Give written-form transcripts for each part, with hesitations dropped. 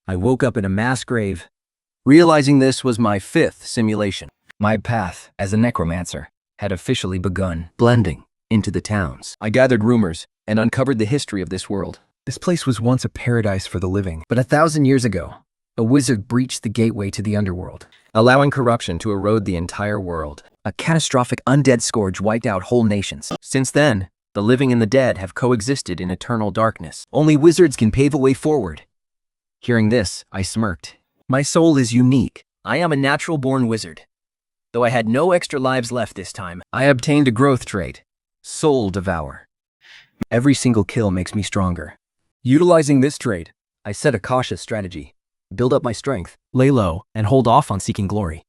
I woke up in a mass grave, realizing this was my 5th simulation. My path as a necromancer had officially begun, blending into the towns. I gathered rumors and uncovered the history of this world. This place was once a paradise for the living, but 1,000 years ago, a wizard breached the gateway to the underworld, allowing corruption to erode the entire world. A catastrophic undead scourge wiped out whole nations. Since then, the living and the dead have coexisted in eternal darkness. Only wizards can pave a way forward. Hearing this, I smirked. My soul is unique. I am a natural-born wizard. Though I had no extra lives left this time, I obtained a growth trait, Soul Devour. Every single kill makes me stronger. Utilizing this trait, I set a cautious strategy. Build up my strength, lay low, and hold off on seeking glory.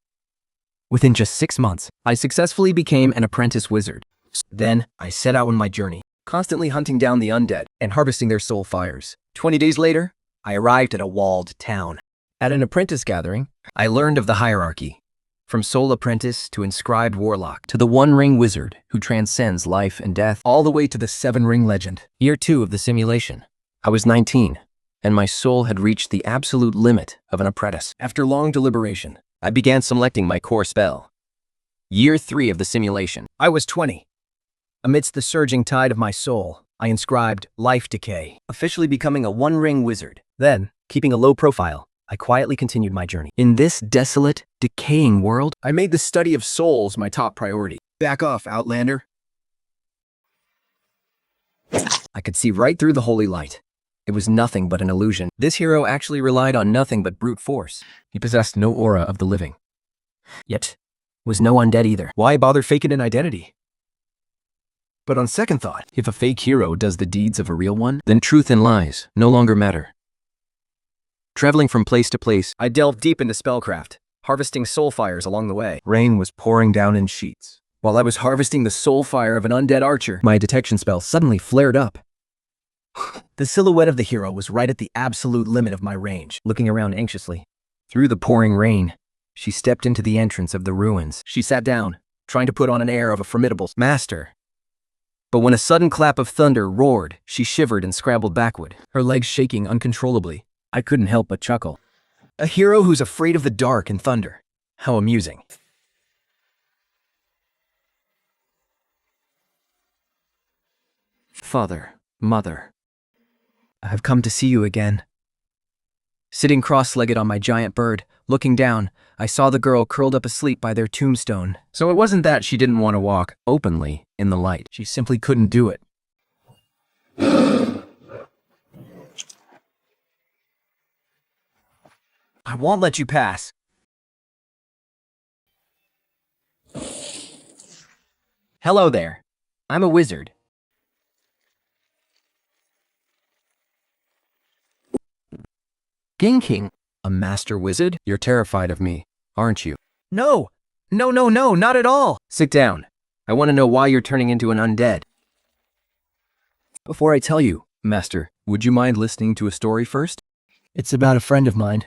Within just 6 months, I successfully became an apprentice wizard. Then, I set out on my journey, constantly hunting down the undead and harvesting their soul fires. 20 days later, I arrived at a walled town. At an apprentice gathering, I learned of the hierarchy, from soul apprentice to inscribed warlock, to the one-ring wizard who transcends life and death, all the way to the 7-ring legend. Year 2 of the simulation. I was 19, and my soul had reached the absolute limit of an apprentice. After long deliberation, I began selecting my core spell. Year 3 of the simulation. I was 20. Amidst the surging tide of my soul, I inscribed Life Decay, officially becoming a one-ring wizard. Then, keeping a low profile, I quietly continued my journey. In this desolate, decaying world, I made the study of souls my top priority. Back off, Outlander. I could see right through the holy light. It was nothing but an illusion. This hero actually relied on nothing but brute force. He possessed no aura of the living. Yet, was no undead either. Why bother faking an identity? But on second thought, if a fake hero does the deeds of a real one, then truth and lies no longer matter. Traveling from place to place, I delved deep into spellcraft, harvesting soul fires along the way. Rain was pouring down in sheets. While I was harvesting the soul fire of an undead archer, my detection spell suddenly flared up. The silhouette of the hero was right at the absolute limit of my range, looking around anxiously. Through the pouring rain, she stepped into the entrance of the ruins. She sat down, trying to put on an air of a formidable master. But when a sudden clap of thunder roared, she shivered and scrambled backward, her legs shaking uncontrollably. I couldn't help but chuckle. A hero who's afraid of the dark and thunder. How amusing. Father, Mother, I have come to see you again. Sitting cross-legged on my giant bird, looking down, I saw the girl curled up asleep by their tombstone. So it wasn't that she didn't want to walk openly in the light. She simply couldn't do it. I won't let you pass. Hello there. I'm a wizard. King, a master wizard? You're terrified of me, aren't you? No, not at all. Sit down. I want to know why you're turning into an undead. Before I tell you, Master, would you mind listening to a story first? It's about a friend of mine.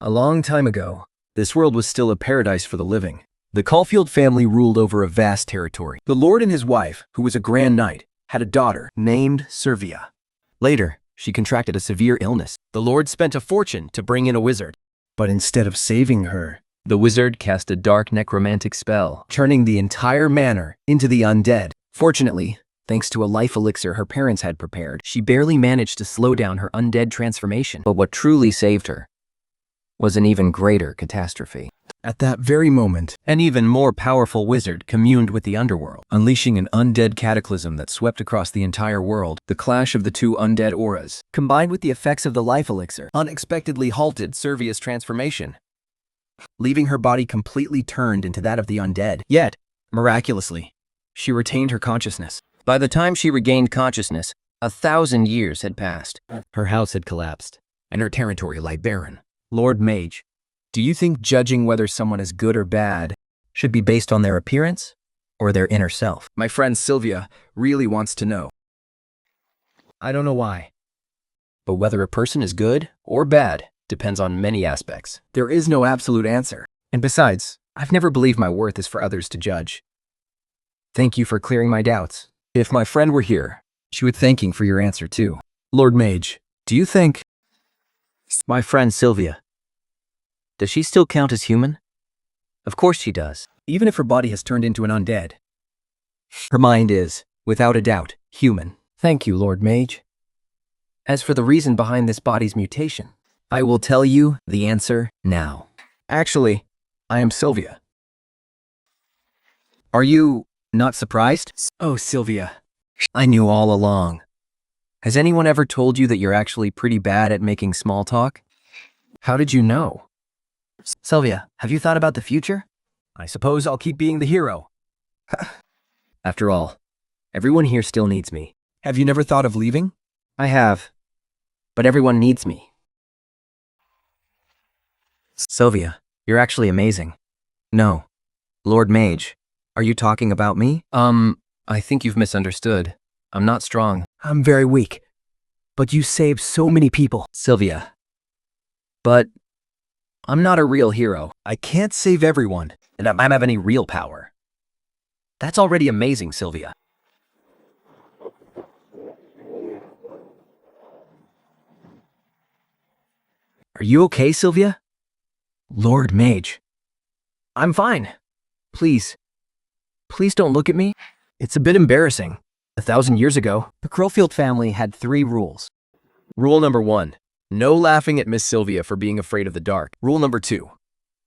A long time ago, this world was still a paradise for the living. The Caulfield family ruled over a vast territory. The lord and his wife, who was a grand knight, had a daughter named Servia. Later, she contracted a severe illness. The lord spent a fortune to bring in a wizard. But instead of saving her, the wizard cast a dark necromantic spell, turning the entire manor into the undead. Fortunately, thanks to a life elixir her parents had prepared, she barely managed to slow down her undead transformation. But what truly saved her was an even greater catastrophe. At that very moment, an even more powerful wizard communed with the underworld, unleashing an undead cataclysm that swept across the entire world. The clash of the two undead auras, combined with the effects of the life elixir, unexpectedly halted Servia's transformation, leaving her body completely turned into that of the undead. Yet, miraculously, she retained her consciousness. By the time she regained consciousness, 1,000 years had passed. Her house had collapsed, and her territory lay barren. Lord Mage, do you think judging whether someone is good or bad should be based on their appearance or their inner self? My friend Sylvia really wants to know. I don't know why, but whether a person is good or bad depends on many aspects. There is no absolute answer. And besides, I've never believed my worth is for others to judge. Thank you for clearing my doubts. If my friend were here, she would thank you for your answer too. Lord Mage, do you think My friend Sylvia. Does she still count as human? Of course she does. Even if her body has turned into an undead. Her mind is, without a doubt, human. Thank you, Lord Mage. As for the reason behind this body's mutation, I will tell you the answer now. Actually, I am Sylvia. Are you not surprised? Oh, Sylvia. I knew all along. Has anyone ever told you that you're actually pretty bad at making small talk? How did you know? Sylvia, have you thought about the future? I suppose I'll keep being the hero. After all, everyone here still needs me. Have you never thought of leaving? I have, but everyone needs me. Sylvia, you're actually amazing. No, Lord Mage, are you talking about me? I think you've misunderstood. I'm not strong. I'm very weak, but you saved so many people. Sylvia. But I'm not a real hero. I can't save everyone. And I don't have any real power. That's already amazing, Sylvia. Are you okay, Sylvia? Lord Mage. I'm fine. Please don't look at me. It's a bit embarrassing. 1,000 years ago, the Crowfield family had 3 rules. Rule number 1. No laughing at Miss Sylvia for being afraid of the dark. Rule number 2.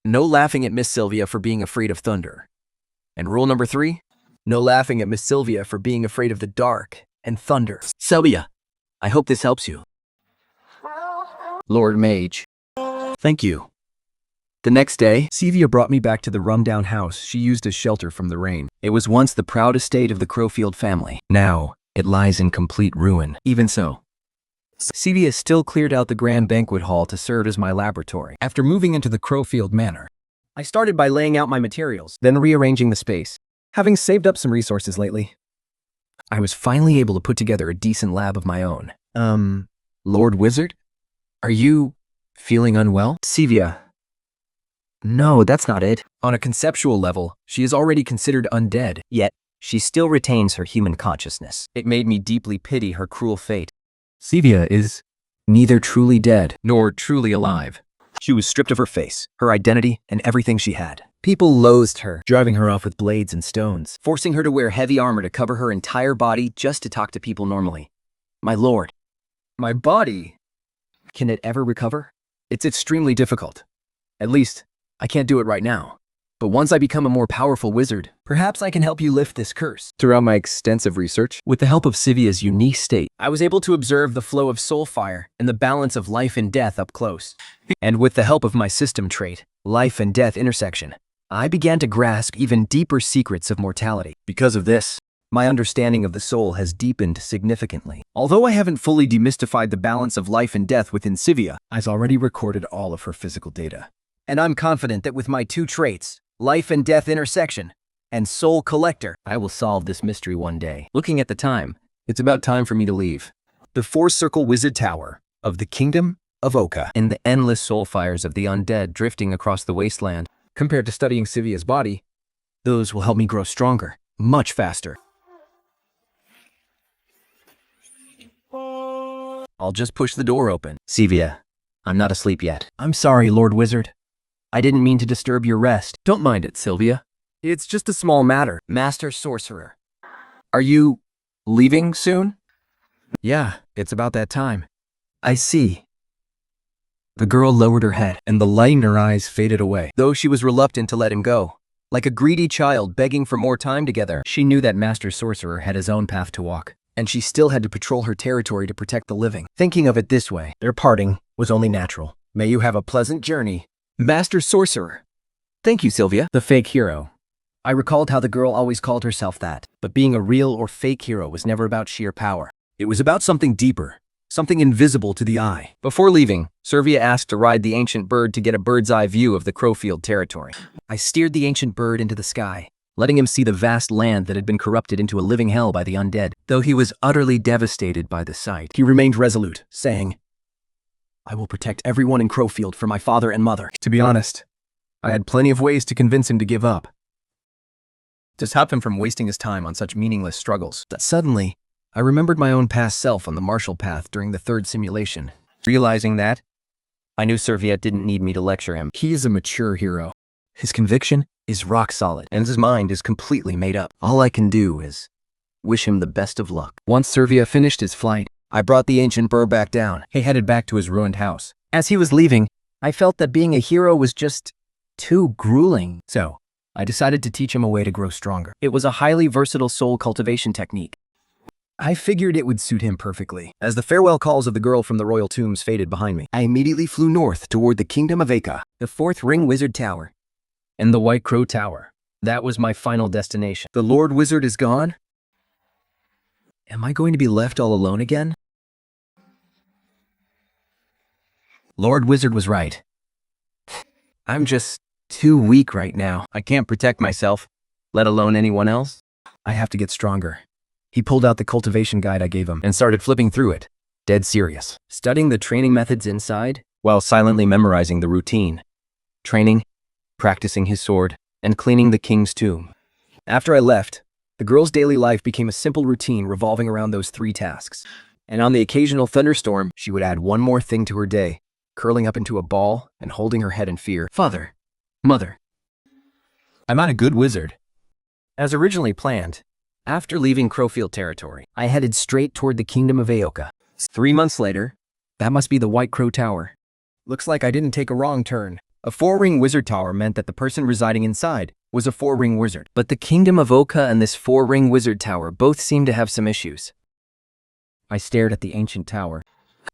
No laughing at Miss Sylvia for being afraid of thunder. And rule number 3. No laughing at Miss Sylvia for being afraid of the dark and thunder. Sylvia, I hope this helps you. Lord Mage. Thank you. The next day, Sylvia brought me back to the rundown house she used as shelter from the rain. it was once the proud estate of the Crowfield family. Now, it lies in complete ruin. Even so, Sylvia still cleared out the grand banquet hall to serve as my laboratory. After moving into the Crowfield manor, I started by laying out my materials, then rearranging the space. having saved up some resources lately, I was finally able to put together a decent lab of my own. Lord Wizard? Are you feeling unwell? Sylvia. No, that's not it. on a conceptual level, she is already considered undead. Yet, she still retains her human consciousness. It made me deeply pity her cruel fate. Sylvia is Neither truly dead. nor truly alive. She was stripped of her face, her identity, and everything she had. People loathed her, driving her off with blades and stones, forcing her to wear heavy armor to cover her entire body just to talk to people normally. My lord, My body. can it ever recover? It's extremely difficult. At least, I can't do it right now. But once I become a more powerful wizard, perhaps I can help you lift this curse. Throughout my extensive research, with the help of Sylvia's unique state, I was able to observe the flow of soul fire and the balance of life and death up close. And with the help of my system trait, life and death intersection, I began to grasp even deeper secrets of mortality. Because of this, my understanding of the soul has deepened significantly. Although I haven't fully demystified the balance of life and death within Sylvia, I've already recorded all of her physical data. And I'm confident that with my 2 traits, life and death intersection, and soul collector, I will solve this mystery one day. Looking at the time, it's about time for me to leave. The 4-circle wizard tower of the kingdom of Oka, And the endless soul fires of the undead drifting across the wasteland. compared to studying Sylvia's body, those will help me grow stronger, much faster. I'll just push the door open. Sylvia, I'm not asleep yet. I'm sorry, Lord Wizard. I didn't mean to disturb your rest. Don't mind it, Sylvia. It's just a small matter. Master Sorcerer. Are you leaving soon? Yeah, it's about that time. I see. The girl lowered her head, and the light in her eyes faded away. Though she was reluctant to let him go, like a greedy child begging for more time together, she knew that Master Sorcerer had his own path to walk, and she still had to patrol her territory to protect the living. Thinking of it this way, their parting was only natural. May you have a pleasant journey, Master Sorcerer. Thank you, Sylvia. The fake hero. I recalled how the girl always called herself that, but being a real or fake hero was never about sheer power. It was about something deeper, something invisible to the eye. Before leaving, Sylvia asked to ride the ancient bird to get a bird's-eye view of the Crowfield territory. I steered the ancient bird into the sky, letting him see the vast land that had been corrupted into a living hell by the undead. Though he was utterly devastated by the sight, he remained resolute, saying, "I will protect everyone in Crowfield for my father and mother." To be honest, I had plenty of ways to convince him to give up, to stop him from wasting his time on such meaningless struggles. But suddenly, I remembered my own past self on the martial path during the 3rd simulation. Realizing that, I knew Servia didn't need me to lecture him. He is a mature hero. His conviction is rock solid, And his mind is completely made up. All I can do is wish him the best of luck. Once Servia finished his flight, I brought the ancient burr back down. he headed back to his ruined house. As he was leaving, I felt that being a hero was just too grueling. So, I decided to teach him a way to grow stronger. It was a highly versatile soul cultivation technique. I figured it would suit him perfectly. As the farewell calls of the girl from the royal tombs faded behind me, I immediately flew north toward the kingdom of Aka, the 4th Ring Wizard Tower, And the White Crow Tower. That was my final destination. The Lord Wizard is gone? Am I going to be left all alone again? Lord Wizard was right. I'm just too weak right now. I can't protect myself, let alone anyone else. I have to get stronger. He pulled out the cultivation guide I gave him And started flipping through it, dead serious, studying the training methods inside while silently memorizing the routine. Training, practicing his sword, and cleaning the king's tomb. After I left, the girl's daily life became a simple routine revolving around those 3 tasks. And on the occasional thunderstorm, She would add one more thing to her day, curling up into a ball and holding her head in fear. Father, Mother. I'm not a good wizard. As originally planned, after leaving Crowfield territory, I headed straight toward the kingdom of Aoka. 3 months later, That must be the White Crow Tower. Looks like I didn't take a wrong turn. a 4-ring wizard tower meant that the person residing inside was a 4-ring wizard. But the kingdom of Oka and this 4-ring wizard tower both seemed to have some issues. I stared at the ancient tower.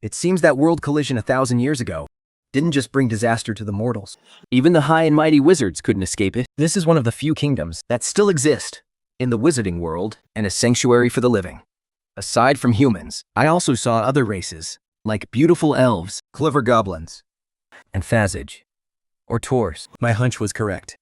It seems that world collision 1,000 years ago didn't just bring disaster to the mortals. Even the high and mighty wizards couldn't escape it. This is one of the few kingdoms that still exist in the wizarding world And a sanctuary for the living. Aside from humans, I also saw other races, like beautiful elves, clever goblins, And Phasage. Or Tors. My hunch was correct.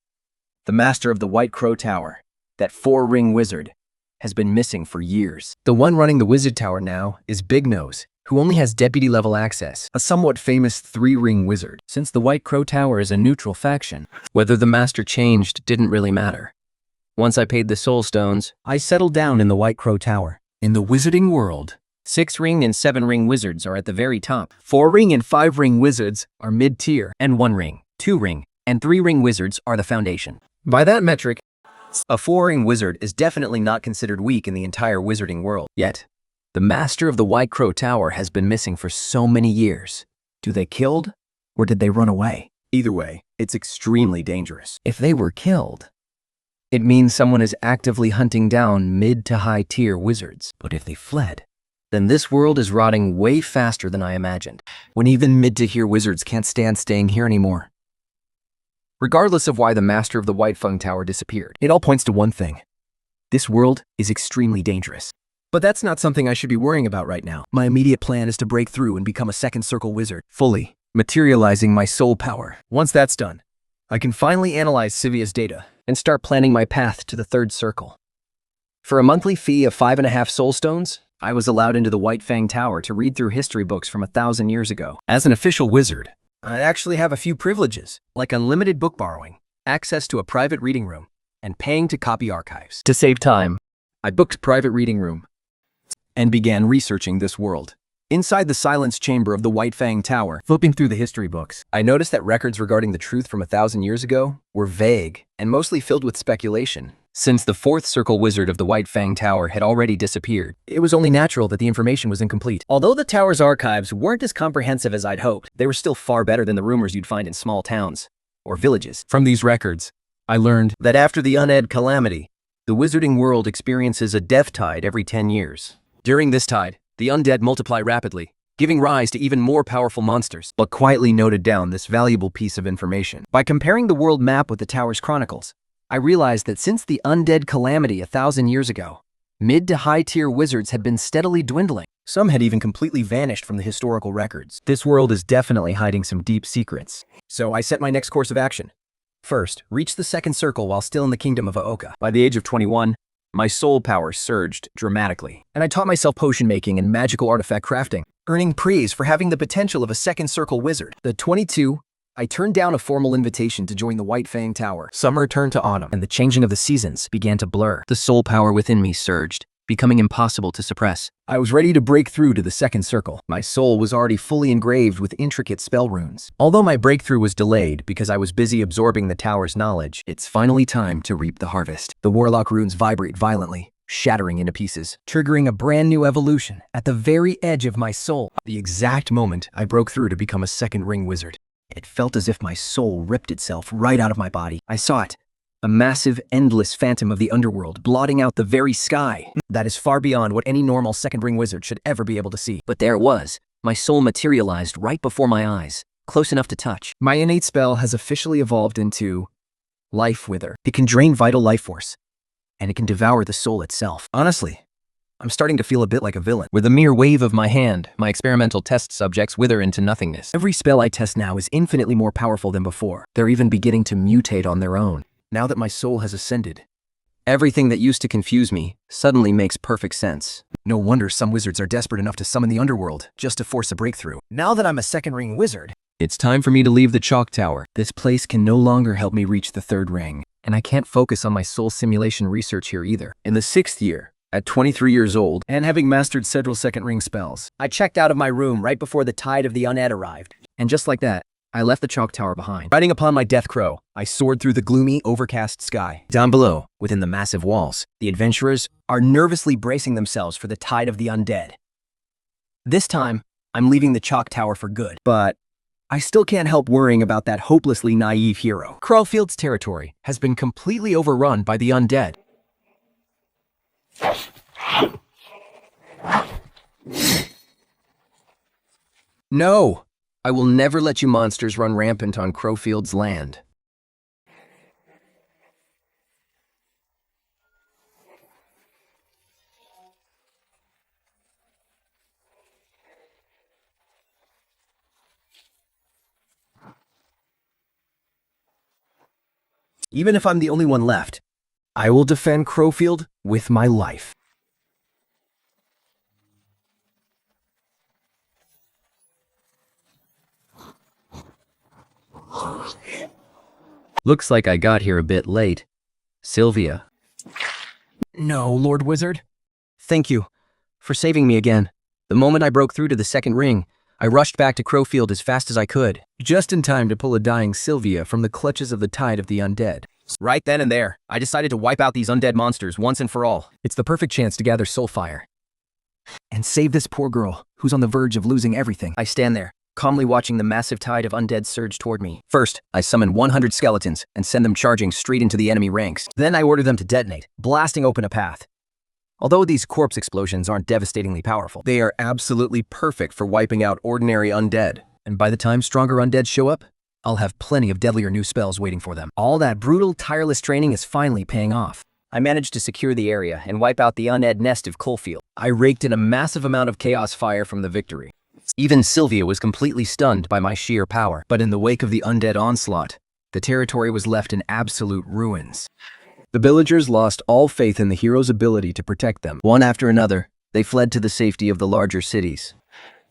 The master of the White Crow Tower, That 4-ring wizard has been missing for years. the one running the wizard tower now, is Big Nose, who only has deputy-level access, a somewhat famous 3-ring wizard. Since the White Crow Tower is a neutral faction, whether the master changed didn't really matter. Once I paid the soul stones, I settled down in the White Crow Tower. In the wizarding world, 6-ring and 7-ring wizards are at the very top, 4-ring and 5-ring wizards are mid-tier. and 1-ring, 2-ring, and 3-ring wizards are the foundation. By that metric, A 4-ring wizard is definitely not considered weak in the entire wizarding world. Yet, the master of the White Crow Tower has been missing for so many years. do they killed or did they run away? Either way, it's extremely dangerous. If they were killed, it means someone is actively hunting down mid to high tier wizards. But if they fled, Then this world is rotting way faster than I imagined. when even mid to tier wizards can't stand staying here anymore. Regardless of why the master of the White Fung Tower disappeared, it all points to one thing. This world is extremely dangerous. But that's not something I should be worrying about right now. My immediate plan is to break through and become a second circle wizard, fully materializing my soul power. Once that's done, I can finally analyze Sivia's data And start planning my path to the 3rd circle. For a monthly fee of 5.5 soul stones, I was allowed into the White Fang Tower to read through history books from 1,000 years ago. As an official wizard, I actually have a few privileges, like unlimited book borrowing, access to a private reading room, and paying to copy archives. To save time, I booked private reading room and began researching this world. Inside the silence chamber of the White Fang Tower, flipping through the history books, I noticed that records regarding the truth from 1,000 years ago were vague and mostly filled with speculation. since the 4th circle wizard of the White Fang Tower had already disappeared. It was only natural that the information was incomplete. Although the tower's archives weren't as comprehensive as I'd hoped, they were still far better than the rumors you'd find in small towns or villages. From these records, I learned That after the undead calamity, the wizarding world experiences a death tide every 10 years. during this tide, the undead multiply rapidly, giving rise to even more powerful monsters. But quietly noted down this valuable piece of information. By comparing the world map with the tower's chronicles, I realized that since the undead calamity 1,000 years ago, mid to high tier wizards had been steadily dwindling. Some had even completely vanished from the historical records. This world is definitely hiding some deep secrets. So I set my next course of action. First, reach the 2nd circle while still in the kingdom of Aoka. By the age of 21, my soul power surged dramatically. And I taught myself potion making and magical artifact crafting, earning praise for having the potential of a 2nd circle wizard. At 22, I turned down a formal invitation to join the White Fang Tower. Summer turned to autumn, and the changing of the seasons began to blur. The soul power within me surged, becoming impossible to suppress. I was ready to break through to the second circle. My soul was already fully engraved with intricate spell runes. Although my breakthrough was delayed because I was busy absorbing the tower's knowledge, it's finally time to reap the harvest. The warlock runes vibrate violently, shattering into pieces, triggering a brand new evolution at the very edge of my soul. The exact moment I broke through to become a second ring wizard, it felt as if my soul ripped itself right out of my body. I saw it. A massive, endless phantom of the underworld, blotting out the very sky. That is far beyond what any normal second-ring wizard should ever be able to see. But there it was. My soul materialized right before my eyes, close enough to touch. My innate spell has officially evolved into Life Wither. It can drain vital life force, and it can devour the soul itself. Honestly, I'm starting to feel a bit like a villain. With a mere wave of my hand, my experimental test subjects wither into nothingness. Every spell I test now is infinitely more powerful than before. They're even beginning to mutate on their own. Now that my soul has ascended, everything that used to confuse me suddenly makes perfect sense. No wonder some wizards are desperate enough to summon the underworld just to force a breakthrough. Now that I'm a second-ring wizard, it's time for me to leave the chalk tower. This place can no longer help me reach the third ring, and I can't focus on my soul simulation research here either. In the 6th year, at 23 years old, and having mastered several second-ring spells, I checked out of my room right before the tide of the undead arrived. And just like that, I left the chalk tower behind. Riding upon my death crow, I soared through the gloomy, overcast sky. Down below, within the massive walls, the adventurers are nervously bracing themselves for the tide of the undead. This time, I'm leaving the chalk tower for good, but I still can't help worrying about that hopelessly naive hero. Crawlfield's territory has been completely overrun by the undead. No! I will never let you monsters run rampant on Crowfield's land. Even if I'm the only one left, I will defend Crowfield with my life. Looks like I got here a bit late. Sylvia. No, Lord Wizard. Thank you for saving me again. The moment I broke through to the second ring, I rushed back to Crowfield as fast as I could, just in time to pull a dying Sylvia from the clutches of the tide of the undead. Right then and there, I decided to wipe out these undead monsters once and for all. It's the perfect chance to gather soul fire and save this poor girl who's on the verge of losing everything. I stand there, calmly watching the massive tide of undead surge toward me. First, I summon 100 skeletons and send them charging straight into the enemy ranks. Then I order them to detonate, blasting open a path. Although these corpse explosions aren't devastatingly powerful, they are absolutely perfect for wiping out ordinary undead. And by the time stronger undead show up, I'll have plenty of deadlier new spells waiting for them. All that brutal, tireless training is finally paying off. I managed to secure the area and wipe out the undead nest of Cultivation. I raked in a massive amount of chaos fire from the victory. Even Sylvia was completely stunned by my sheer power. But in the wake of the undead onslaught, the territory was left in absolute ruins. The villagers lost all faith in the hero's ability to protect them. One after another, they fled to the safety of the larger cities.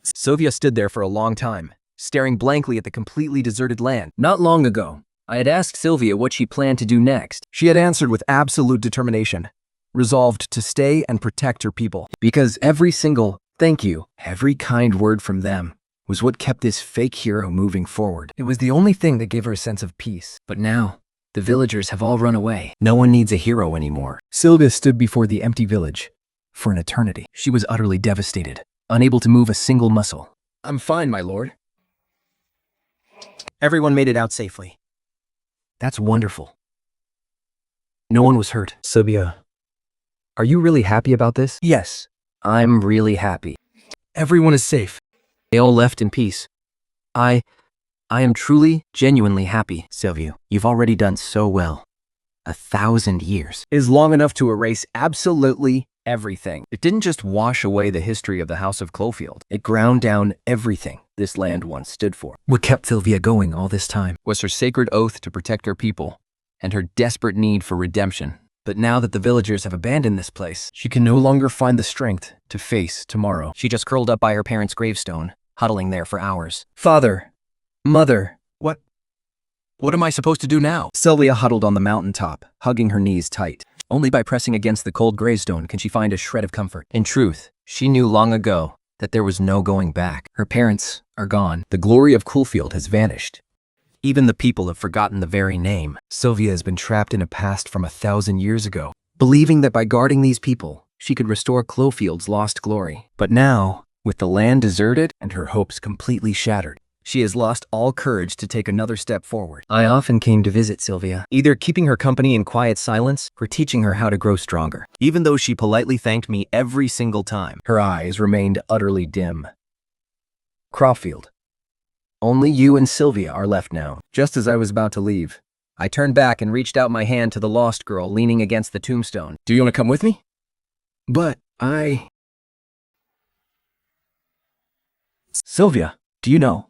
Sylvia stood there for a long time, staring blankly at the completely deserted land. Not long ago, I had asked Sylvia what she planned to do next. She had answered with absolute determination, resolved to stay and protect her people. Because every single thank you, every kind word from them, was what kept this fake hero moving forward. It was the only thing that gave her a sense of peace. But now, the villagers have all run away. No one needs a hero anymore. Sylvia stood before the empty village for an eternity. She was utterly devastated, unable to move a single muscle. I'm fine, my lord. Everyone made it out safely. That's wonderful. No one was hurt. Sylvia, are you really happy about this? Yes, I'm really happy. Everyone is safe. They all left in peace. I am truly, genuinely happy. Sylvia, you've already done so well. 1,000 years is long enough to erase absolutely everything. It didn't just wash away the history of the House of Clofield. It ground down everything this land once stood for. What kept Sylvia going all this time was her sacred oath to protect her people and her desperate need for redemption. But now that the villagers have abandoned this place, she can no longer find the strength to face tomorrow. She just curled up by her parents' gravestone, huddling there for hours. Father, Mother, what? What am I supposed to do now? Sylvia huddled on the mountaintop, hugging her knees tight. Only by pressing against the cold gray stone can she find a shred of comfort. In truth, she knew long ago that there was no going back. Her parents are gone. The glory of Coolfield has vanished. Even the people have forgotten the very name. Sylvia has been trapped in a past from 1,000 years ago, believing that by guarding these people, she could restore Clofield's lost glory. But now, with the land deserted and her hopes completely shattered, she has lost all courage to take another step forward. I often came to visit Sylvia, either keeping her company in quiet silence or teaching her how to grow stronger. Even though she politely thanked me every single time, her eyes remained utterly dim. Crawfield. Only you and Sylvia are left now. Just as I was about to leave, I turned back and reached out my hand to the lost girl leaning against the tombstone. Do you want to come with me? But Sylvia, do you know?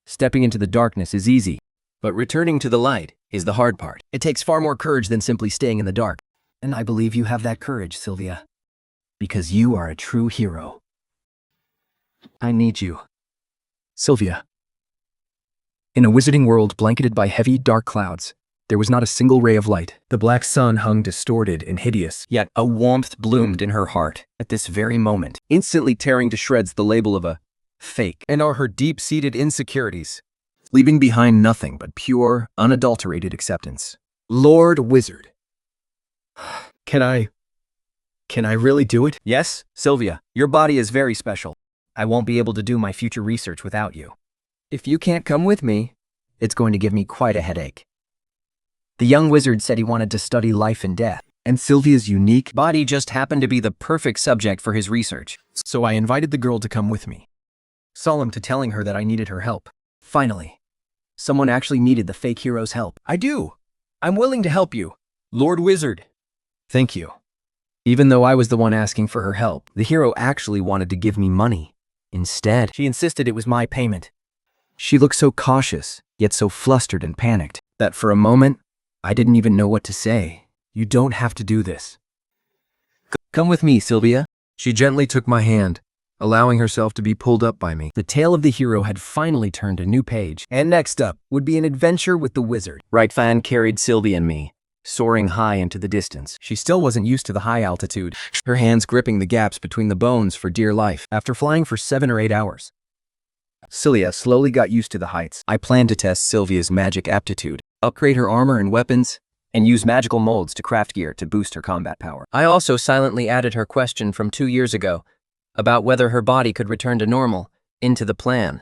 Stepping into the darkness is easy, but returning to the light is the hard part. It takes far more courage than simply staying in the dark. And I believe you have that courage, Sylvia. Because you are a true hero. I need you. Sylvia. In a wizarding world blanketed by heavy, dark clouds, there was not a single ray of light. The black sun hung distorted and hideous, yet a warmth bloomed in her heart at this very moment, instantly tearing to shreds the label of a fake and are her deep-seated insecurities, leaving behind nothing but pure, unadulterated acceptance. Lord Wizard. Can I really do it? Yes, Sylvia, your body is very special. I won't be able to do my future research without you. If you can't come with me, it's going to give me quite a headache. The young wizard said he wanted to study life and death, and Sylvia's unique body just happened to be the perfect subject for his research. So I invited the girl to come with me, solemn to telling her that I needed her help. Finally, someone actually needed the fake hero's help. I do. I'm willing to help you, Lord Wizard. Thank you. Even though I was the one asking for her help, the hero actually wanted to give me money. Instead, she insisted it was my payment. She looked so cautious, yet so flustered and panicked, that for a moment, I didn't even know what to say. You don't have to do this. Come with me, Sylvia. She gently took my hand, allowing herself to be pulled up by me. The tale of the hero had finally turned a new page, and next up would be an adventure with the wizard. Right fan carried Sylvia and me, soaring high into the distance. She still wasn't used to the high altitude, her hands gripping the gaps between the bones for dear life. After flying for 7 or 8 hours, Sylvia slowly got used to the heights. I planned to test Sylvia's magic aptitude, upgrade her armor and weapons, and use magical molds to craft gear to boost her combat power. I also silently added her question from 2 years ago about whether her body could return to normal into the plan.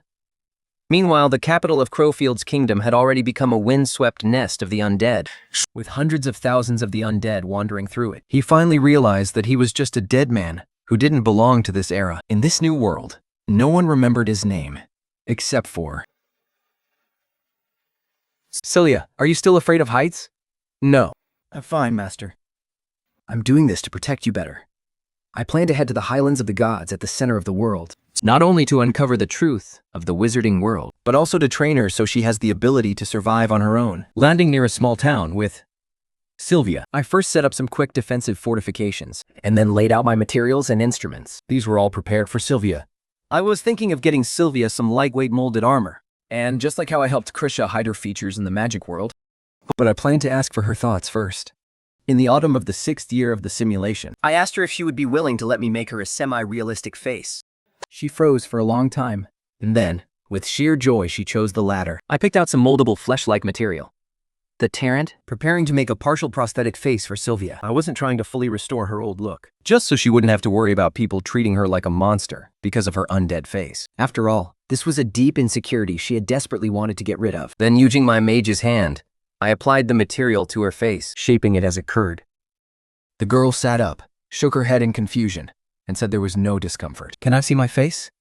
Meanwhile, the capital of Crowfield's kingdom had already become a windswept nest of the undead, with hundreds of thousands of the undead wandering through it. He finally realized that he was just a dead man who didn't belong to this era. In this new world, no one remembered his name, except for... Sylvia, are you still afraid of heights? No. I'm fine, Master. I'm doing this to protect you better. I plan to head to the Highlands of the Gods at the center of the world, not only to uncover the truth of the wizarding world, but also to train her so she has the ability to survive on her own. Landing near a small town with Sylvia, I first set up some quick defensive fortifications, and then laid out my materials and instruments. These were all prepared for Sylvia. I was thinking of getting Sylvia some lightweight molded armor, and just like how I helped Krisha hide her features in the magic world, but I planned to ask for her thoughts first. In the autumn of the 6th year of the simulation, I asked her if she would be willing to let me make her a semi-realistic face. She froze for a long time, and then, with sheer joy, she chose the latter. I picked out some moldable flesh-like material, the Tarrant, preparing to make a partial prosthetic face for Sylvia. I wasn't trying to fully restore her old look, just so she wouldn't have to worry about people treating her like a monster because of her undead face. After all, this was a deep insecurity she had desperately wanted to get rid of. Then, using my mage's hand, I applied the material to her face, shaping it as it curved. The girl sat up, shook her head in confusion, and said there was no discomfort. Can I see my face?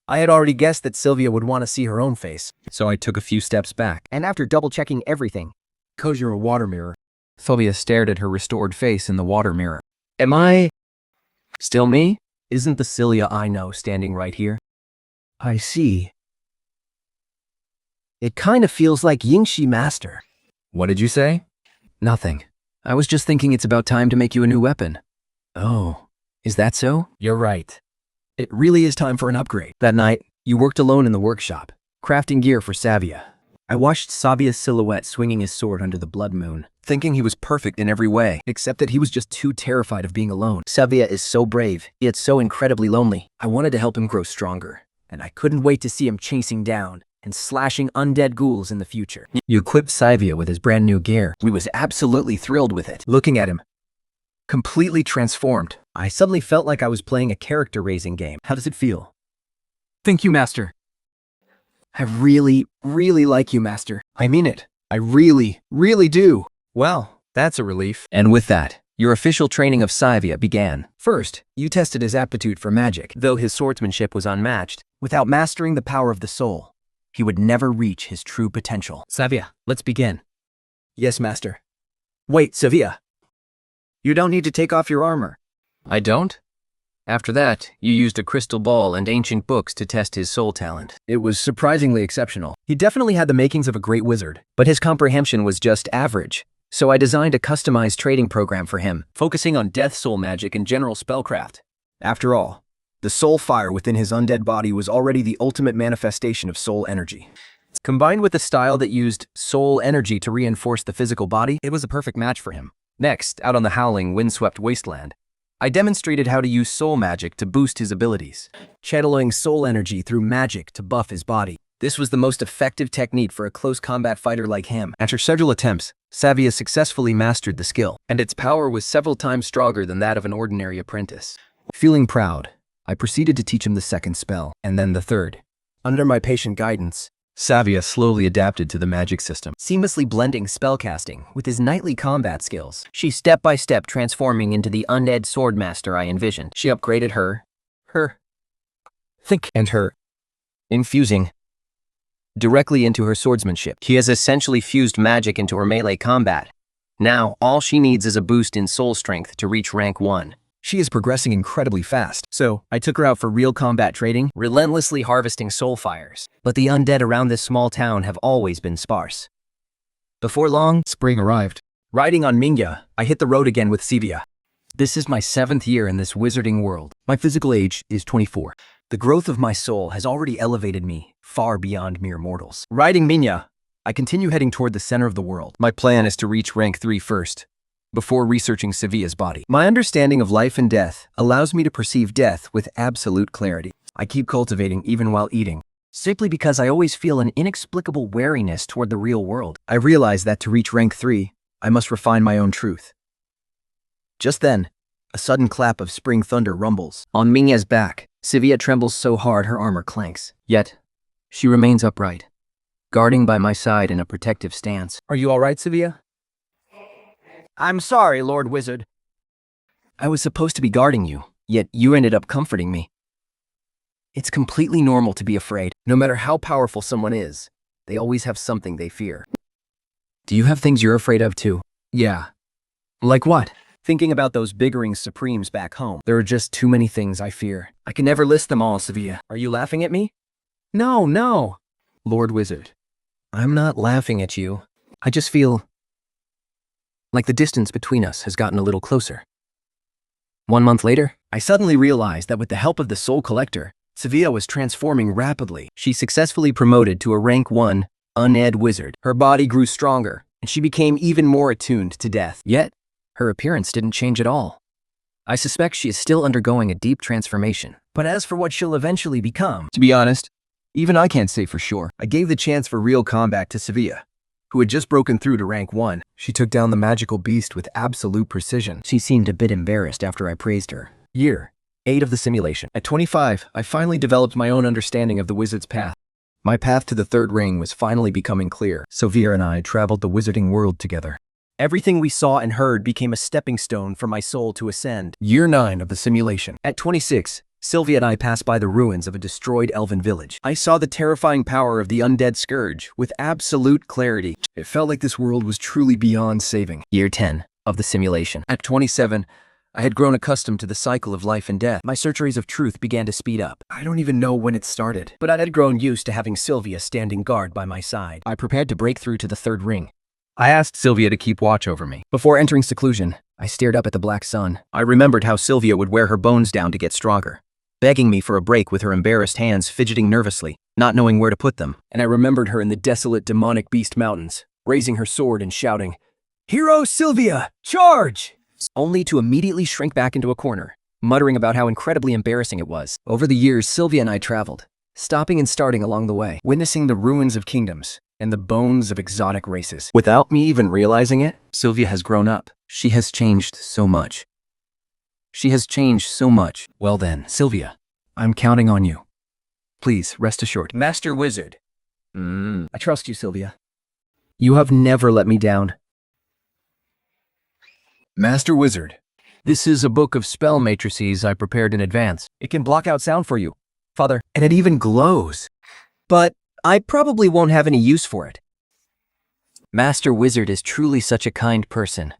I had already guessed that Sylvia would want to see her own face, so I took a few steps back, and after double-checking everything, "'Cause you're a water mirror." Sylvia stared at her restored face in the water mirror. Am I still me? Isn't the Sylvia I know standing right here? I see. It kind of feels like Yingxi Master. What did you say? Nothing. I was just thinking it's about time to make you a new weapon. Oh, is that so? You're right. It really is time for an upgrade. That night, you worked alone in the workshop, crafting gear for Savia. I watched Savia's silhouette swinging his sword under the blood moon, thinking he was perfect in every way. except that he was just too terrified of being alone. Savia is so brave, yet so incredibly lonely. I wanted to help him grow stronger, and I couldn't wait to see him chasing down and slashing undead ghouls in the future. You equipped Savia with his brand new gear. We was absolutely thrilled with it. Looking at him, completely transformed. I suddenly felt like I was playing a character-raising game. How does it feel? Thank you, Master. I really, really like you, Master. I mean it. I really, really do. Well, that's a relief. And with that, your official training of Savia began. First, you tested his aptitude for magic. Though his swordsmanship was unmatched, without mastering the power of the soul, he would never reach his true potential. Savia, let's begin. Yes, Master. Wait, Savia. You don't need to take off your armor. I don't? After that, you used a crystal ball and ancient books to test his soul talent. It was surprisingly exceptional. He definitely had the makings of a great wizard, but his comprehension was just average. So I designed a customized trading program for him, focusing on death soul magic and general spellcraft. After all, the soul fire within his undead body was already the ultimate manifestation of soul energy. Combined with a style that used soul energy to reinforce the physical body, it was a perfect match for him. Next, out on the howling, windswept wasteland, I demonstrated how to use soul magic to boost his abilities, channeling soul energy through magic to buff his body. This was the most effective technique for a close combat fighter like him. After several attempts, Savia successfully mastered the skill, and its power was several times stronger than that of an ordinary apprentice. Feeling proud, I proceeded to teach him the second spell, and then the third. Under my patient guidance, Savia slowly adapted to the magic system, seamlessly blending spellcasting with his knightly combat skills. She's step by step transforming into the undead swordmaster I envisioned. She upgraded her infusing directly into her swordsmanship. She has essentially fused magic into her melee combat. Now, all she needs is a boost in soul strength to reach rank 1. She is progressing incredibly fast, so I took her out for real combat trading, relentlessly harvesting soul fires. But the undead around this small town have always been sparse. Before long, Spring arrived. riding on Minya, I hit the road again with Savia. This is my 7th year in this wizarding world. My physical age is 24. The growth of my soul has already elevated me far beyond mere mortals. Riding Minya, I continue heading toward the center of the world. My plan is to reach rank 3 first, before researching Savia's body. My understanding of life and death allows me to perceive death with absolute clarity. I keep cultivating even while eating, simply because I always feel an inexplicable wariness toward the real world. I realize that to reach rank 3, I must refine my own truth. Just then, a sudden clap of spring thunder rumbles. On Minya's back, Savia trembles so hard her armor clanks. Yet, she remains upright, guarding by my side in a protective stance. Are you all right, Savia? I'm sorry, Lord Wizard. I was supposed to be guarding you, yet you ended up comforting me. It's completely normal to be afraid. No matter how powerful someone is, they always have something they fear. Do you have things you're afraid of too? Yeah. Like what? Thinking about those bickering supremes back home. There are just too many things I fear. I can never list them all, Savia. Are you laughing at me? No. Lord Wizard, I'm not laughing at you. I just feel like the distance between us has gotten a little closer. 1 month later, I suddenly realized that with the help of the Soul Collector, Savia was transforming rapidly. She successfully promoted to a rank 1 undead wizard. Her body grew stronger, and she became even more attuned to death. Yet, her appearance didn't change at all. I suspect she is still undergoing a deep transformation. But as for what she'll eventually become, To be honest, even I can't say for sure. I gave the chance for real combat to Savia, who had just broken through to rank 1. She took down the magical beast with absolute precision. She seemed a bit embarrassed after I praised her. Year 8 of the simulation. At 25, I finally developed my own understanding of the wizard's path. My path to the 3rd ring was finally becoming clear. Savia and I traveled the wizarding world together. Everything we saw and heard became a stepping stone for my soul to ascend. Year 9 of the simulation. At 26, Sylvia and I passed by the ruins of a destroyed elven village. I saw the terrifying power of the undead scourge with absolute clarity. It felt like this world was truly beyond saving. Year 10 of the simulation. At 27, I had grown accustomed to the cycle of life and death. My searcheries of truth began to speed up. I don't even know when it started, but I had grown used to having Sylvia standing guard by my side. I prepared to break through to the 3rd ring. I asked Sylvia to keep watch over me. Before entering seclusion, I stared up at the black sun. I remembered how Sylvia would wear her bones down to get stronger, begging me for a break with her embarrassed hands fidgeting nervously. not knowing where to put them. And I remembered her in the desolate demonic beast mountains, raising her sword and shouting, "Hero Sylvia, charge!" Only to immediately shrink back into a corner, muttering about how incredibly embarrassing it was. Over the years, Sylvia and I traveled, stopping and starting along the way, witnessing the ruins of kingdoms and the bones of exotic races. Without me even realizing it, Sylvia has grown up. She has changed so much. She has changed so much. Well then, Sylvia, I'm counting on you. Please, rest assured. Master Wizard. I trust you, Sylvia. You have never let me down. Master Wizard. This is a book of spell matrices I prepared in advance. It can block out sound for you, Father. And it even glows. But I probably won't have any use for it. Master Wizard is truly such a kind person.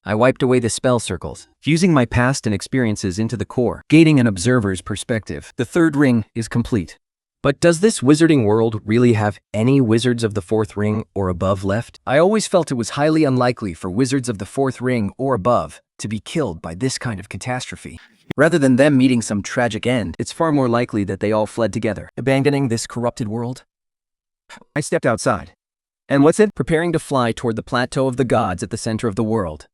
I wiped away the spell circles, fusing my past and experiences into the core, Gaining an observer's perspective. The third ring is complete. But does this wizarding world really have any wizards of the fourth ring or above left? I always felt it was highly unlikely for wizards of the fourth ring or above to be killed by this kind of catastrophe. Rather than them meeting some tragic end, it's far more likely that they all fled together, abandoning this corrupted world. I stepped outside. And what's it? Preparing to fly toward the plateau of the gods at the center of the world.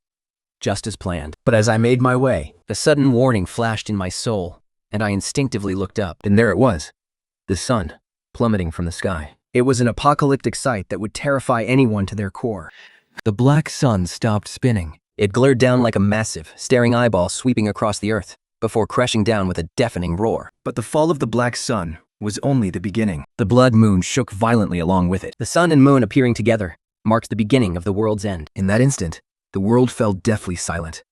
Just as planned. But as I made my way, A sudden warning flashed in my soul, and I instinctively looked up. and there it was. The sun, plummeting from the sky. it was an apocalyptic sight that would terrify anyone to their core. The black sun stopped spinning. It glared down like a massive, staring eyeball sweeping across the earth, before crashing down with a deafening roar. But the fall of the black sun was only the beginning. The blood moon shook violently along with it. The sun and moon appearing together marked the beginning of the world's end. In that instant, the world fell deathly silent.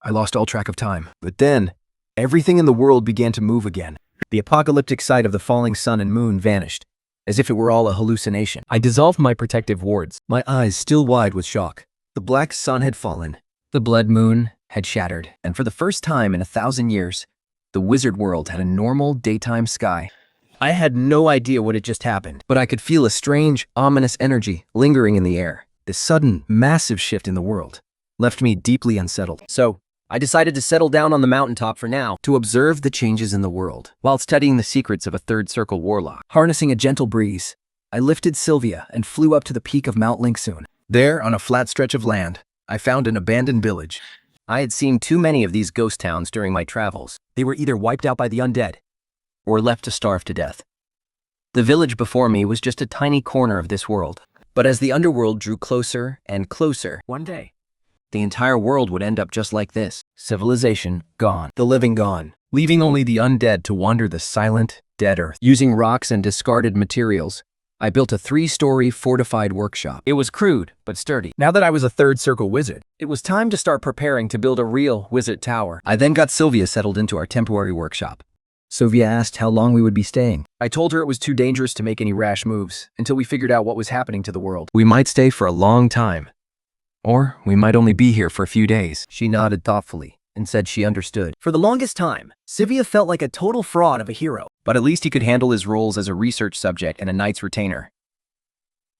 I lost all track of time. But then, everything in the world began to move again. The apocalyptic sight of the falling sun and moon vanished, as if it were all a hallucination. I dissolved my protective wards, my eyes still wide with shock. The black sun had fallen. The blood moon had shattered, and for the first time in 1,000 years, the wizard world had a normal daytime sky. I had no idea what had just happened. But I could feel a strange, ominous energy lingering in the air. This sudden, massive shift in the world left me deeply unsettled. So, I decided to settle down on the mountaintop for now. To observe the changes in the world, While studying the secrets of a third circle warlock. Harnessing a gentle breeze, I lifted Sylvia and flew up to the peak of Mount Linksoon. There, on a flat stretch of land, I found an abandoned village. I had seen too many of these ghost towns during my travels. They were either wiped out by the undead Or left to starve to death. The village before me was just a tiny corner of this world. But as the underworld drew closer and closer, one day. the entire world would end up just like this. Civilization gone. The living gone. Leaving only the undead to wander the silent, dead earth. using rocks and discarded materials, I built a 3-story fortified workshop. It was crude, but sturdy. Now that I was a third circle wizard, it was time to start preparing to build a real wizard tower. I then got Sylvia settled into our temporary workshop. Sylvia asked how long we would be staying. I told her it was too dangerous to make any rash moves until we figured out what was happening to the world. We might stay for a long time. Or we might only be here for a few days. She nodded thoughtfully and said she understood. For the longest time, Sylvia felt like a total fraud of a hero. But at least he could handle his roles as a research subject and a knight's retainer.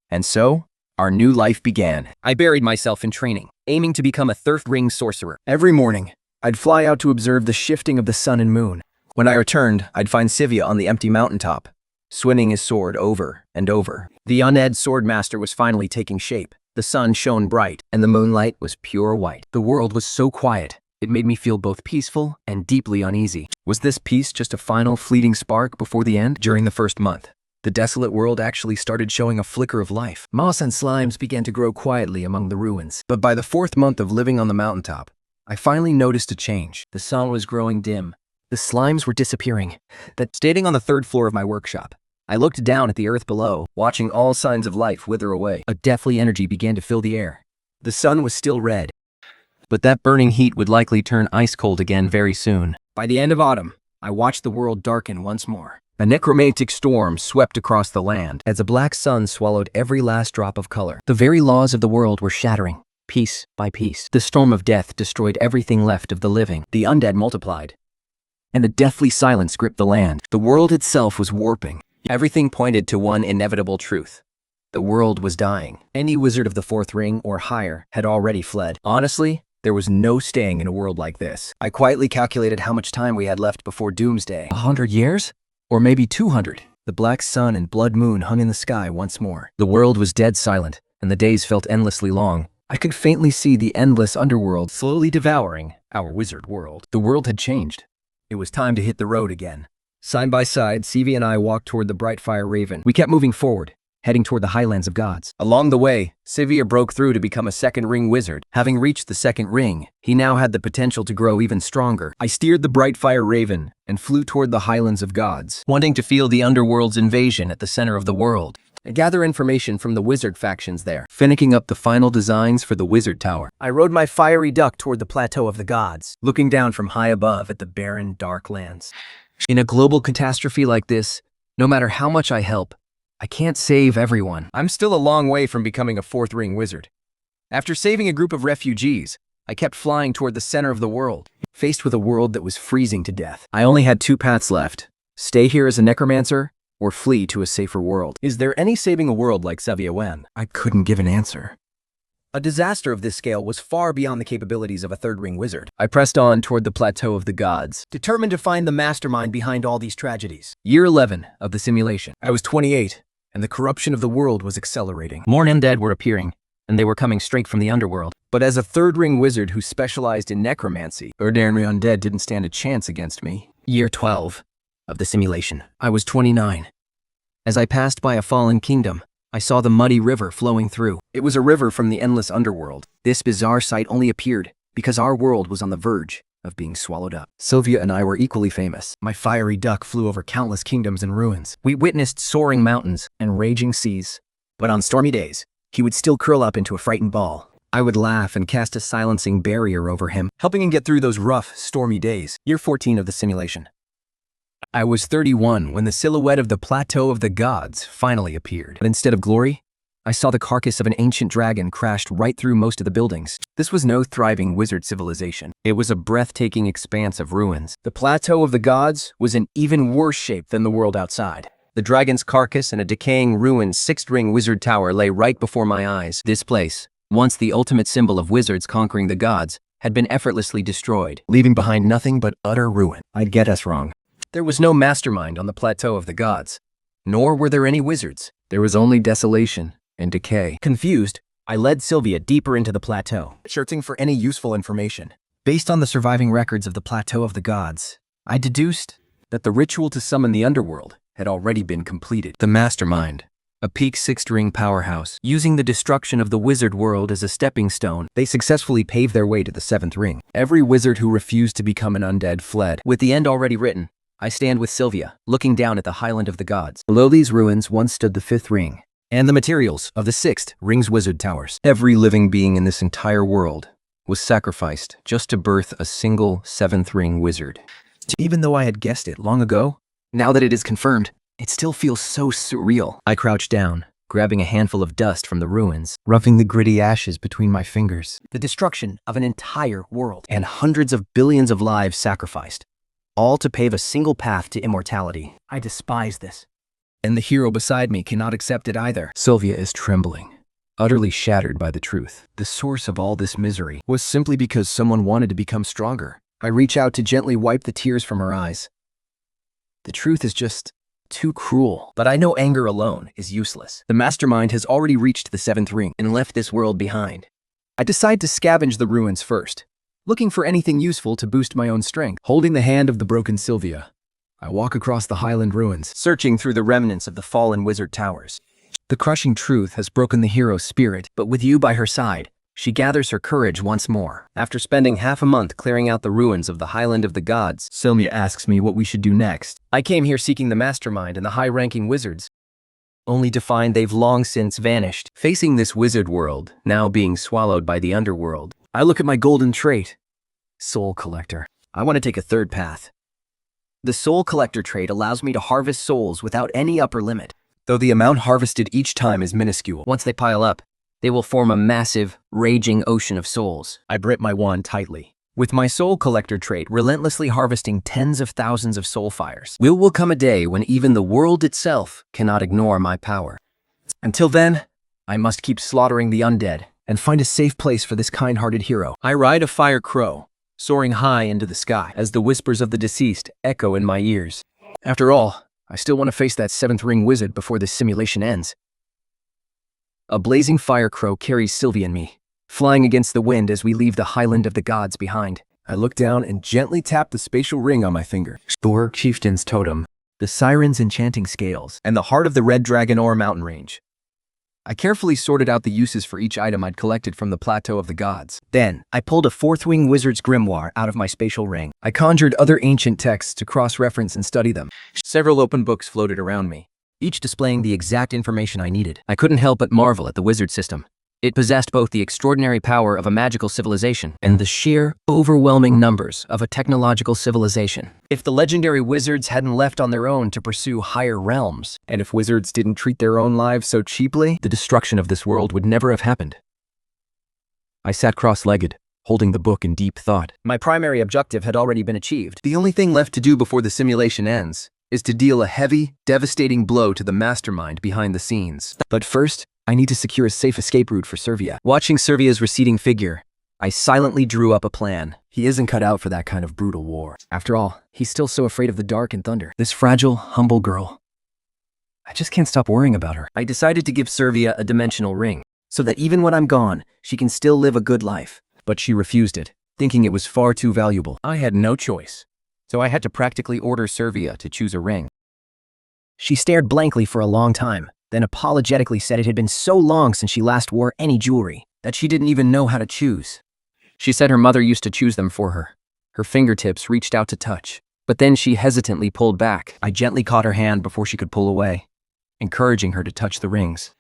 And so, our new life began. I buried myself in training, aiming to become a third ring sorcerer. Every morning, I'd fly out to observe the shifting of the sun and moon. When I returned, I'd find Sylvia on the empty mountaintop, swinging his sword over and over. The undead sword master was finally taking shape. The sun shone bright, And the moonlight was pure white. The world was so quiet, it made me feel both peaceful and deeply uneasy. Was this peace just a final fleeting spark before the end? During the first month, the desolate world actually started showing a flicker of life. moss and slimes began to grow quietly among the ruins. But by the 4th month of living on the mountaintop, I finally noticed a change. The sun was growing dim. The slimes were disappearing. Standing on the 3rd floor of my workshop, I looked down at the earth below, watching all signs of life wither away. A deathly energy began to fill the air. The sun was still red. But that burning heat would likely turn ice cold again very soon. By the end of autumn, I watched the world darken once more. A necromantic storm swept across the land. As the black sun swallowed every last drop of color, The very laws of the world were shattering, piece by piece. The storm of death destroyed everything left of the living. The undead multiplied. And a deathly silence gripped the land. The world itself was warping. Everything pointed to one inevitable truth. The world was dying. Any wizard of the 4th ring or higher had already fled. Honestly, there was no staying in a world like this. I quietly calculated how much time we had left before doomsday. 100 years? Or maybe 200? The black sun and blood moon hung in the sky once more. The world was dead silent, and the days felt endlessly long. I could faintly see the endless underworld slowly devouring our wizard world. The world had changed. It was time to hit the road again. Side by side, Sevia and I walked toward the Brightfire Raven. We kept moving forward, heading toward the highlands of gods. Along the way, Sevia broke through to become a second ring wizard. Having reached the second ring, he now had the potential to grow even stronger. I steered the Brightfire Raven and flew toward the highlands of gods, wanting to feel the underworld's invasion at the center of the world. I gather information from the wizard factions there, finishing up the final designs for the wizard tower. I rode my fiery duck toward the plateau of the gods, looking down from high above at the barren, dark lands. In a global catastrophe like this, no matter how much I help, I can't save everyone. I'm still a long way from becoming a fourth ring wizard. After saving a group of refugees, I kept flying toward the center of the world, faced with a world that was freezing to death. I only had two paths left: stay here as a necromancer, or flee to a safer world. Is there any saving a world like Sevia when? I couldn't give an answer. A disaster of this scale was far beyond the capabilities of a third-ring wizard. I pressed on toward the plateau of the gods, determined to find the mastermind behind all these tragedies. Year 11 of the simulation. I was 28, and the corruption of the world was accelerating. More undead were appearing, and they were coming straight from the underworld. But as a third-ring wizard who specialized in necromancy, ordinary undead didn't stand a chance against me. Year 12 of the simulation. I was 29. As I passed by a fallen kingdom, I saw the muddy river flowing through. It was a river from the endless underworld. This bizarre sight only appeared because our world was on the verge of being swallowed up. Sylvia and I were equally famous. My fiery duck flew over countless kingdoms and ruins. We witnessed soaring mountains And raging seas. But on stormy days, he would still curl up into a frightened ball. I would laugh and cast a silencing barrier over him, helping him get through those rough, stormy days. Year 14 of the simulation. I was 31 when the silhouette of the Plateau of the Gods finally appeared. But instead of glory, I saw the carcass of an ancient dragon crashed right through most of the buildings. This was no thriving wizard civilization. It was a breathtaking expanse of ruins. The Plateau of the Gods was in even worse shape than the world outside. The dragon's carcass and a decaying ruined sixth-ring wizard tower lay right before my eyes. This place, once the ultimate symbol of wizards conquering the gods, had been effortlessly destroyed, leaving behind nothing but utter ruin. I'd get us wrong. There was no mastermind on the Plateau of the Gods, nor were there any wizards. There was only desolation and decay. Confused, I led Sylvia deeper into the plateau, searching for any useful information. Based on the surviving records of the Plateau of the Gods, I deduced that the ritual to summon the underworld had already been completed. The mastermind, a peak sixth-ring powerhouse, using the destruction of the wizard world as a stepping stone. They successfully paved their way to the seventh ring. Every wizard who refused to become an undead fled. With the end already written, I stand with Sylvia, looking down at the highland of the gods. Below these ruins once stood the fifth ring, and the materials of the sixth ring's wizard towers. Every living being in this entire world was sacrificed just to birth a single seventh ring wizard. Even though I had guessed it long ago, now that it is confirmed, it still feels so surreal. I crouched down, grabbing a handful of dust from the ruins, roughing the gritty ashes between my fingers. The destruction of an entire world, and hundreds of billions of lives sacrificed, all to pave a single path to immortality. I despise this. And the hero beside me cannot accept it either. Sylvia is trembling, utterly shattered by the truth. The source of all this misery was simply because someone wanted to become stronger. I reach out to gently wipe the tears from her eyes. The truth is just too cruel. But I know anger alone is useless. The mastermind has already reached the seventh ring and left this world behind. I decide to scavenge the ruins first, looking for anything useful to boost my own strength. Holding the hand of the broken Sylvia, I walk across the highland ruins, searching through the remnants of the fallen wizard towers. The crushing truth has broken the hero's spirit, but with you by her side, she gathers her courage once more. After spending half a month clearing out the ruins of the Highland of the Gods, Sylvia asks me what we should do next. I came here seeking the mastermind and the high-ranking wizards, only to find they've long since vanished. Facing this wizard world, now being swallowed by the underworld, I look at my golden trait, Soul Collector. I want to take a third path. The Soul Collector trait allows me to harvest souls without any upper limit, though the amount harvested each time is minuscule. Once they pile up, they will form a massive, raging ocean of souls. I grip my wand tightly, with my Soul Collector trait relentlessly harvesting tens of thousands of soul fires. Will come a day when even the world itself cannot ignore my power. Until then, I must keep slaughtering the undead and find a safe place for this kind-hearted hero. I ride a fire crow, soaring high into the sky as the whispers of the deceased echo in my ears. After all, I still want to face that 7th ring wizard before this simulation ends. A blazing fire crow carries Sylvia and me, flying against the wind as we leave the highland of the gods behind. I look down and gently tap the spatial ring on my finger. The Orc Chieftain's totem, the Siren's enchanting scales, and the heart of the Red Dragon Ore mountain range. I carefully sorted out the uses for each item I'd collected from the Plateau of the Gods. Then, I pulled a 4th Wing Wizard's grimoire out of my spatial ring. I conjured other ancient texts to cross-reference and study them. Several open books floated around me, each displaying the exact information I needed. I couldn't help but marvel at the wizard system. It possessed both the extraordinary power of a magical civilization and the sheer, overwhelming numbers of a technological civilization. If the legendary wizards hadn't left on their own to pursue higher realms, and if wizards didn't treat their own lives so cheaply, the destruction of this world would never have happened. I sat cross-legged, holding the book in deep thought. My primary objective had already been achieved. The only thing left to do before the simulation ends is to deal a heavy, devastating blow to the mastermind behind the scenes. But first, I need to secure a safe escape route for Servia. Watching Servia's receding figure, I silently drew up a plan. He isn't cut out for that kind of brutal war. After all, he's still so afraid of the dark and thunder. This fragile, humble girl. I just can't stop worrying about her. I decided to give Servia a dimensional ring, so that even when I'm gone, she can still live a good life. But she refused it, thinking it was far too valuable. I had no choice, so I had to practically order Servia to choose a ring. She stared blankly for a long time, then apologetically said it had been so long since she last wore any jewelry that she didn't even know how to choose. She said her mother used to choose them for her. Her fingertips reached out to touch, but then she hesitantly pulled back. I gently caught her hand before she could pull away, encouraging her to touch the rings.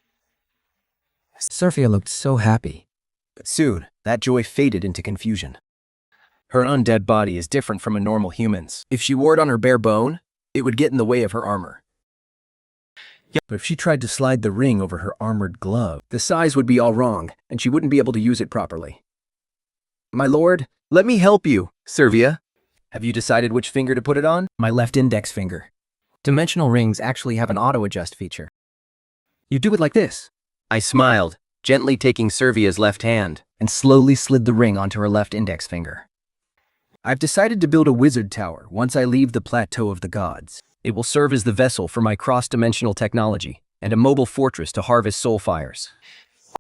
Servia looked so happy, but soon that joy faded into confusion. Her undead body is different from a normal human's. If she wore it on her bare bone, it would get in the way of her armor. But if she tried to slide the ring over her armored glove, the size would be all wrong, and she wouldn't be able to use it properly. My lord, let me help you, Servia. Have you decided which finger to put it on? My left index finger. Dimensional rings actually have an auto-adjust feature. You do it like this. I smiled, gently taking Servia's left hand, and slowly slid the ring onto her left index finger. I've decided to build a wizard tower once I leave the Plateau of the Gods. It will serve as the vessel for my cross-dimensional technology and a mobile fortress to harvest soul fires.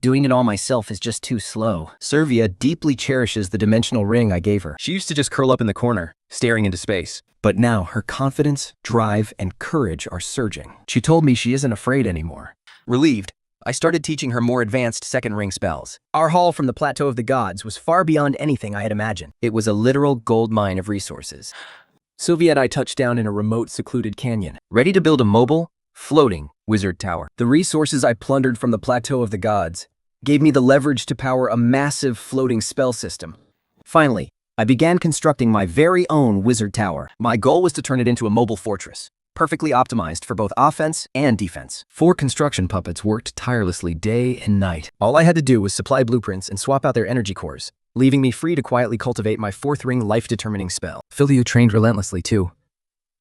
Doing it all myself is just too slow. Servia deeply cherishes the dimensional ring I gave her. She used to just curl up in the corner, staring into space. But now her confidence, drive, and courage are surging. She told me she isn't afraid anymore. Relieved, I started teaching her more advanced second ring spells. Our haul from the Plateau of the Gods was far beyond anything I had imagined. It was a literal gold mine of resources. Sylvia and I touched down in a remote, secluded canyon, ready to build a mobile, floating wizard tower. The resources I plundered from the Plateau of the Gods gave me the leverage to power a massive floating spell system. Finally, I began constructing my very own wizard tower. My goal was to turn it into a mobile fortress, perfectly optimized for both offense and defense. 4 construction puppets worked tirelessly day and night. All I had to do was supply blueprints and swap out their energy cores, leaving me free to quietly cultivate my 4th ring life-determining spell. Sylvia trained relentlessly too,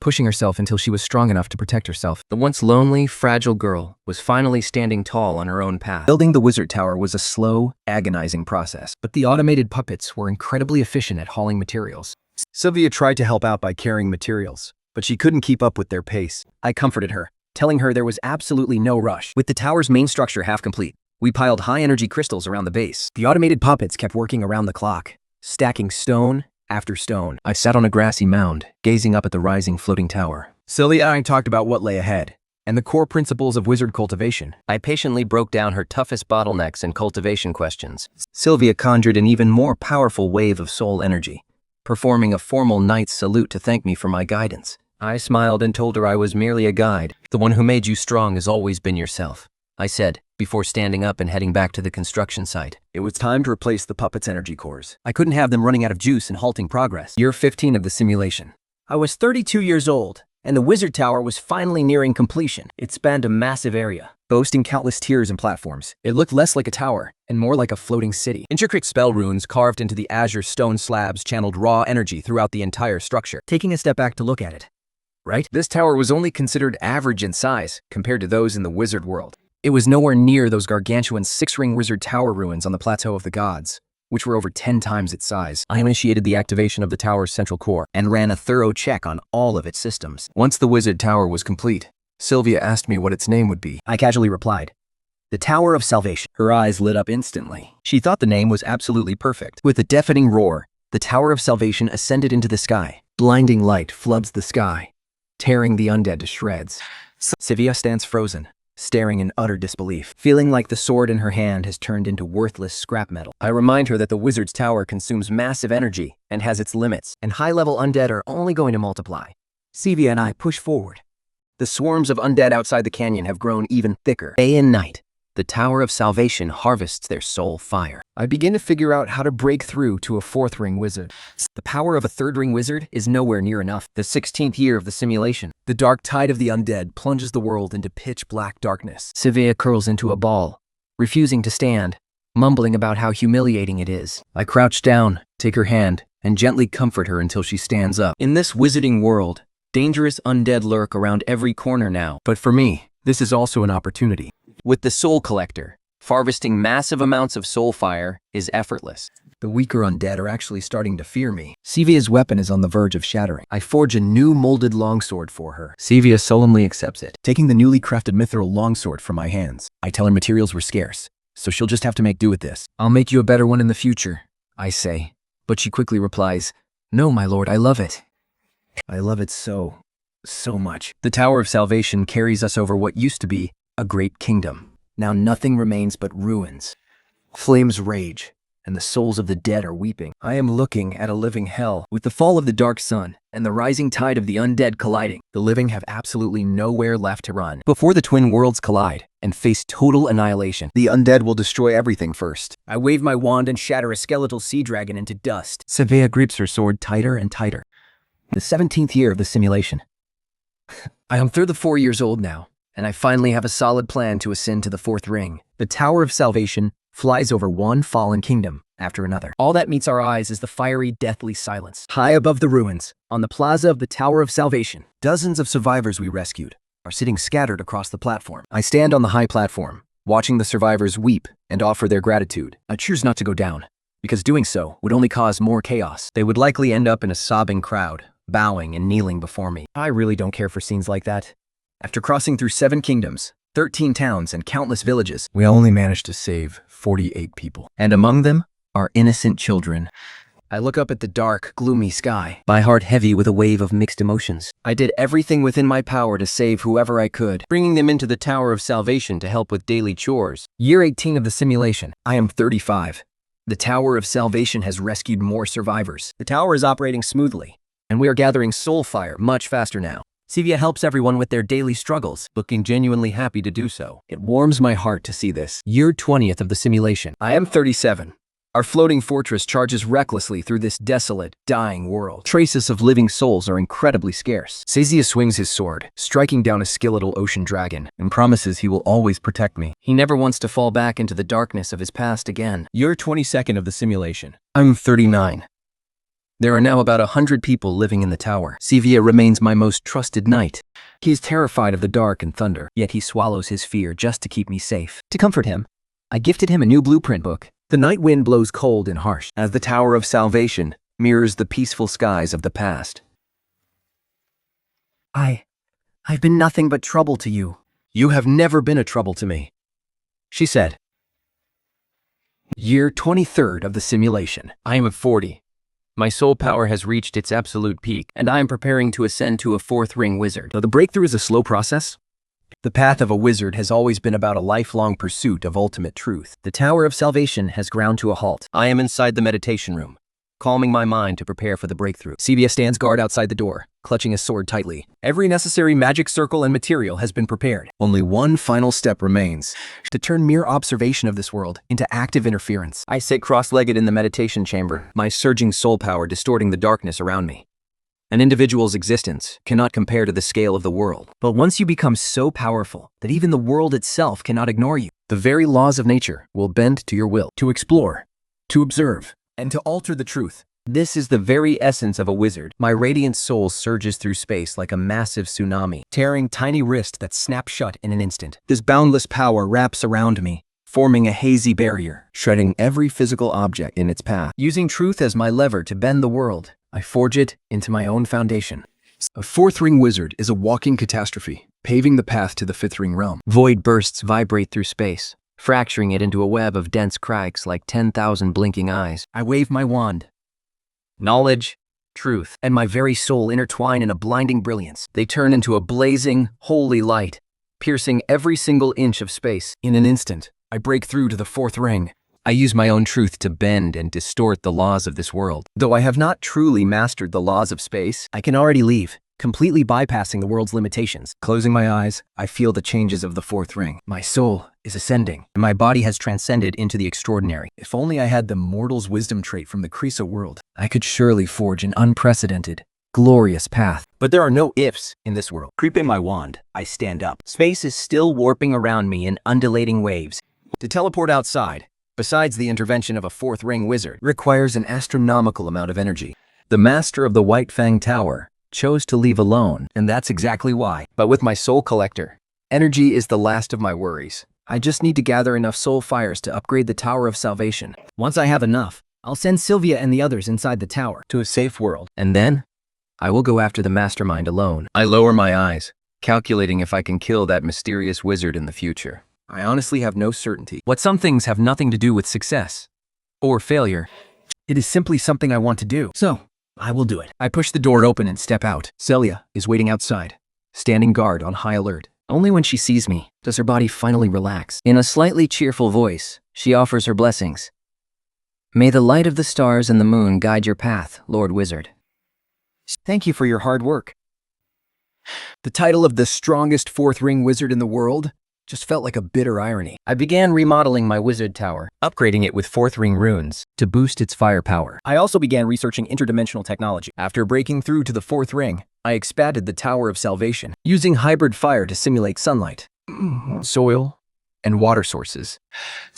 pushing herself until she was strong enough to protect herself. The once lonely, fragile girl was finally standing tall on her own path. Building the wizard tower was a slow, agonizing process, but the automated puppets were incredibly efficient at hauling materials. Sylvia tried to help out by carrying materials, but she couldn't keep up with their pace. I comforted her, telling her there was absolutely no rush. With the tower's main structure half complete, we piled high-energy crystals around the base. The automated puppets kept working around the clock, stacking stone after stone. I sat on a grassy mound, gazing up at the rising floating tower. Sylvia and I talked about what lay ahead, and the core principles of wizard cultivation. I patiently broke down her toughest bottlenecks and cultivation questions. Sylvia conjured an even more powerful wave of soul energy, performing a formal knight's salute to thank me for my guidance. I smiled and told her I was merely a guide. The one who made you strong has always been yourself, I said, before standing up and heading back to the construction site. It was time to replace the puppets' energy cores. I couldn't have them running out of juice and halting progress. Year 15 of the simulation. I was 32 years old, and the wizard tower was finally nearing completion. It spanned a massive area, boasting countless tiers and platforms. It looked less like a tower and more like a floating city. Intricate spell runes carved into the azure stone slabs channeled raw energy throughout the entire structure. Taking a step back to look at it, right? This tower was only considered average in size compared to those in the wizard world. It was nowhere near those gargantuan 6-ring wizard tower ruins on the Plateau of the Gods, which were over 10 times its size. I initiated the activation of the tower's central core and ran a thorough check on all of its systems. Once the wizard tower was complete, Sylvia asked me what its name would be. I casually replied, "The Tower of Salvation." Her eyes lit up instantly. She thought the name was absolutely perfect. With a deafening roar, the Tower of Salvation ascended into the sky. Blinding light floods the sky, tearing the undead to shreds. Sylvia stands frozen, staring in utter disbelief, feeling like the sword in her hand has turned into worthless scrap metal. I remind her that the wizard's tower consumes massive energy and has its limits, and high-level undead are only going to multiply. Sylvia and I push forward. The swarms of undead outside the canyon have grown even thicker. Day and night, the Tower of Salvation harvests their soul fire. I begin to figure out how to break through to a 4th ring wizard. The power of a 3rd ring wizard is nowhere near enough. The 16th year of the simulation. The dark tide of the undead plunges the world into pitch black darkness. Sylvia curls into a ball, refusing to stand, mumbling about how humiliating it is. I crouch down, take her hand, and gently comfort her until she stands up. In this wizarding world, dangerous undead lurk around every corner now. But for me, this is also an opportunity. With the Soul Collector, harvesting massive amounts of soul fire is effortless. The weaker undead are actually starting to fear me. Sylvia's weapon is on the verge of shattering. I forge a new molded longsword for her. Sylvia solemnly accepts it, taking the newly crafted mithril longsword from my hands. I tell her materials were scarce, so she'll just have to make do with this. "I'll make you a better one in the future," I say, but she quickly replies, "No, my lord, I love it. I love it so much." The Tower of Salvation carries us over what used to be a great kingdom. Now nothing remains but ruins. Flames rage, and the souls of the dead are weeping. I am looking at a living hell. With the fall of the dark sun and the rising tide of the undead colliding, the living have absolutely nowhere left to run. Before the twin worlds collide and face total annihilation, the undead will destroy everything first. I wave my wand and shatter a skeletal sea dragon into dust. Sylvia grips her sword tighter and tighter. The 17th year of the simulation. I am 34 years old now, and I finally have a solid plan to ascend to the 4th ring. The Tower of Salvation flies over one fallen kingdom after another. All that meets our eyes is the fiery, deathly silence. High above the ruins, on the plaza of the Tower of Salvation, dozens of survivors we rescued are sitting scattered across the platform. I stand on the high platform, watching the survivors weep and offer their gratitude. I choose not to go down, because doing so would only cause more chaos. They would likely end up in a sobbing crowd, bowing and kneeling before me. I really don't care for scenes like that. After crossing through 7 kingdoms, 13 towns, and countless villages, we only managed to save 48 people. And among them are innocent children. I look up at the dark, gloomy sky, my heart heavy with a wave of mixed emotions. I did everything within my power to save whoever I could, bringing them into the Tower of Salvation to help with daily chores. Year 18 of the simulation. I am 35. The Tower of Salvation has rescued more survivors. The tower is operating smoothly, and we are gathering soul fire much faster now. Sylvia helps everyone with their daily struggles, looking genuinely happy to do so. It warms my heart to see this. Year 20th of the simulation. I am 37. Our floating fortress charges recklessly through this desolate, dying world. Traces of living souls are incredibly scarce. Sylvia swings his sword, striking down a skeletal ocean dragon, and promises he will always protect me. He never wants to fall back into the darkness of his past again. Year 22nd of the simulation. I'm 39. There are now about 100 people living in the tower. Sylvia remains my most trusted knight. He is terrified of the dark and thunder, yet he swallows his fear just to keep me safe. To comfort him, I gifted him a new blueprint book. The night wind blows cold and harsh, as the Tower of Salvation mirrors the peaceful skies of the past. I've been nothing but trouble to you. You have never been a trouble to me, she said. Year 23rd of the simulation. I am at 40. My soul power has reached its absolute peak, and I am preparing to ascend to a 4th ring wizard. Though the breakthrough is a slow process, the path of a wizard has always been about a lifelong pursuit of ultimate truth. The Tower of Salvation has ground to a halt. I am inside the meditation room, calming my mind to prepare for the breakthrough. Sylvia stands guard outside the door, clutching his sword tightly. Every necessary magic circle and material has been prepared. Only one final step remains: to turn mere observation of this world into active interference. I sit cross-legged in the meditation chamber, my surging soul power distorting the darkness around me. An individual's existence cannot compare to the scale of the world. But once you become so powerful that even the world itself cannot ignore you, the very laws of nature will bend to your will. To explore, to observe, and to alter the truth. This is the very essence of a wizard. My radiant soul surges through space like a massive tsunami, tearing tiny wrists that snap shut in an instant. This boundless power wraps around me, forming a hazy barrier, shredding every physical object in its path. Using truth as my lever to bend the world, I forge it into my own foundation. A fourth ring wizard is a walking catastrophe, paving the path to the fifth ring realm. Void bursts vibrate through space, fracturing it into a web of dense cracks like 10,000 blinking eyes. I wave my wand. Knowledge, truth, And my very soul intertwine in a blinding brilliance. They turn into a blazing, holy light, piercing every single inch of space. In an instant, I break through to the fourth ring. I use my own truth to bend and distort the laws of this world. Though I have not truly mastered the laws of space, I can already leave, completely bypassing the world's limitations. Closing my eyes, I feel the changes of the fourth ring. My soul is ascending, and my body has transcended into the extraordinary. If only I had the mortal's wisdom trait from the Krisa world, I could surely forge an unprecedented, glorious path. But there are no ifs in this world. Creeping my wand, I stand up. Space is still warping around me in undulating waves. To teleport outside, besides the intervention of a fourth ring wizard, requires an astronomical amount of energy. The master of the White Fang Tower chose to leave alone, and that's exactly why. But with my soul collector, energy is the last of my worries. I just need to gather enough soul fires to upgrade the Tower of Salvation. Once I have enough, I'll send Sylvia and the others inside the tower to a safe world. and then I will go after the mastermind alone. I lower my eyes, calculating if I can kill that mysterious wizard in the future. I honestly have no certainty. What some things have nothing to do with success or failure. It is simply something I want to do. So, I will do it. I push the door open and step out. Celia is waiting outside, standing guard on high alert. Only when she sees me does her body finally relax. In a slightly cheerful voice, she offers her blessings. May the light of the stars and the moon guide your path, Lord Wizard. Thank you for your hard work. The title of the strongest fourth ring wizard in the world just felt like a bitter irony. I began remodeling my wizard tower, upgrading it with fourth ring runes to boost its firepower. I also began researching interdimensional technology. After breaking through to the fourth ring, I expanded the Tower of Salvation, using hybrid fire to simulate sunlight, soil, and water sources.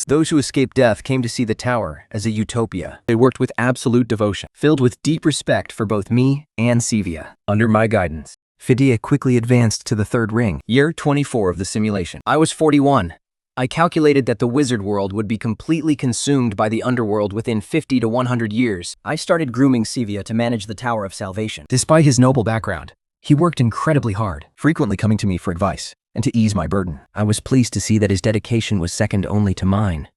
Those who escaped death came to see the tower as a utopia. They worked with absolute devotion, filled with deep respect for both me and Sevia. Under my guidance, Fidia quickly advanced to the third ring, year 24 of the simulation. I was 41. I calculated that the wizard world would be completely consumed by the underworld within 50 to 100 years. I started grooming Sevia to manage the Tower of Salvation. Despite his noble background, he worked incredibly hard, frequently coming to me for advice and to ease my burden. I was pleased to see that his dedication was second only to mine.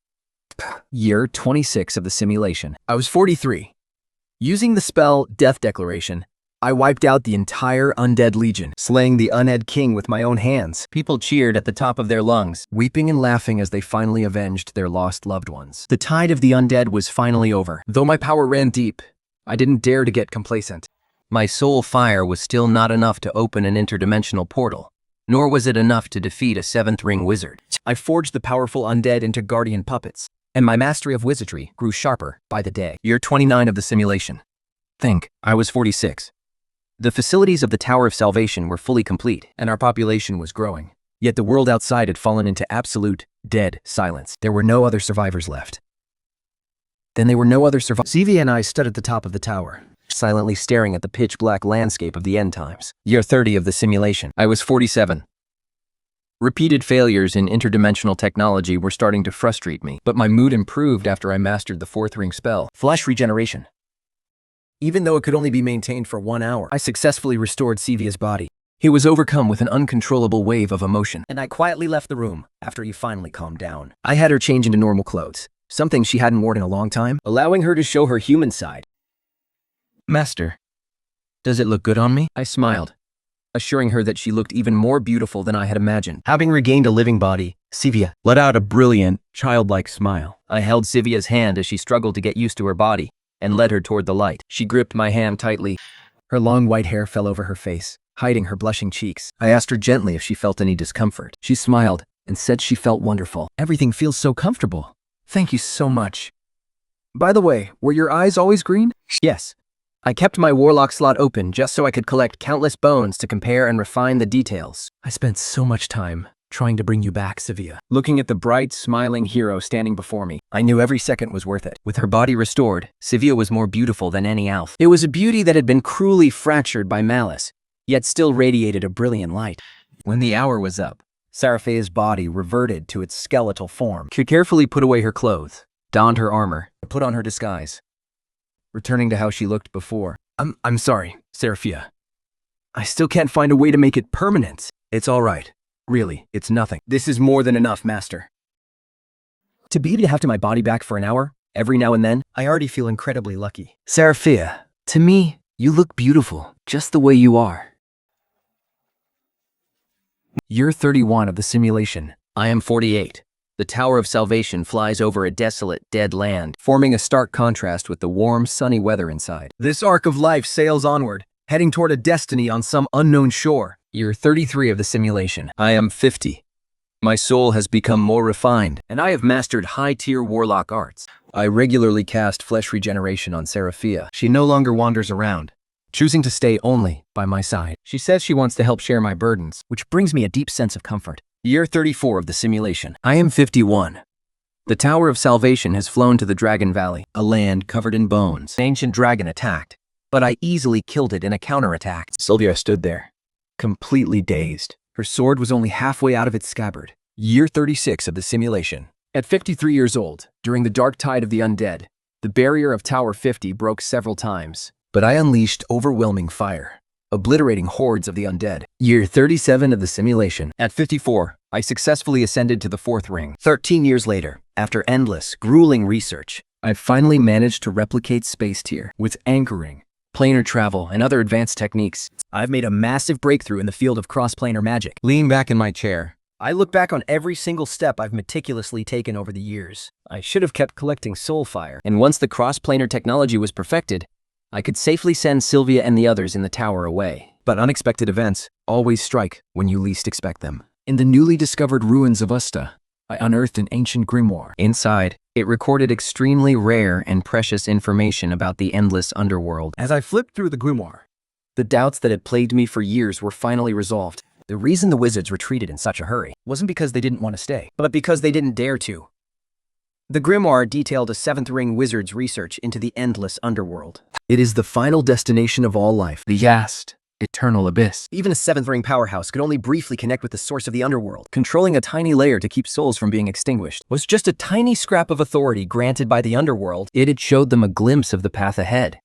Year 26 of the simulation. I was 43. Using the spell Death Declaration, I wiped out the entire undead legion, slaying the undead king with my own hands. People cheered at the top of their lungs, Weeping and laughing as they finally avenged their lost loved ones. The tide of the undead was finally over. Though my power ran deep, I didn't dare to get complacent. My soul fire was still not enough to open an interdimensional portal, nor was it enough to defeat a seventh ring wizard. I forged the powerful undead into guardian puppets, and my mastery of wizardry grew sharper by the day. Year 29 of the simulation. Think, I was 46. The facilities of the Tower of Salvation were fully complete, and our population was growing. Yet the world outside had fallen into absolute, dead silence. There were no other survivors left. Then there were no other survivors. Sevia and I stood at the top of the tower, silently staring at the pitch-black landscape of the end times. Year 30 of the simulation. I was 47. Repeated failures in interdimensional technology were starting to frustrate me, but my mood improved after I mastered the fourth ring spell, Flesh Regeneration. Even though it could only be maintained for 1 hour, I successfully restored Sevia's body. He was overcome with an uncontrollable wave of emotion, and I quietly left the room after he finally calmed down. I had her change into normal clothes, something she hadn't worn in a long time, allowing her to show her human side. Master, does it look good on me? I smiled, assuring her that she looked even more beautiful than I had imagined. Having regained a living body, Sevia let out a brilliant, childlike smile. I held Sevia's hand as she struggled to get used to her body, and led her toward the light. She gripped my hand tightly. Her long white hair fell over her face, hiding her blushing cheeks. I asked her gently if she felt any discomfort. She smiled and said she felt wonderful. Everything feels so comfortable. Thank you so much. By the way, were your eyes always green? Yes. I kept my warlock slot open just so I could collect countless bones to compare and refine the details. I spent so much time trying to bring you back, Sevia. Looking at the bright, smiling hero standing before me, I knew every second was worth it. With her body restored, Sevia was more beautiful than any elf. It was a beauty that had been cruelly fractured by malice, yet still radiated a brilliant light. When the hour was up, Seraphia's body reverted to its skeletal form. She carefully put away her clothes, donned her armor, Put on her disguise, returning to how she looked before. I'm sorry, Seraphia. I still can't find a way to make it permanent. It's all right. Really, it's nothing. This is more than enough, Master. To be able to have my body back for an hour, every now and then, I already feel incredibly lucky. Seraphia, to me, you look beautiful, just the way you are. Year 31 of the simulation. I am 48. The Tower of Salvation flies over a desolate, dead land, Forming a stark contrast with the warm, sunny weather inside. This arc of life sails onward, heading toward a destiny on some unknown shore. Year 33 of the simulation. I am 50. My soul has become more refined, And I have mastered high-tier warlock arts. I regularly cast flesh regeneration on Seraphia. She no longer wanders around, choosing to stay only by my side. She says she wants to help share my burdens, which brings me a deep sense of comfort. Year 34 of the simulation. I am 51. The Tower of Salvation has flown to the Dragon Valley, A land covered in bones. An ancient dragon attacked, but I easily killed it in a counterattack. Sylvia stood there, completely dazed. Her sword was only halfway out of its scabbard. Year 36 of the simulation. At 53 years old, during the dark tide of the undead, the barrier of Tower 50 broke several times, but I unleashed overwhelming fire, obliterating hordes of the undead. Year 37 of the simulation. At 54, I successfully ascended to the 4th ring. 13 years later, after endless, grueling research, I finally managed to replicate space tier. With anchoring, planar travel, and other advanced techniques, I've made a massive breakthrough in the field of cross-planar magic. Leaning back in my chair, I look back on every single step I've meticulously taken over the years. I should have kept collecting soul fire. and once the cross-planar technology was perfected, I could safely send Sylvia and the others in the tower away. But unexpected events always strike when you least expect them. In the newly discovered ruins of Usta, I unearthed an ancient grimoire. Inside, it recorded extremely rare and precious information about the endless underworld. As I flipped through the grimoire, the doubts that had plagued me for years were finally resolved. The reason the wizards retreated in such a hurry wasn't because they didn't want to stay, but because they didn't dare to. The grimoire detailed a 7th ring wizard's research into the endless underworld. It is the final destination of all life, the vast, eternal abyss. Even a 7th ring powerhouse could only briefly connect with the source of the underworld. Controlling a tiny layer to keep souls from being extinguished was just a tiny scrap of authority granted by the underworld. It showed them a glimpse of the path ahead.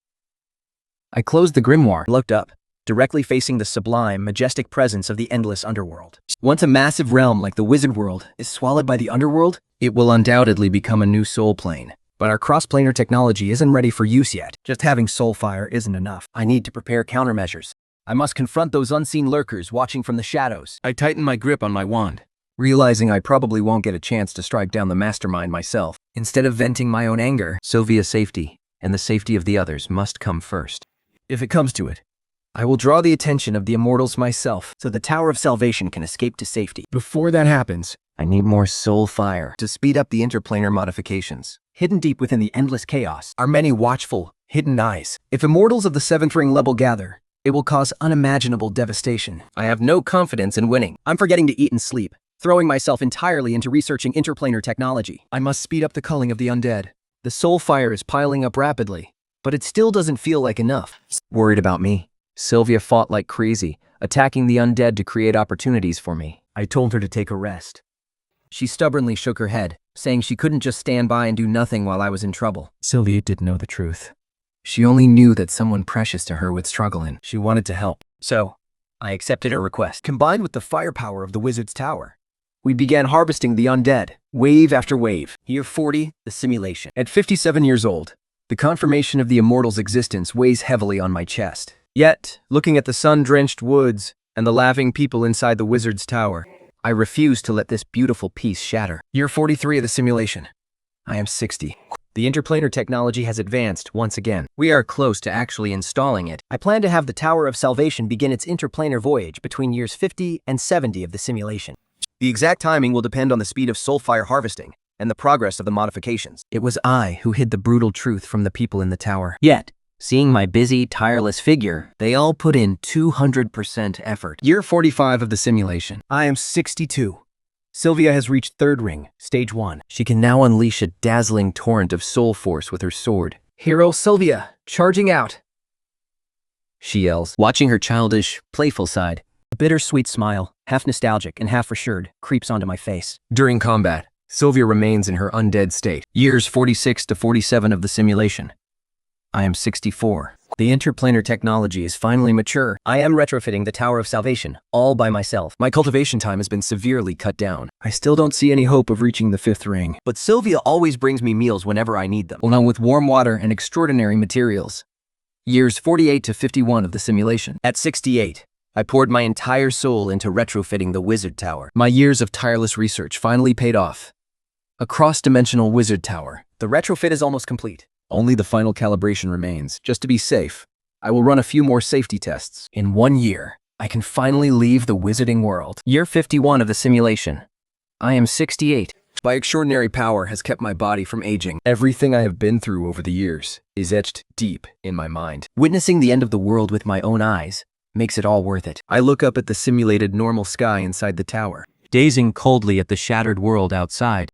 I closed the grimoire, looked up, directly facing the sublime, majestic presence of the endless underworld. Once a massive realm like the wizard world is swallowed by the underworld, it will undoubtedly become a new soul plane. But our cross-planar technology isn't ready for use yet. Just having soul fire isn't enough. I need to prepare countermeasures. I must confront those unseen lurkers watching from the shadows. I tighten my grip on my wand, realizing I probably won't get a chance to strike down the mastermind myself. Instead of venting my own anger, Sylvia's safety and the safety of the others must come first. if it comes to it, I will draw the attention of the immortals myself so the Tower of Salvation can escape to safety. Before that happens, I need more soul fire. to speed up the interplanar modifications. Hidden deep within the endless chaos are many watchful, hidden eyes. If immortals of the 7th ring level gather, it will cause unimaginable devastation. I have no confidence in winning. I'm forgetting to eat and sleep, throwing myself entirely into researching interplanar technology. I must speed up the culling of the undead. The soul fire is piling up rapidly, but it still doesn't feel like enough. Worried about me, Sylvia fought like crazy, attacking the undead to create opportunities for me. I told her to take a rest. She stubbornly shook her head, saying she couldn't just stand by and do nothing while I was in trouble. Sylvia didn't know the truth. She only knew that someone precious to her would struggle and she wanted to help. So, I accepted her request. Combined with the firepower of the wizard's tower, we began harvesting the undead, wave after wave. Year 40, the simulation. At 57 years old, the confirmation of the immortal's existence weighs heavily on my chest. Yet, looking at the sun-drenched woods and the laughing people inside the wizard's tower, I refuse to let this beautiful piece shatter. Year 43 of the simulation. I am 60. The interplanar technology has advanced once again. We are close to actually installing it. I plan to have the Tower of Salvation begin its interplanar voyage between years 50 and 70 of the simulation. The exact timing will depend on the speed of soulfire harvesting and the progress of the modifications. It was I who hid the brutal truth from the people in the tower. Yet, seeing my busy, tireless figure, they all put in 200% effort. Year 45 of the simulation. I am 62. Sylvia has reached 3rd ring, stage 1. She can now unleash a dazzling torrent of soul force with her sword. Hero Sylvia, charging out, She yells, watching her childish, playful side. a bittersweet smile half nostalgic and half assured, creeps onto my face. During combat, Sylvia remains in her undead state. Years 46 to 47 of the simulation. I am 64. The interplanar technology is finally mature. I am retrofitting the Tower of Salvation, all by myself. My cultivation time has been severely cut down. I still don't see any hope of reaching the 5th ring. But Sylvia always brings me meals whenever I need them. Along with warm water and extraordinary materials. Years 48 to 51 of the simulation. At 68, I poured my entire soul into retrofitting the Wizard Tower. My years of tireless research finally paid off. A cross-dimensional wizard tower. The retrofit is almost complete. Only the final calibration remains. Just to be safe, I will run a few more safety tests. In 1 year, I can finally leave the wizarding world. Year 51 of the simulation. I am 68. My extraordinary power has kept my body from aging. Everything I have been through over the years is etched deep in my mind. Witnessing the end of the world with my own eyes makes it all worth it. I look up at the simulated normal sky inside the tower, Gazing coldly at the shattered world outside,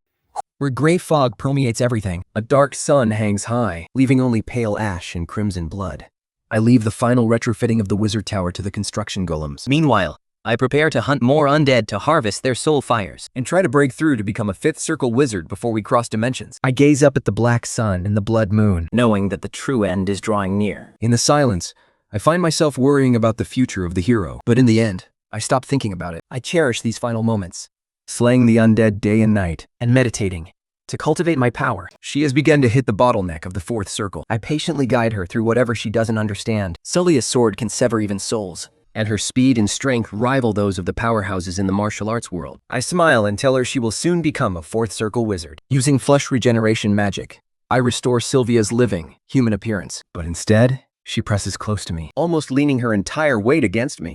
where gray fog permeates everything. A dark sun hangs high, leaving only pale ash and crimson blood. I leave the final retrofitting of the wizard tower to the construction golems. Meanwhile, I prepare to hunt more undead to harvest their soul fires. And try to break through to become a 5th circle wizard before we cross dimensions. I gaze up at the black sun and the blood moon, Knowing that the true end is drawing near. In the silence, I find myself worrying about the future of the hero. But in the end, I stop thinking about it. I cherish these final moments, Slaying the undead day and night. and meditating to cultivate my power. She has begun to hit the bottleneck of the 4th circle. I patiently guide her through whatever she doesn't understand. Sullia's sword can sever even souls, And her speed and strength rival those of the powerhouses in the martial arts world. I smile and tell her she will soon become a 4th circle wizard. Using flesh regeneration magic, I restore Sylvia's living, human appearance. But instead, she presses close to me, almost leaning her entire weight against me.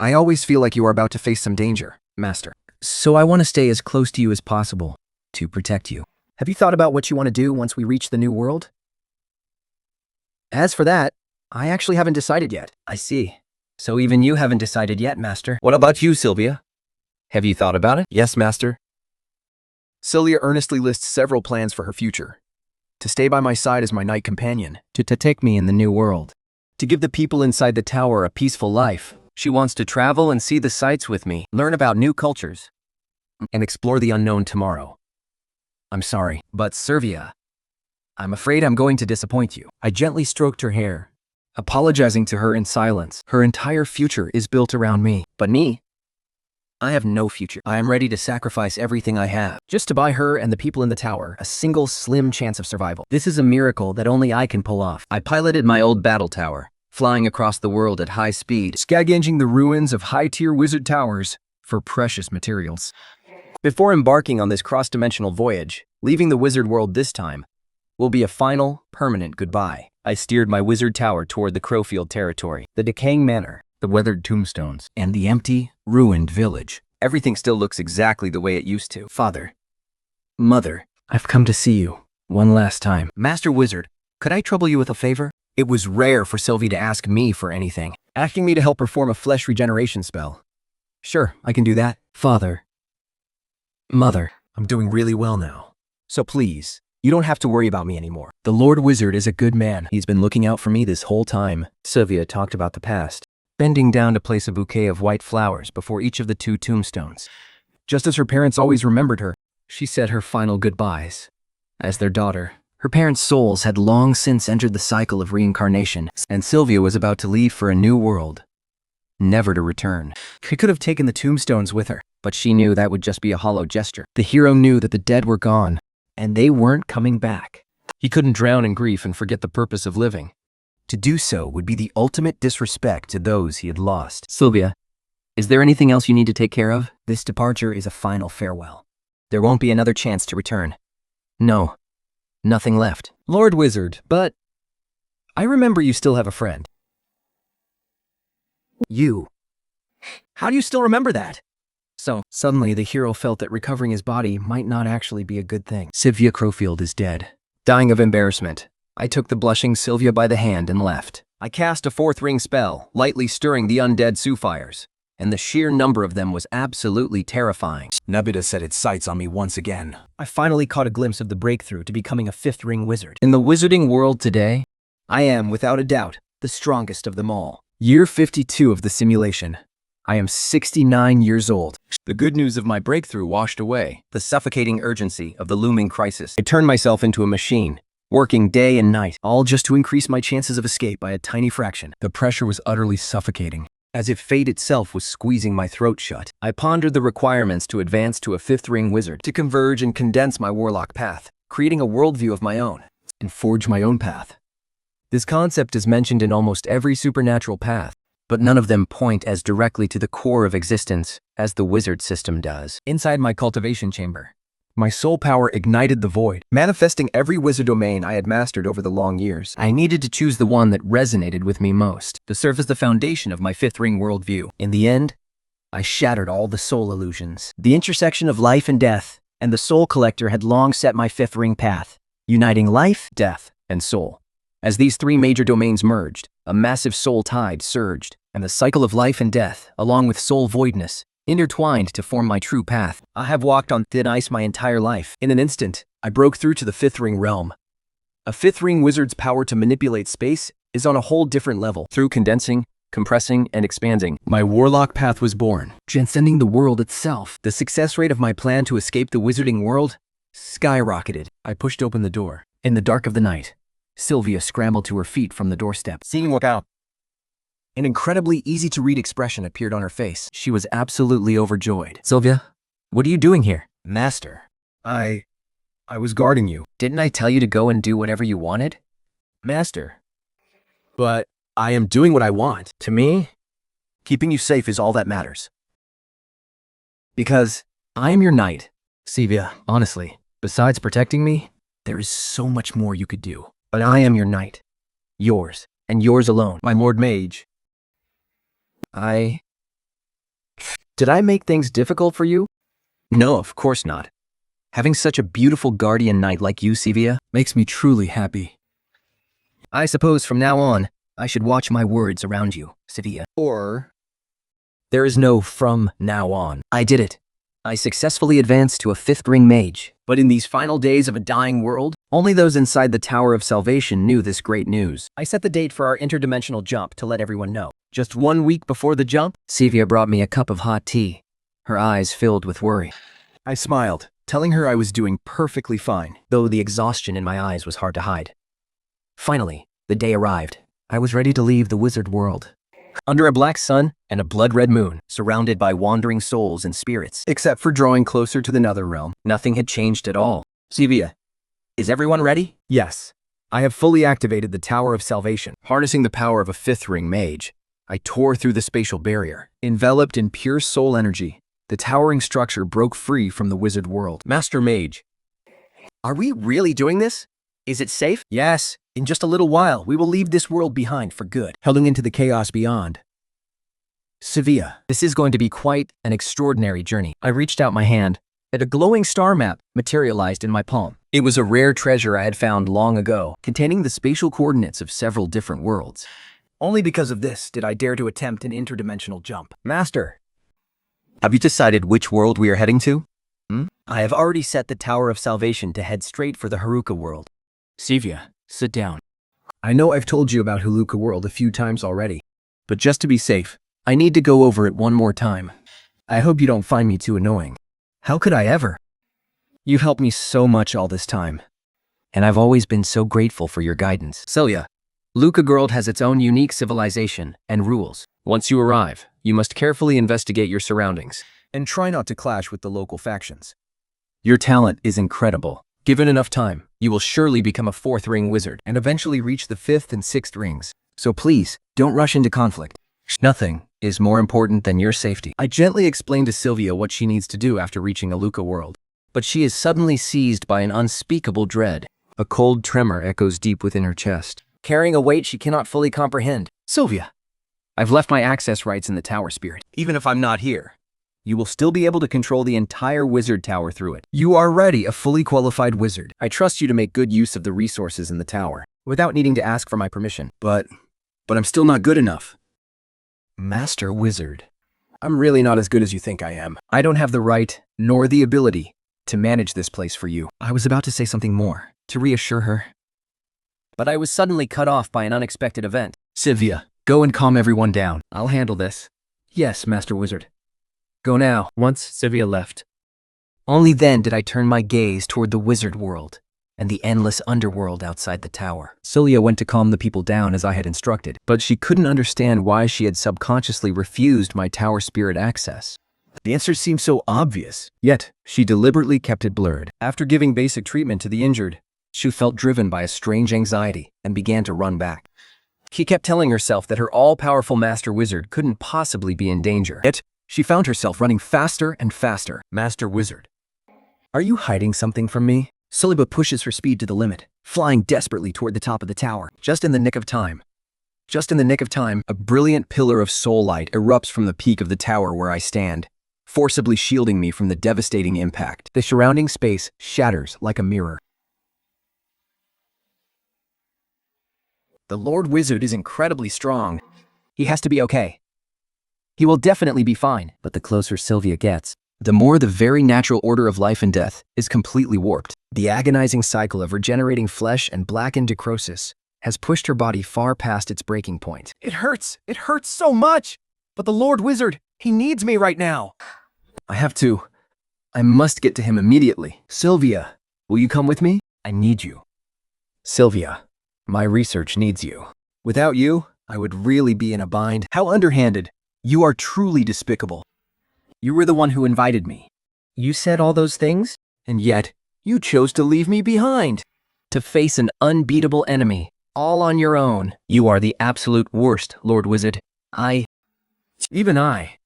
I always feel like you are about to face some danger, Master. So I want to stay as close to you as possible to protect you. Have you thought about what you want to do once we reach the new world? As for that, I actually haven't decided yet. I see. So even you haven't decided yet, Master. What about you, Sylvia? Have you thought about it? Yes, Master. Sylvia earnestly lists several plans for her future. To stay by my side as my knight companion. To take me in the new world. To give the people inside the tower a peaceful life. She wants to travel and see the sights with me, learn about new cultures, and explore the unknown tomorrow. I'm sorry, but Sylvia, I'm afraid I'm going to disappoint you. I gently stroked her hair, apologizing to her in silence. Her entire future is built around me. But me? I have no future. I am ready to sacrifice everything I have, Just to buy her and the people in the tower a single slim chance of survival. This is a miracle that only I can pull off. I piloted my old battle tower, flying across the world at high speed, Scavenging the ruins of high-tier wizard towers for precious materials. Before embarking on this cross-dimensional voyage, leaving the wizard world this time will be a final, permanent goodbye. I steered my wizard tower toward the Crowfield territory, the decaying manor, the weathered tombstones, and the empty, ruined village. Everything still looks exactly the way it used to. Father, Mother, I've come to see you one last time. Master Wizard, could I trouble you with a favor? It was rare for Sylvie to ask me for anything, asking me to help perform a flesh regeneration spell. Sure, I can do that. Father, Mother, I'm doing really well now. So please, you don't have to worry about me anymore. The Lord Wizard is a good man. He's been looking out for me this whole time. Sylvia talked about the past, bending down to place a bouquet of white flowers before each of the 2 tombstones. Just as her parents always remembered her, she said her final goodbyes. As their daughter, her parents' souls had long since entered the cycle of reincarnation, and Sylvia was about to leave for a new world, never to return. She could have taken the tombstones with her, But she knew that would just be a hollow gesture. the hero knew that the dead were gone. And they weren't coming back. He couldn't drown in grief and forget the purpose of living. To do so would be the ultimate disrespect to those he had lost. Sylvia, is there anything else you need to take care of? This departure is a final farewell. There won't be another chance to return. No, nothing left. Lord Wizard, but I remember you still have a friend. You. How do you still remember that? So, suddenly the hero felt that recovering his body might not actually be a good thing. Sylvia Crowfield is dead. Dying of embarrassment, I took the blushing Sylvia by the hand and left. I cast a 4th ring spell, lightly stirring the undead Sioux-fires, and the sheer number of them was absolutely terrifying. Nebida set its sights on me once again. I finally caught a glimpse of the breakthrough to becoming a 5th ring wizard. In the wizarding world today, I am, without a doubt, the strongest of them all. Year 52 of the simulation. I am 69 years old. The good news of my breakthrough washed away The suffocating urgency of the looming crisis. I turned myself into a machine, working day and night, all just to increase my chances of escape by a tiny fraction. The pressure was utterly suffocating, as if fate itself was squeezing my throat shut. I pondered the requirements to advance to a fifth ring wizard, to converge and condense my warlock path, creating a worldview of my own, and forge my own path. This concept is mentioned in almost every supernatural path, but none of them point as directly to the core of existence as the wizard system does. Inside my cultivation chamber, my soul power ignited the void, manifesting every wizard domain I had mastered over the long years. I needed to choose the one that resonated with me most, to serve as the foundation of my fifth ring worldview. In the end, I shattered all the soul illusions. The intersection of life and death, and the soul collector had long set my fifth ring path, uniting life, death, and soul. As these three major domains merged, a massive soul tide surged, and the cycle of life and death, along with soul voidness, intertwined to form my true path. I have walked on thin ice my entire life. In an instant, I broke through to the fifth ring realm. A fifth ring wizard's power to manipulate space is on a whole different level. Through condensing, compressing, and expanding, my warlock path was born, transcending the world itself. The success rate of my plan to escape the wizarding world skyrocketed. I pushed open the door. In the dark of the night, Sylvia scrambled to her feet from the doorstep. Seeing what out. An incredibly easy-to-read expression appeared on her face. She was absolutely overjoyed. Sylvia, what are you doing here? Master. I was guarding you. Didn't I tell you to go and do whatever you wanted? Master. But I am doing what I want. To me, keeping you safe is all that matters. Because I am your knight. Sylvia, honestly, besides protecting me, there is so much more you could do. But I am your knight. Yours, and yours alone, my Lord Mage. Did I make things difficult for you? No, of course not. Having such a beautiful guardian knight like you, Sylvia, makes me truly happy. I suppose from now on, I should watch my words around you, Sylvia. Or there is no from now on. I did it. I successfully advanced to a fifth ring mage. But in these final days of a dying world, only those inside the Tower of Salvation knew this great news. I set the date for our interdimensional jump to let everyone know. Just 1 week before the jump, Sylvia brought me a cup of hot tea, her eyes filled with worry. I smiled, telling her I was doing perfectly fine, though the exhaustion in my eyes was hard to hide. Finally, the day arrived. I was ready to leave the wizard world. Under a black sun and a blood-red moon, surrounded by wandering souls and spirits. Except for drawing closer to the nether realm, nothing had changed at all. Sylvia, is everyone ready? Yes. I have fully activated the Tower of Salvation. Harnessing the power of a fifth ring mage, I tore through the spatial barrier. Enveloped in pure soul energy, the towering structure broke free from the wizard world. Master Mage, are we really doing this? Is it safe? Yes. In just a little while, we will leave this world behind for good, heading into the chaos beyond. Sylvia, this is going to be quite an extraordinary journey. I reached out my hand, and a glowing star map materialized in my palm. It was a rare treasure I had found long ago, containing the spatial coordinates of several different worlds. Only because of this did I dare to attempt an interdimensional jump. Master, Have you decided which world we are heading to? I have already set the Tower of Salvation to head straight for the Haruka world. Sylvia, sit down. I know I've told you about Haruka world a few times already, but just to be safe, I need to go over it one more time. I hope you don't find me too annoying. How could I ever? You've helped me so much all this time, And I've always been so grateful for your guidance. Celia, Luca World has its own unique civilization and rules. Once you arrive, you must carefully investigate your surroundings and try not to clash with the local factions. Your talent is incredible. Given enough time, you will surely become a fourth ring wizard and eventually reach the fifth and sixth rings. So please, don't rush into conflict. Nothing is more important than your safety. I gently explained to Sylvia what she needs to do after reaching Aluka World, but she is suddenly seized by an unspeakable dread. A cold tremor echoes deep within her chest, carrying a weight she cannot fully comprehend. Sylvia, I've left my access rights in the tower, Spirit. Even if I'm not here, you will still be able to control the entire wizard tower through it. You are already a fully qualified wizard. I trust you to make good use of the resources in the tower, without needing to ask for my permission. But I'm still not good enough. Master Wizard. I'm really not as good as you think I am. I don't have the right, nor the ability, to manage this place for you. I was about to say something more, to reassure her. But I was suddenly cut off by an unexpected event. Sylvia, go and calm everyone down. I'll handle this. Yes, Master Wizard. Go now. Once Sivia left, only then did I turn my gaze toward the wizard world and the endless underworld outside the tower. Cilia went to calm the people down as I had instructed, but she couldn't understand why she had subconsciously refused my tower spirit access. The answer seemed so obvious, yet she deliberately kept it blurred. After giving basic treatment to the injured, she felt driven by a strange anxiety and began to run back. She kept telling herself that her all-powerful Master Wizard couldn't possibly be in danger. Yet, she found herself running faster and faster. Master Wizard, are you hiding something from me? Celiba pushes her speed to the limit, flying desperately toward the top of the tower. Just in the nick of time, a brilliant pillar of soul light erupts from the peak of the tower where I stand, forcibly shielding me from the devastating impact. The surrounding space shatters like a mirror. The Lord Wizard is incredibly strong. He has to be okay. He will definitely be fine. But the closer Sylvia gets, the more the very natural order of life and death is completely warped. The agonizing cycle of regenerating flesh and blackened necrosis has pushed her body far past its breaking point. It hurts so much! But the Lord Wizard, he needs me right now! I must get to him immediately. Sylvia, will you come with me? I need you. Sylvia, my research needs you. Without you, I would really be in a bind. How underhanded. You are truly despicable. You were the one who invited me. You said all those things, and yet you chose to leave me behind. To face an unbeatable enemy, all on your own. You are the absolute worst, Lord Wizard. Even I.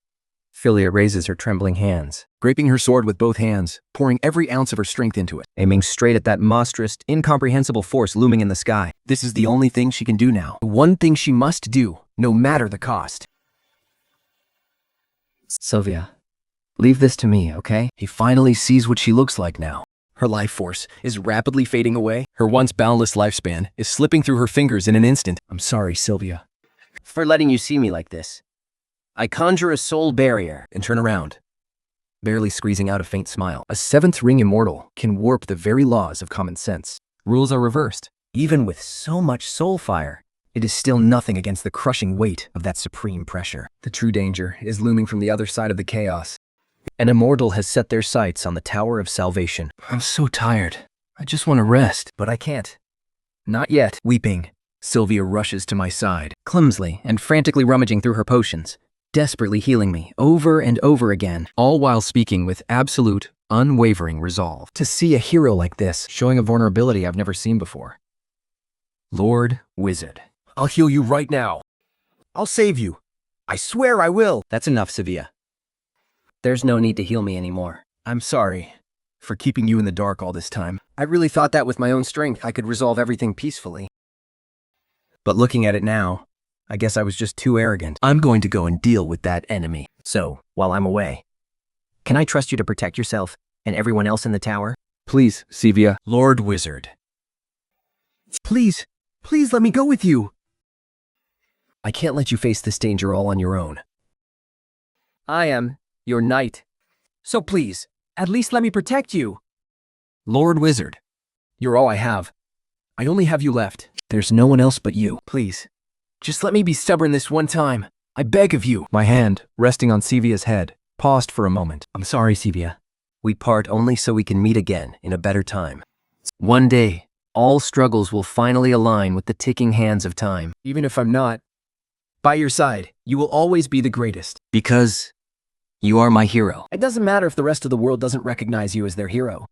Philia raises her trembling hands, gripping her sword with both hands, pouring every ounce of her strength into it, aiming straight at that monstrous, incomprehensible force looming in the sky. This is the only thing she can do now. The one thing she must do, no matter the cost. Sylvia, leave this to me, okay? He finally sees what she looks like now. Her life force is rapidly fading away. Her once boundless lifespan is slipping through her fingers in an instant. I'm sorry, Sylvia, for letting you see me like this. I conjure a soul barrier and turn around, barely squeezing out a faint smile. A seventh ring immortal can warp the very laws of common sense. Rules are reversed. Even with so much soul fire, it is still nothing against the crushing weight of that supreme pressure. The true danger is looming from the other side of the chaos. An immortal has set their sights on the Tower of Salvation. I'm so tired. I just want to rest, but I can't. Not yet. Weeping, Sylvia rushes to my side, clumsily and frantically rummaging through her potions, desperately healing me over and over again, all while speaking with absolute, unwavering resolve. To see a hero like this, showing a vulnerability I've never seen before. Lord Wizard, I'll heal you right now. I'll save you. I swear I will. That's enough, Sivia. There's no need to heal me anymore. I'm sorry for keeping you in the dark all this time. I really thought that with my own strength I could resolve everything peacefully. But looking at it now, I guess I was just too arrogant. I'm going to go and deal with that enemy. So, while I'm away, can I trust you to protect yourself and everyone else in the tower? Please, Sivia. Lord Wizard. Please let me go with you. I can't let you face this danger all on your own. I am your knight. So please, at least let me protect you. Lord Wizard, you're all I have. I only have you left. There's no one else but you. Please, just let me be stubborn this one time. I beg of you. My hand, resting on Sivia's head, paused for a moment. I'm sorry, Sivia. We part only so we can meet again in a better time. One day, all struggles will finally align with the ticking hands of time. Even if I'm not by your side, you will always be the greatest. Because you are my hero. It doesn't matter if the rest of the world doesn't recognize you as their hero.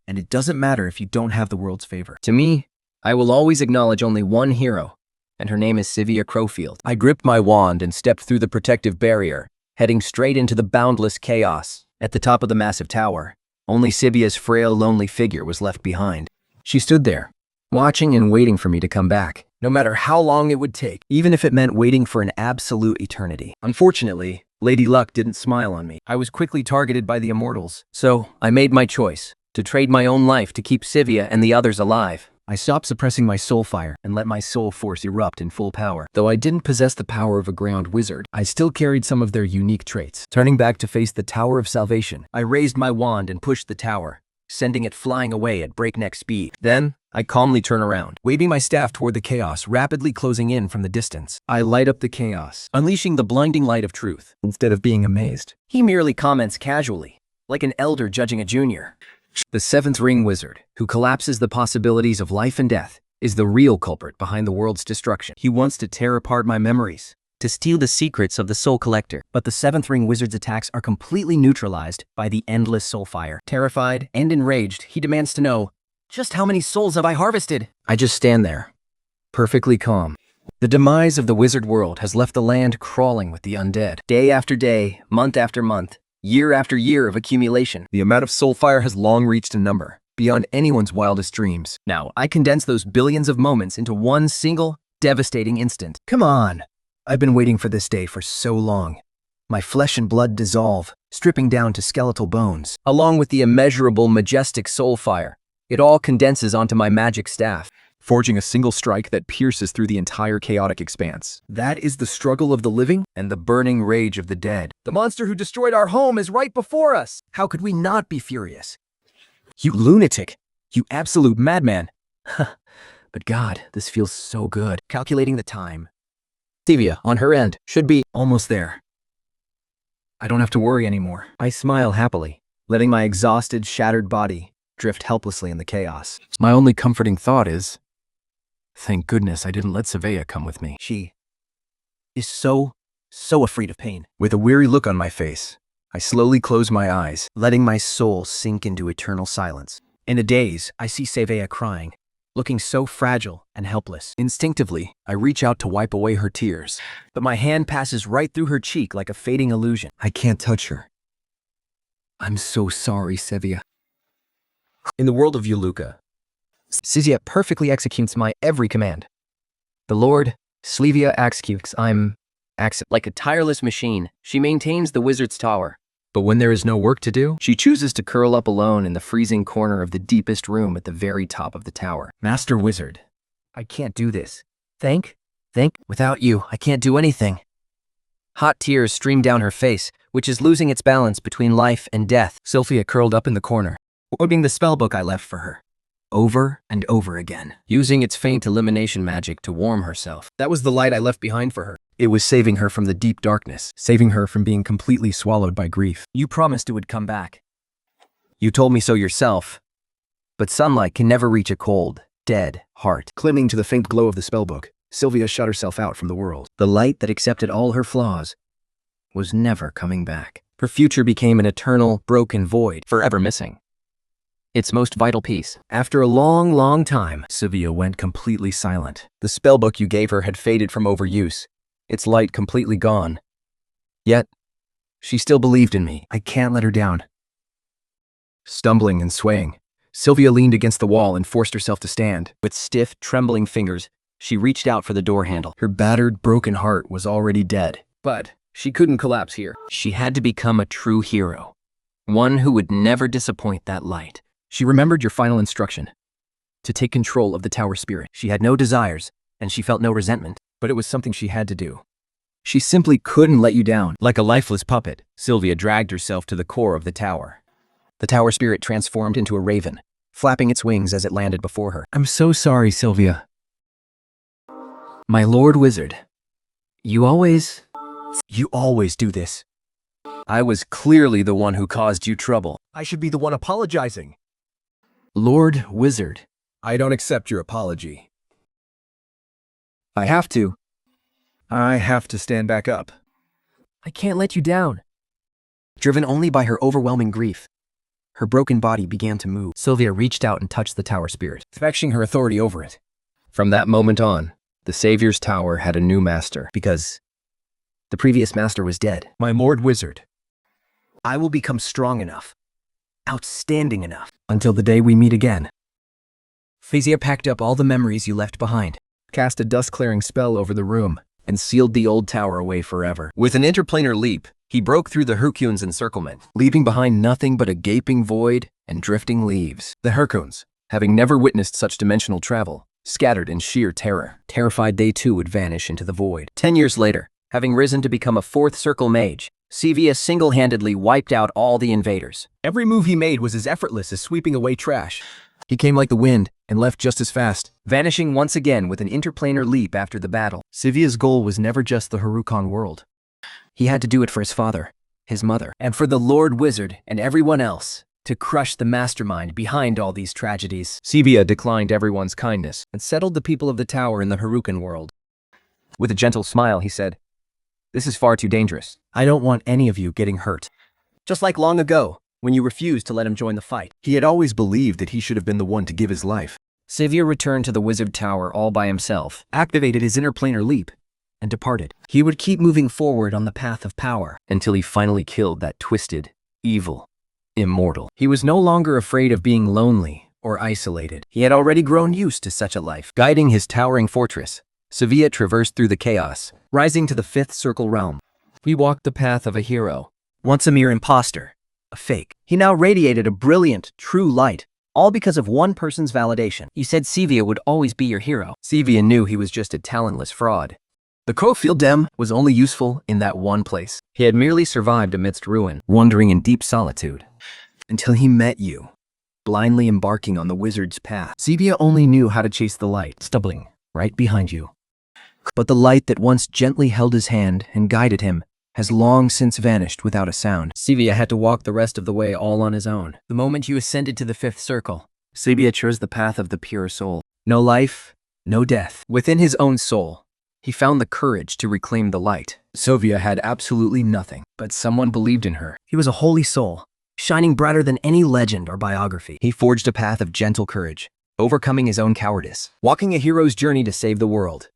And it doesn't matter if you don't have the world's favor. To me, I will always acknowledge only one hero, and her name is Sivia Crowfield. I gripped my wand and stepped through the protective barrier, heading straight into the boundless chaos. At the top of the massive tower, only Sivia's frail, lonely figure was left behind. She stood there, watching and waiting for me to come back, no matter how long it would take, even if it meant waiting for an absolute eternity. Unfortunately, Lady Luck didn't smile on me. I was quickly targeted by the immortals, so I made my choice, to trade my own life to keep Sivia and the others alive. I stopped suppressing my soul fire and let my soul force erupt in full power. Though I didn't possess the power of a ground wizard, I still carried some of their unique traits. Turning back to face the Tower of Salvation, I raised my wand and pushed the tower, sending it flying away at breakneck speed. Then, I calmly turn around, waving my staff toward the chaos rapidly closing in from the distance. I light up the chaos, unleashing the blinding light of truth. Instead of being amazed, he merely comments casually, like an elder judging a junior. The seventh ring wizard, who collapses the possibilities of life and death, is the real culprit behind the world's destruction. He wants to tear apart my memories, To steal the secrets of the soul collector. but the seventh ring wizard's attacks are completely neutralized by the endless soul fire. Terrified and enraged, he demands to know, just how many souls have I harvested? I just stand there, perfectly calm. The demise of the wizard world has left the land crawling with the undead. Day after day, month after month, year after year of accumulation. The amount of soul fire has long reached a number beyond anyone's wildest dreams. Now, I condense those billions of moments into one single, devastating instant. Come on! I've been waiting for this day for so long. My flesh and blood dissolve, stripping down to skeletal bones. Along with the immeasurable, majestic soul fire, it all condenses onto my magic staff, Forging a single strike that pierces through the entire chaotic expanse. That is the struggle of the living and the burning rage of the dead. The monster who destroyed our home is right before us. How could we not be furious? You lunatic! You absolute madman! But God, this feels so good. Calculating the time. Stevia, on her end, should be almost there. I don't have to worry anymore. I smile happily, letting my exhausted, shattered body drift helplessly in the chaos. My only comforting thought is, thank goodness I didn't let Savea come with me. She is so afraid of pain. With a weary look on my face, I slowly close my eyes, letting my soul sink into eternal silence. In a daze, I see Savea crying, looking so fragile and helpless. Instinctively, I reach out to wipe away her tears, but my hand passes right through her cheek like a fading illusion. I can't touch her. I'm so sorry, Sevia. In the world of Yuluka, Sizia perfectly executes my every command. The Lord, Slevia executes, like a tireless machine, she maintains the wizard's tower. But when there is no work to do, she chooses to curl up alone in the freezing corner of the deepest room at the very top of the tower. Master Wizard, I can't do this. Without you, I can't do anything. Hot tears stream down her face, which is losing its balance between life and death. Sylphia curled up in the corner, opening the spellbook I left for her, over and over again, using its faint elimination magic to warm herself. That was the light I left behind for her. It was saving her from the deep darkness, saving her from being completely swallowed by grief. You promised it would come back. You told me so yourself. But sunlight can never reach a cold, dead heart. Clinging to the faint glow of the spellbook, Sylvia shut herself out from the world. The light that accepted all her flaws was never coming back. Her future became an eternal, broken void, forever missing its most vital piece. After a long time, Sylvia went completely silent. The spellbook you gave her had faded from overuse, its light completely gone. Yet, she still believed in me. I can't let her down. Stumbling and swaying, Sylvia leaned against the wall and forced herself to stand. With stiff, trembling fingers, she reached out for the door handle. Her battered, broken heart was already dead. But she couldn't collapse here. She had to become a true hero, one who would never disappoint that light. She remembered your final instruction, to take control of the tower spirit. She had no desires, and she felt no resentment, but it was something she had to do. She simply couldn't let you down. Like a lifeless puppet, Sylvia dragged herself to the core of the tower. The tower spirit transformed into a raven, flapping its wings as it landed before her. I'm so sorry, Sylvia. My Lord Wizard, you always do this. I was clearly the one who caused you trouble. I should be the one apologizing. Lord Wizard, I don't accept your apology. I have to stand back up. I can't let you down. Driven only by her overwhelming grief, her broken body began to move. Sylvia reached out and touched the tower spirit, fetching her authority over it. From that moment on, the Savior's Tower had a new master, because the previous master was dead. My Lord Wizard, I will become strong enough, outstanding enough, until the day we meet again. Phazia packed up all the memories you left behind, cast a dust-clearing spell over the room, and sealed the old tower away forever. With an interplanar leap, he broke through the Hercune's encirclement, leaving behind nothing but a gaping void and drifting leaves. The Hercunes, having never witnessed such dimensional travel, scattered in sheer terror. Terrified they too would vanish into the void. 10 years later, having risen to become a fourth circle mage, Sevilla single-handedly wiped out all the invaders. Every move he made was as effortless as sweeping away trash. He came like the wind and left just as fast, Vanishing once again with an interplanar leap after the battle. Sevilla's goal was never just the Harukan world. He had to do it for his father, his mother, and for the Lord Wizard and everyone else, to crush the mastermind behind all these tragedies. Sevilla declined everyone's kindness and settled the people of the tower in the Harukan world. With a gentle smile, he said, "This is far too dangerous. I don't want any of you getting hurt. Just like long ago, when you refused to let him join the fight." He had always believed that he should have been the one to give his life. Sevilla returned to the Wizard Tower all by himself, Activated his interplanar leap and departed. He would keep moving forward on the path of power until he finally killed that twisted, evil, immortal. He was no longer afraid of being lonely or isolated. He had already grown used to such a life. Guiding his towering fortress, Sevilla traversed through the chaos, rising to the fifth circle realm. He walked the path of a hero. Once a mere imposter, a fake, he now radiated a brilliant, true light, all because of one person's validation. You said Sevilla would always be your hero. Sevilla knew he was just a talentless fraud. The Crowfield Dem was only useful in that one place. He had merely survived amidst ruin, wandering in deep solitude, until he met you, blindly embarking on the wizard's path. Sevilla only knew how to chase the light, stumbling right behind you. But the light that once gently held his hand and guided him has long since vanished without a sound. Sevilla had to walk the rest of the way all on his own. The moment you ascended to the fifth circle, Sevilla chose the path of the pure soul. No life, no death. Within his own soul, he found the courage to reclaim the light. Sevilla had absolutely nothing, but someone believed in her. he was a holy soul, shining brighter than any legend or biography. He forged a path of gentle courage, overcoming his own cowardice, walking a hero's journey to save the world.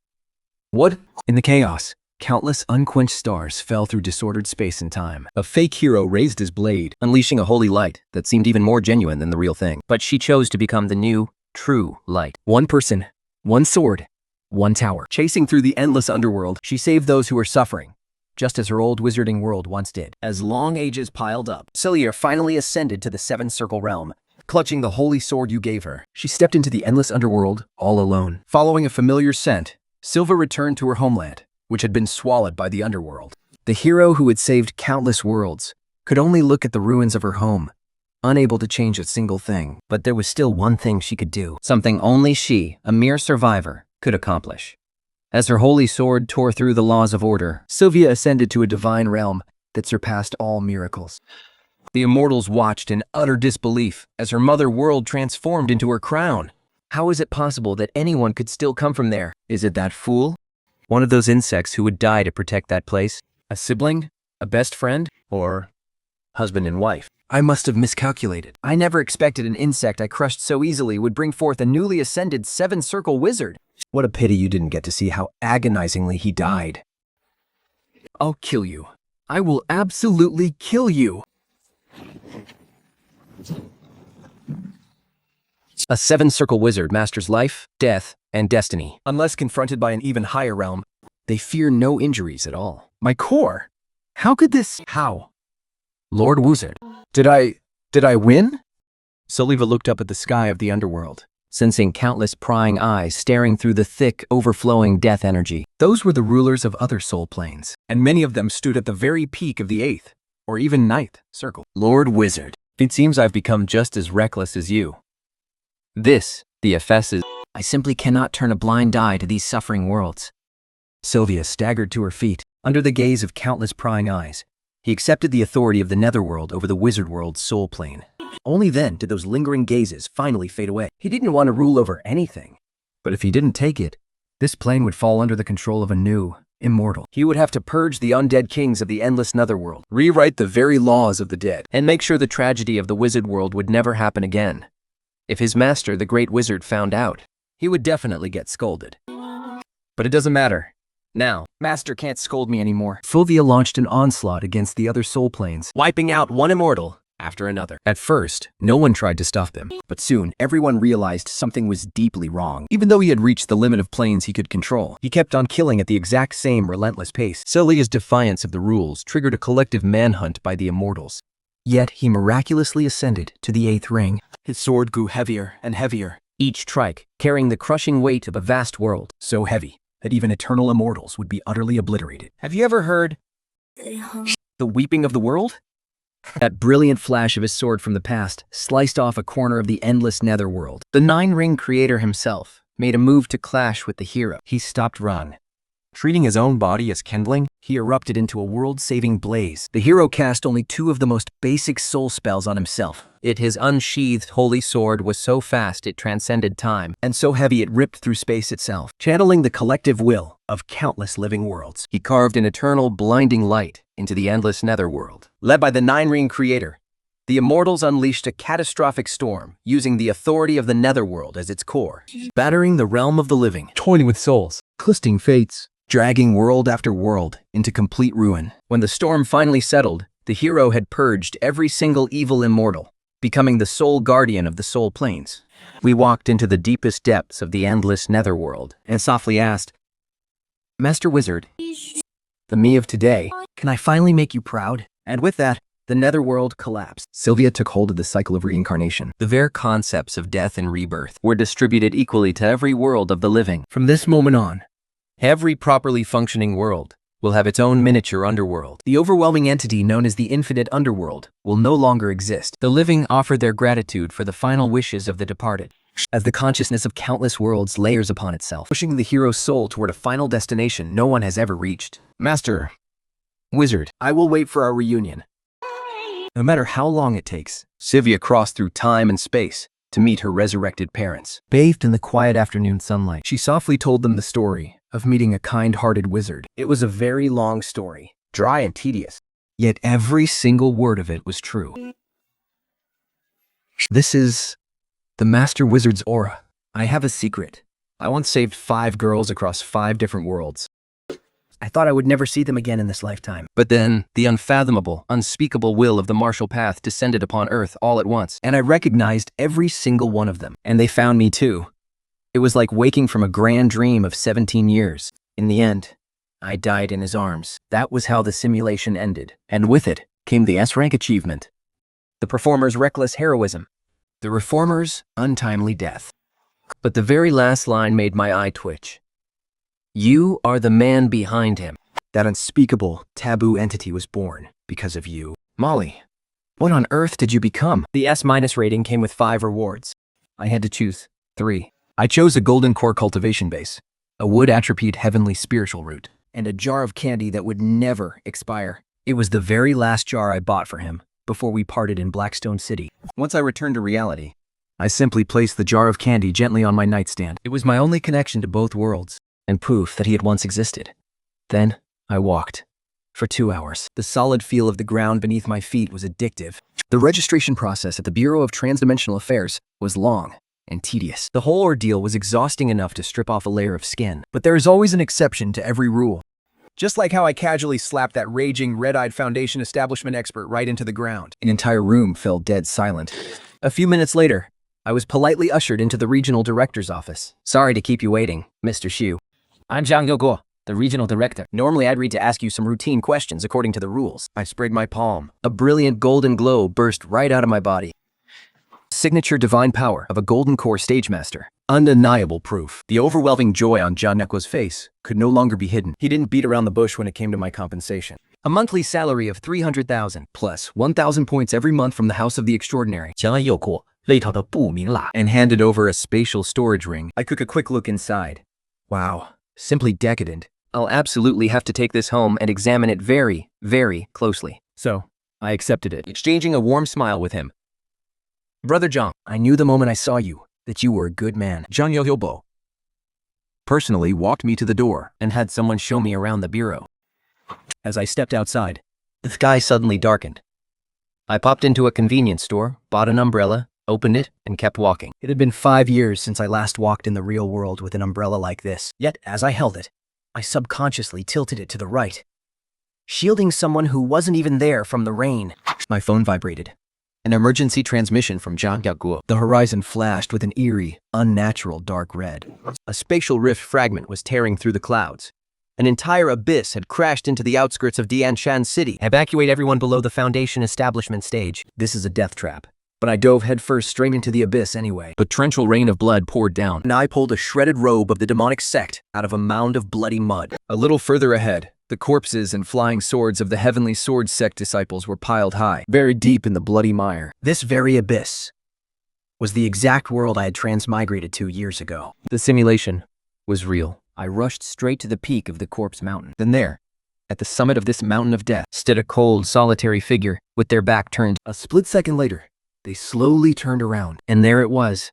What? In the chaos, countless unquenched stars fell through disordered space and time. A fake hero raised his blade, unleashing a holy light that seemed even more genuine than the real thing. But she chose to become the new, true light. One person, one sword, one tower. Chasing through the endless underworld, she saved those who were suffering, just as her old wizarding world once did. As long ages piled up, Celia finally ascended to the seventh circle realm. Clutching the holy sword you gave her, she stepped into the endless underworld all alone. Following a familiar scent, Silva returned to her homeland, which had been swallowed by the underworld. The hero who had saved countless worlds could only look at the ruins of her home, unable to change a single thing. But there was still one thing she could do, something only she, a mere survivor, could accomplish. As her holy sword tore through the laws of order, Sylvia ascended to a divine realm that surpassed all miracles. The immortals watched in utter disbelief as her mother world transformed into her crown. How is it possible that anyone could still come from there? Is it that fool? One of those insects who would die to protect that place? A sibling? A best friend? Or husband and wife? I must have miscalculated. I never expected an insect I crushed so easily would bring forth a newly ascended seven-circle wizard. What a pity you didn't get to see how agonizingly he died. I'll kill you. I will absolutely kill you. A seven-circle wizard masters life, death, and destiny. Unless confronted by an even higher realm, they fear no injuries at all. My core? How could this? How? Lord Wizard. Did I win? Soliva looked up at the sky of the underworld, sensing countless prying eyes staring through the thick, overflowing death energy. Those were the rulers of other soul planes, and many of them stood at the very peak of the 8th, or even 9th, circle. Lord Wizard, it seems I've become just as reckless as you. This, the FS is... I simply cannot turn a blind eye to these suffering worlds. Sylvia staggered to her feet, under the gaze of countless prying eyes. He accepted the authority of the netherworld over the wizard world's soul plane. Only then did those lingering gazes finally fade away. He didn't want to rule over anything. But if he didn't take it, this plane would fall under the control of a new, immortal. He would have to purge the undead kings of the endless netherworld, rewrite the very laws of the dead, and make sure the tragedy of the wizard world would never happen again. If his master, the great wizard, found out, he would definitely get scolded. But it doesn't matter. Now, Master can't scold me anymore. Fulvia launched an onslaught against the other soul planes, wiping out one immortal after another. At first, no one tried to stop them, but soon everyone realized something was deeply wrong. Even though he had reached the limit of planes he could control, he kept on killing at the exact same relentless pace. Celia's defiance of the rules triggered a collective manhunt by the immortals. Yet he miraculously ascended to the 8th ring. His sword grew heavier and heavier, each trike carrying the crushing weight of a vast world, so heavy that even eternal immortals would be utterly obliterated. Have you ever heard? The The weeping of the world? That brilliant flash of his sword from the past sliced off a corner of the endless netherworld. The Nine-Ring creator himself made a move to clash with the hero. He stopped run. Treating his own body as kindling, he erupted into a world-saving blaze. The hero cast only two of the most basic soul spells on himself. His unsheathed holy sword was so fast it transcended time, And so heavy it ripped through space itself, channeling the collective will of countless living worlds. he carved an eternal, blinding light into the endless netherworld. Led by the Nine-Ring creator, the Immortals unleashed a catastrophic storm, using the authority of the netherworld as its core, battering the realm of the living, Toiling with souls. twisting fates, dragging world after world into complete ruin. When the storm finally settled, the hero had purged every single evil immortal, becoming the sole guardian of the soul planes. We walked into the deepest depths of the endless netherworld and softly asked, "Master Wizard, The me of today, can I finally make you proud?" And with that, the netherworld collapsed. Sylvia took hold of the cycle of reincarnation. the very concepts of death and rebirth were distributed equally to every world of the living. From this moment on, Every properly functioning world will have its own miniature underworld. the overwhelming entity known as the infinite underworld will no longer exist. The living offer their gratitude for the final wishes of the departed. As the consciousness of countless worlds layers upon itself, pushing the hero's soul toward a final destination no one has ever reached. Master, Wizard, I will wait for our reunion, no matter how long it takes. Sylvia crossed through time and space to meet her resurrected parents. Bathed in the quiet afternoon sunlight, she softly told them the story of meeting a kind-hearted wizard. It was a very long story, dry and tedious, yet every single word of it was true. This is the Master Wizard's aura. I have a secret. I once saved 5 girls across 5 different worlds. I thought I would never see them again in this lifetime. But then, the unfathomable, unspeakable will of the martial path descended upon Earth all at once. And I recognized every single one of them. And they found me too. It was like waking from a grand dream of 17 years. In the end, I died in his arms. That was how the simulation ended. And with it came the S-rank achievement, the performer's reckless heroism, the reformer's untimely death. But the very last line made my eye twitch. You are the man behind him. That unspeakable, taboo entity was born because of you. Molly, what on earth did you become? The S- rating came with 5 rewards. I had to choose 3. I chose a golden core cultivation base, a wood atropine heavenly spiritual root, and a jar of candy that would never expire. It was the very last jar I bought for him before we parted in Blackstone City. Once I returned to reality, I simply placed the jar of candy gently on my nightstand. It was my only connection to both worlds, and proof that he had once existed. Then I walked. For 2 hours. The solid feel of the ground beneath my feet was addictive. The registration process at the Bureau of Transdimensional Affairs was long and tedious. The whole ordeal was exhausting enough to strip off a layer of skin. But there is always an exception to every rule. Just like how I casually slapped that raging, red-eyed Foundation establishment expert right into the ground. An entire room fell dead silent. A few minutes later, I was politely ushered into the regional director's office. Sorry to keep you waiting, Mr. Xu. I'm Zhang Youguo, the regional director. Normally I'd read to ask you some routine questions according to the rules. I sprayed my palm. A brilliant golden glow burst right out of my body. Signature divine power of a golden core stage master. Undeniable proof. The overwhelming joy on Zhang Youguo's face could no longer be hidden. He didn't beat around the bush when it came to my compensation. A monthly salary of 300,000 plus 1,000 points every month from the House of the Extraordinary. And handed over a spatial storage ring. I took a quick look inside. Wow. Simply decadent. I'll absolutely have to take this home and examine it very, very closely. So, I accepted it, exchanging a warm smile with him. Brother Zhang, I knew the moment I saw you that you were a good man. Zhang Yoyobo personally walked me to the door. And had someone show me around the bureau. As I stepped outside, The sky suddenly darkened. I popped into a convenience store, bought an umbrella, opened it, and kept walking. it had been 5 years since I last walked in the real world with an umbrella like this. Yet, as I held it, I subconsciously tilted it to the right, shielding someone who wasn't even there from the rain. My phone vibrated. An emergency transmission from Zhang Youguo. The horizon flashed with an eerie, unnatural dark red. A spatial rift fragment was tearing through the clouds. An entire abyss had crashed into the outskirts of Dianshan City. Evacuate everyone below the Foundation establishment stage. This is a death trap. But I dove headfirst straight into the abyss anyway. A torrential rain of blood poured down. And I pulled a shredded robe of the demonic sect out of a mound of bloody mud. A little further ahead, The corpses and flying swords of the heavenly sword sect disciples were piled high, buried deep in the bloody mire. This very abyss was the exact world I had transmigrated to years ago. The simulation was real. I rushed straight to the peak of the corpse mountain. Then there, at the summit of this mountain of death, Stood a cold, solitary figure with their back turned. a split second later, they slowly turned around. And there it was,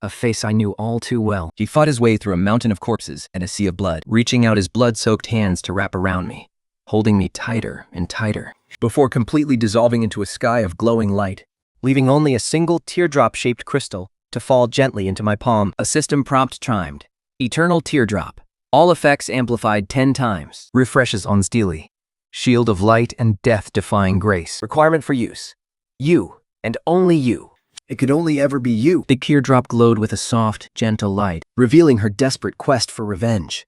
a face I knew all too well. He fought his way through a mountain of corpses and a sea of blood, Reaching out his blood-soaked hands to wrap around me, holding me tighter and tighter. before completely dissolving into a sky of glowing light. Leaving only a single teardrop-shaped crystal to fall gently into my palm. A system prompt chimed. Eternal teardrop. All effects amplified 10 times. Refreshes on Steely. Shield of light and death-defying grace. Requirement for use. You, and only you. It could only ever be you, The teardrop glowed with a soft, gentle light. revealing her desperate quest for revenge.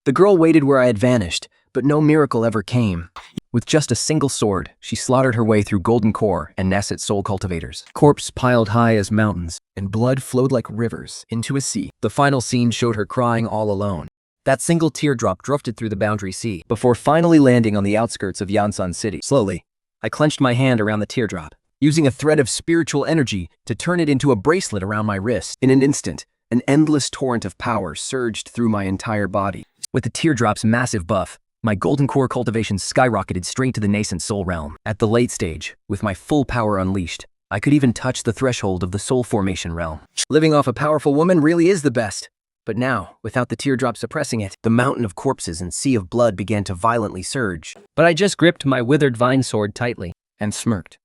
The girl waited where I had vanished, but no miracle ever came. With just a single sword, she slaughtered her way through Golden Core and Nasset Soul cultivators. Corpse piled high as mountains, and blood flowed like rivers into a sea. The final scene showed her crying all alone. That single teardrop drifted through the boundary sea. Before finally landing on the outskirts of Yansan City. Slowly, I clenched my hand around the teardrop. using a thread of spiritual energy to turn it into a bracelet around my wrist. In an instant, an endless torrent of power surged through my entire body. With the teardrop's massive buff, my Golden Core cultivation skyrocketed straight to the nascent soul realm. At the late stage, with my full power unleashed, I could even touch the threshold of the soul formation realm. living off a powerful woman really is the best. But now, without the teardrop suppressing it, the mountain of corpses and sea of blood began to violently surge. But I just gripped my withered vine sword tightly. And smirked.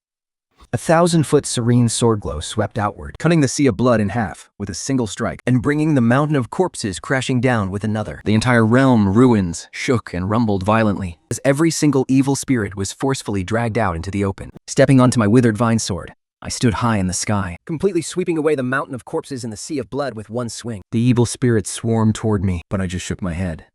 1,000-foot serene sword glow swept outward, Cutting the sea of blood in half with a single strike, and bringing the mountain of corpses crashing down with another. the entire realm ruins, shook, and rumbled violently. As every single evil spirit was forcefully dragged out into the open. Stepping onto my withered vine sword, I stood high in the sky. Completely sweeping away the mountain of corpses and the sea of blood with one swing. The evil spirits swarmed toward me, but I just shook my head.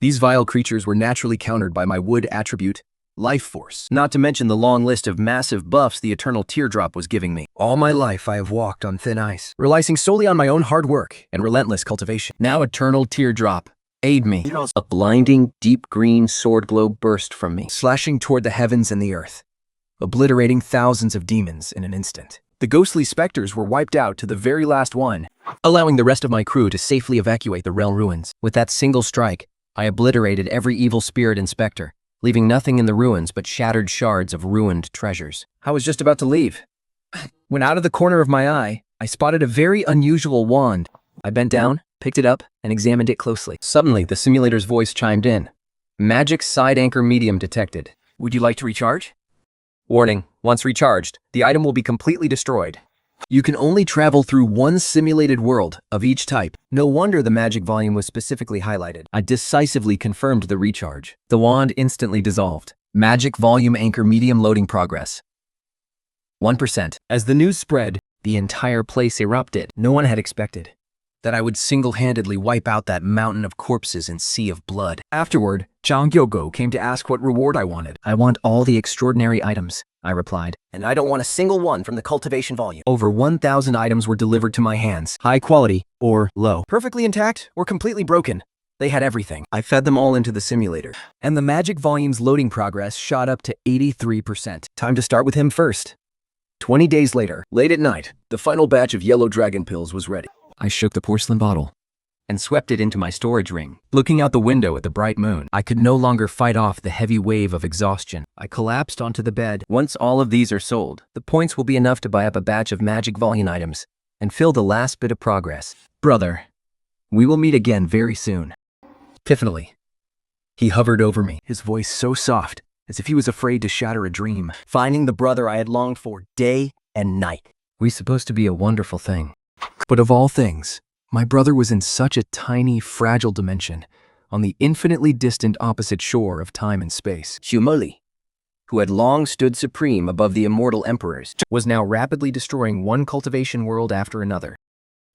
These vile creatures were naturally countered by my wood attribute, life force. Not to mention the long list of massive buffs the eternal teardrop was giving me. All my life I have walked on thin ice, relying solely on my own hard work and relentless cultivation. Now eternal teardrop, aid me. A blinding, deep green sword glow burst from me. Slashing toward the heavens and the earth, obliterating thousands of demons in an instant. The ghostly specters were wiped out to the very last one, allowing the rest of my crew to safely evacuate the realm ruins. With that single strike, I obliterated every evil spirit and specter, leaving nothing in the ruins but shattered shards of ruined treasures. I was just about to leave, when out of the corner of my eye, I spotted a very unusual wand. I bent down, picked it up, and examined it closely. Suddenly, the simulator's voice chimed in. Magic side anchor medium detected. Would you like to recharge? Warning, once recharged, the item will be completely destroyed. You can only travel through one simulated world of each type. No wonder the magic volume was specifically highlighted. I decisively confirmed the recharge. The wand instantly dissolved. Magic volume anchor medium loading progress. 1%. As the news spread, The entire place erupted. no one had expected that I would single-handedly wipe out that mountain of corpses and sea of blood. Afterward, Zhang Yogo came to ask what reward I wanted. I want all the extraordinary items, I replied. And I don't want a single one from the cultivation volume. Over 1,000 items were delivered to my hands. High quality or low. Perfectly intact or completely broken. They had everything. I fed them all into the simulator. And the magic volume's loading progress shot up to 83%. Time to start with him first. 20 days later, late at night, the final batch of yellow dragon pills was ready. I shook the porcelain bottle And swept it into my storage ring. Looking out the window at the bright moon, I could no longer fight off the heavy wave of exhaustion. I collapsed onto the bed. Once all of these are sold, the points will be enough to buy up a batch of magic volume items and fill the last bit of progress. Brother, we will meet again very soon. Epiphany. He hovered over me, his voice so soft, as if he was afraid to shatter a dream. Finding the brother I had longed for day and night. We're supposed to be a wonderful thing. But of all things, my brother was in such a tiny, fragile dimension, on the infinitely distant opposite shore of time and space. Humuli, who had long stood supreme above the immortal emperors, Was now rapidly destroying one cultivation world after another,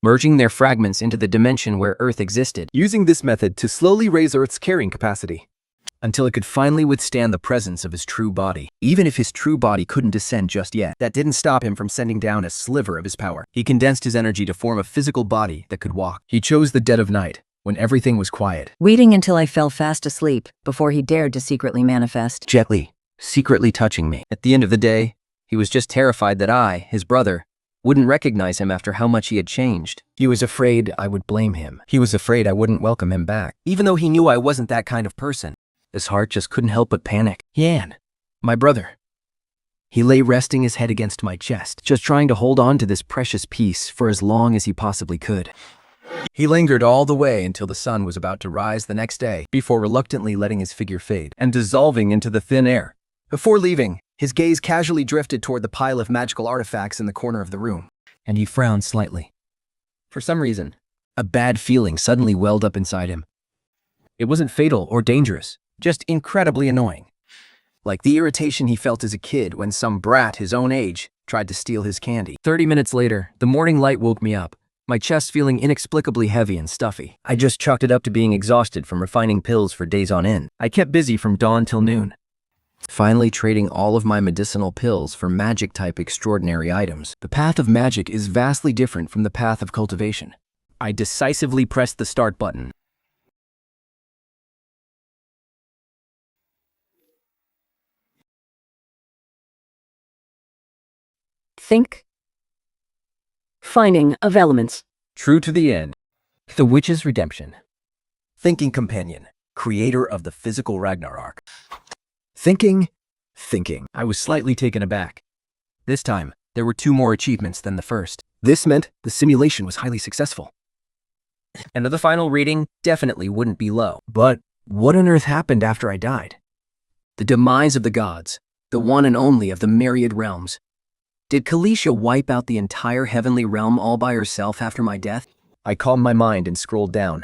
Merging their fragments into the dimension where Earth existed. using this method to slowly raise Earth's carrying capacity, until it could finally withstand the presence of his true body. Even if his true body couldn't descend just yet, that didn't stop him from sending down a sliver of his power. He condensed his energy to form a physical body that could walk. He chose the dead of night, when everything was quiet. Waiting until I fell fast asleep before he dared to secretly manifest. Gently, secretly touching me. At the end of the day, he was just terrified that I, his brother, wouldn't recognize him after how much he had changed. He was afraid I would blame him. He was afraid I wouldn't welcome him back. Even though he knew I wasn't that kind of person, his heart just couldn't help but panic. Yan, my brother. He lay resting his head against my chest, Just trying to hold on to this precious piece for as long as he possibly could. He lingered all the way until the sun was about to rise the next day, before reluctantly letting his figure fade and dissolving into the thin air. Before leaving, his gaze casually drifted toward the pile of magical artifacts in the corner of the room, and he frowned slightly. For some reason, a bad feeling suddenly welled up inside him. It wasn't fatal or dangerous, just incredibly annoying. Like the irritation he felt as a kid when some brat his own age tried to steal his candy. 30 minutes later, the morning light woke me up, my chest feeling inexplicably heavy and stuffy. I just chalked it up to being exhausted from refining pills for days on end. I kept busy from dawn till noon, finally trading all of my medicinal pills for magic-type extraordinary items. The path of magic is vastly different from the path of cultivation. I decisively pressed the start button. Think. Finding of elements. True to the end. The Witch's Redemption. Thinking companion, creator of the physical Ragnarok. Thinking. I was slightly taken aback. This time, there were 2 more achievements than the first. This meant the simulation was highly successful. And the final reading definitely wouldn't be low. But what on earth happened after I died? The demise of the gods, the one and only of the myriad realms. Did Kalisha wipe out the entire heavenly realm all by herself after my death? I calmed my mind and scrolled down.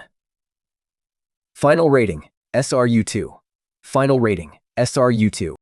Final rating, SRU2. Final rating, SRU2.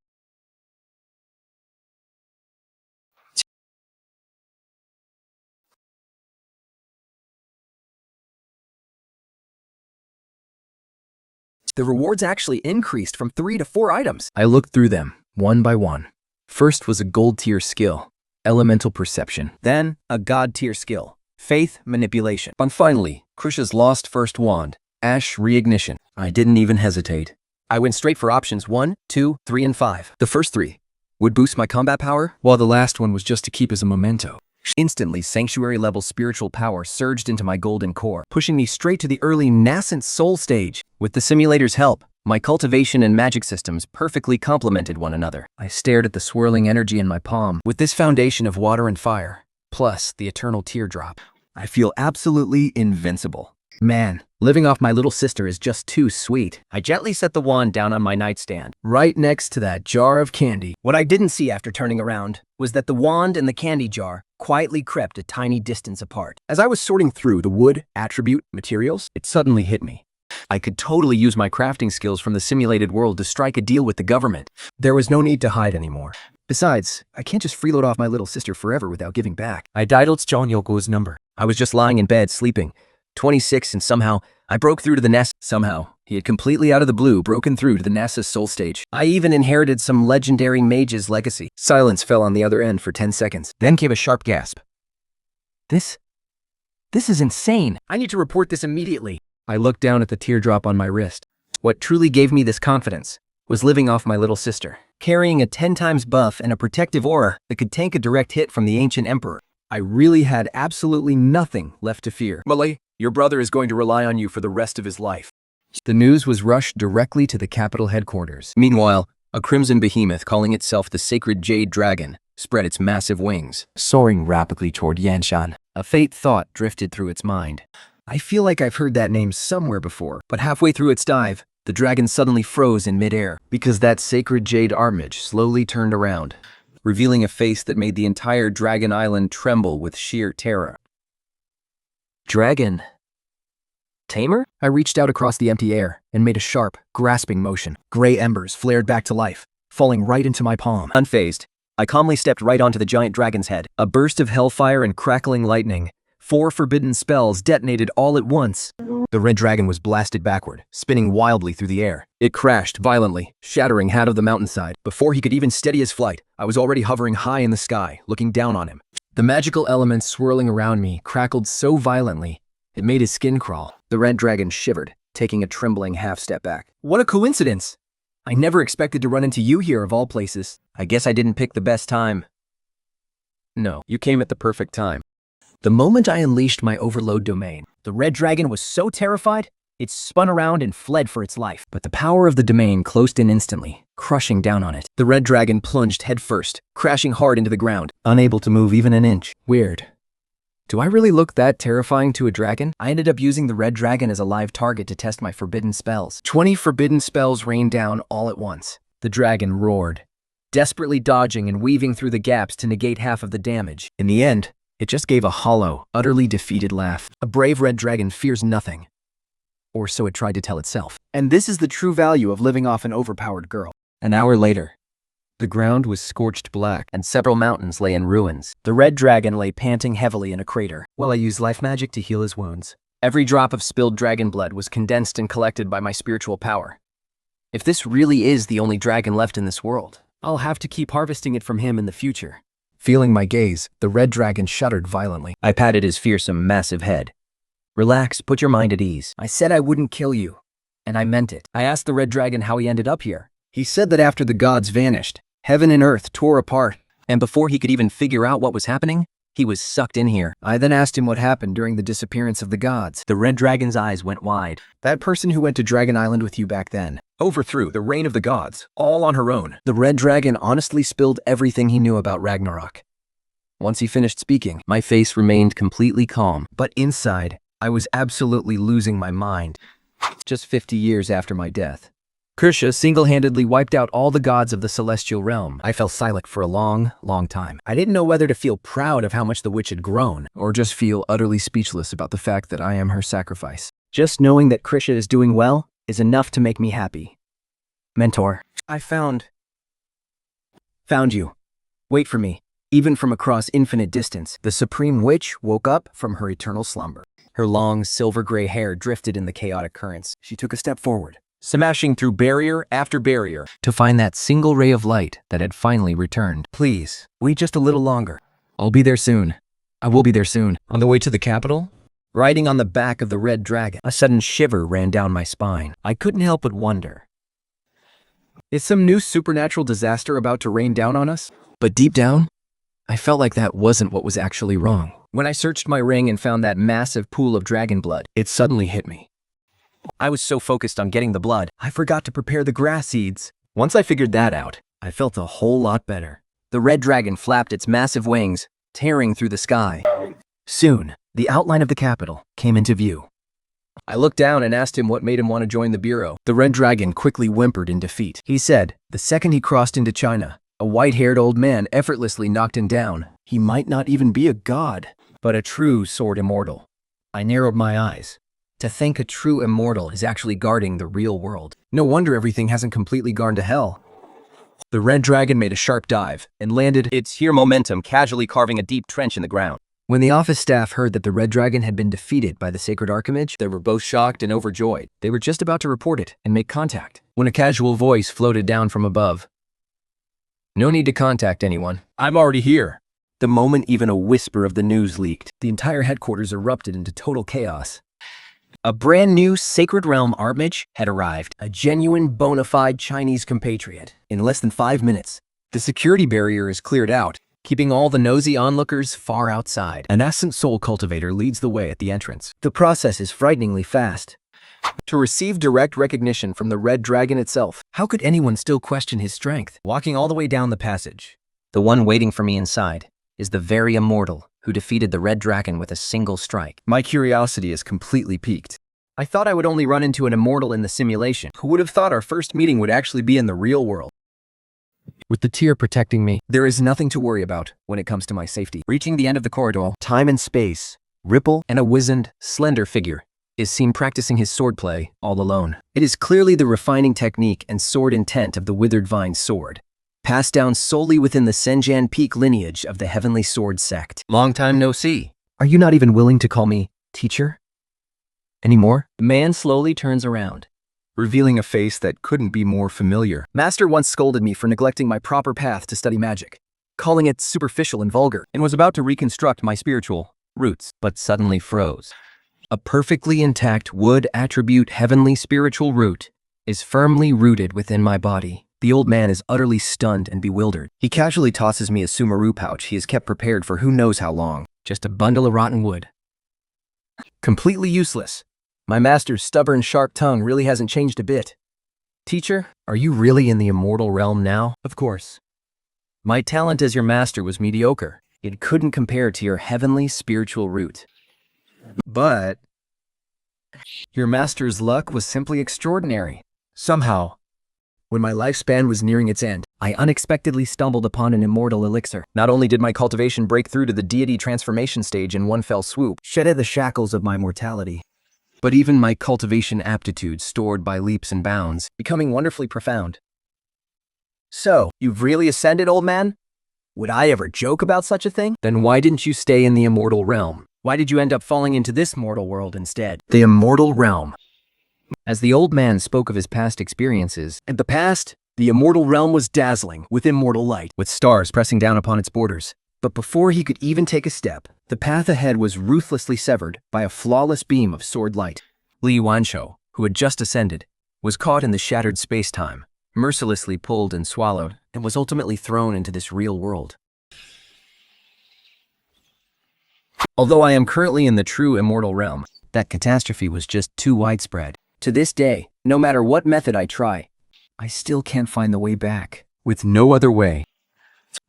The rewards actually increased from 3 to 4 items. I looked through them, one by one. First was a gold tier skill, elemental perception. Then, a god tier skill, faith manipulation. And finally, Krisha's lost first wand, ash reignition. I didn't even hesitate. I went straight for options 1, 2, 3, and 5. The first 3 would boost my combat power, while the last one was just to keep as a memento. Instantly, sanctuary level spiritual power surged into my golden core, pushing me straight to the early nascent soul stage. With the simulator's help, my cultivation and magic systems perfectly complemented one another. I stared at the swirling energy in my palm. With this foundation of water and fire, plus the eternal teardrop, I feel absolutely invincible. Man, living off my little sister is just too sweet. I gently set the wand down on my nightstand, right next to that jar of candy. What I didn't see after turning around was that the wand and the candy jar quietly crept a tiny distance apart. As I was sorting through the wood, attribute, materials, it suddenly hit me. I could totally use my crafting skills from the simulated world to strike a deal with the government. There was no need to hide anymore. Besides, I can't just freeload off my little sister forever without giving back. I dialed John Yoko's number. I was just lying in bed, sleeping. 26, and somehow, I broke through to the nest. Somehow, he had completely out of the blue broken through to the NASA's soul stage. I even inherited some legendary mage's legacy. Silence fell on the other end for 10 seconds. Then came a sharp gasp. This is insane. I need to report this immediately. I looked down at the teardrop on my wrist. What truly gave me this confidence was living off my little sister, carrying a 10 times buff and a protective aura that could tank a direct hit from the ancient emperor. I really had absolutely nothing left to fear. Malay, your brother is going to rely on you for the rest of his life. The news was rushed directly to the capital headquarters. Meanwhile, a crimson behemoth calling itself the Sacred Jade Dragon spread its massive wings, soaring rapidly toward Yanshan. A faint thought drifted through its mind. I feel like I've heard that name somewhere before, but halfway through its dive, the dragon suddenly froze in midair because that sacred jade armage slowly turned around, revealing a face that made the entire Dragon Island tremble with sheer terror. Dragon. Tamer? I reached out across the empty air and made a sharp, grasping motion. Gray embers flared back to life, falling right into my palm. Unfazed, I calmly stepped right onto the giant dragon's head. A burst of hellfire and crackling lightning. 4 forbidden spells detonated all at once. The red dragon was blasted backward, spinning wildly through the air. It crashed violently, shattering half of the mountainside. Before he could even steady his flight, I was already hovering high in the sky, looking down on him. The magical elements swirling around me crackled so violently It made his skin crawl. The red dragon shivered, taking a trembling half step back. What a coincidence! I never expected to run into you here of all places. I guess I didn't pick the best time. No, you came at the perfect time. The moment I unleashed my overload domain, the red dragon was so terrified, it spun around and fled for its life. But the power of the domain closed in instantly, crushing down on it. The red dragon plunged headfirst, crashing hard into the ground, unable to move even an inch. Weird. Do I really look that terrifying to a dragon? I ended up using the red dragon as a live target to test my forbidden spells. 20 forbidden spells rained down all at once. The dragon roared, desperately dodging and weaving through the gaps to negate half of the damage. In the end, it just gave a hollow, utterly defeated laugh. A brave red dragon fears nothing. Or so it tried to tell itself. And this is the true value of living off an overpowered girl. An hour later, the ground was scorched black, And several mountains lay in ruins. the red dragon lay panting heavily in a crater, while I used life magic to heal his wounds. Every drop of spilled dragon blood was condensed and collected by my spiritual power. If this really is the only dragon left in this world, I'll have to keep harvesting it from him in the future. Feeling my gaze, the red dragon shuddered violently. I patted his fearsome, massive head. Relax, put your mind at ease. I said I wouldn't kill you, and I meant it. I asked the red dragon how he ended up here. He said that after the gods vanished, heaven and earth tore apart. And before he could even figure out what was happening, he was sucked in here. I then asked him what happened during the disappearance of the gods. The red dragon's eyes went wide. That person who went to Dragon Island with you back then overthrew the reign of the gods, all on her own. The red dragon honestly spilled everything he knew about Ragnarok. Once he finished speaking, My face remained completely calm. but inside, I was absolutely losing my mind. Just 50 years after my death, Kersha single-handedly wiped out all the gods of the celestial realm. I fell silent for a long, long time. I didn't know whether to feel proud of how much the witch had grown, or just feel utterly speechless about the fact that I am her sacrifice. Just knowing that Kersha is doing well is enough to make me happy. Mentor, I found you. Wait for me. Even from across infinite distance, the Supreme Witch woke up from her eternal slumber. Her long, silver-gray hair drifted in the chaotic currents. She took a step forward, smashing through barrier after barrier to find that single ray of light that had finally returned. Please, wait just a little longer. I'll be there soon. I will be there soon. On the way to the capital? Riding on the back of the red dragon, a sudden shiver ran down my spine. I couldn't help but wonder, is some new supernatural disaster about to rain down on us? But deep down, I felt like that wasn't what was actually wrong. When I searched my ring and found that massive pool of dragon blood, it suddenly hit me. I was so focused on getting the blood, I forgot to prepare the grass seeds. Once I figured that out, I felt a whole lot better. The red dragon flapped its massive wings, tearing through the sky. Soon, the outline of the capital came into view. I looked down and asked him what made him want to join the bureau. The red dragon quickly whimpered in defeat. He said, the second he crossed into China, a white-haired old man effortlessly knocked him down. He might not even be a god, but a true sword immortal. I narrowed my eyes. To think a true immortal is actually guarding the real world. No wonder everything hasn't completely gone to hell. The red dragon made a sharp dive and landed Its sheer momentum casually carving a deep trench in the ground. When the office staff heard that the red dragon had been defeated by the sacred archimage, they were both shocked and overjoyed. They were just about to report it and make contact when a casual voice floated down from above. No need to contact anyone. I'm already here. The moment even a whisper of the news leaked, the entire headquarters erupted into total chaos. A brand new Sacred Realm Archmage had arrived, a genuine bona fide Chinese compatriot. In less than 5 minutes, the security barrier is cleared out, keeping all the nosy onlookers far outside. An Ascent Soul Cultivator leads the way at the entrance. The process is frighteningly fast. To receive direct recognition from the Red Dragon itself, how could anyone still question his strength? Walking all the way down the passage, The one waiting for me inside is the very immortal who defeated the red dragon with a single strike. my curiosity is completely piqued. I thought I would only run into an immortal in the simulation. Who would have thought our first meeting would actually be in the real world? With the tier protecting me, there is nothing to worry about when it comes to my safety. Reaching the end of the corridor, time and space, Ripple, and a wizened, slender figure is seen practicing his swordplay all alone. It is clearly the refining technique and sword intent of the Withered Vine sword, passed down solely within the Senjan Peak lineage of the Heavenly Sword sect. Long time no see. Are you not even willing to call me teacher anymore? The man slowly turns around, revealing a face that couldn't be more familiar. Master once scolded me for neglecting my proper path to study magic, calling it superficial and vulgar, And was about to reconstruct my spiritual roots, but suddenly froze. A perfectly intact wood attribute heavenly spiritual root is firmly rooted within my body. The old man is utterly stunned and bewildered. He casually tosses me a Sumeru pouch he has kept prepared for who knows how long. Just a bundle of rotten wood. Completely useless. My master's stubborn, sharp tongue really hasn't changed a bit. Teacher, are you really in the immortal realm now? Of course. My talent as your master was mediocre. It couldn't compare to your heavenly spiritual root. But your master's luck was simply extraordinary. Somehow, when my lifespan was nearing its end, I unexpectedly stumbled upon an immortal elixir. Not only did my cultivation break through to the deity transformation stage in one fell swoop, shedded the shackles of my mortality, but even my cultivation aptitude soared by leaps and bounds, becoming wonderfully profound. So, you've really ascended, old man? Would I ever joke about such a thing? Then why didn't you stay in the immortal realm? Why did you end up falling into this mortal world instead? The immortal realm. As the old man spoke of his past experiences, in the past, the immortal realm was dazzling with immortal light, with stars pressing down upon its borders. But before he could even take a step, the path ahead was ruthlessly severed by a flawless beam of sword light. Li Wanshou, who had just ascended, was caught in the shattered space-time, mercilessly pulled and swallowed, and was ultimately thrown into this real world. Although I am currently in the true immortal realm, that catastrophe was just too widespread. To this day, no matter what method I try, I still can't find the way back. With no other way,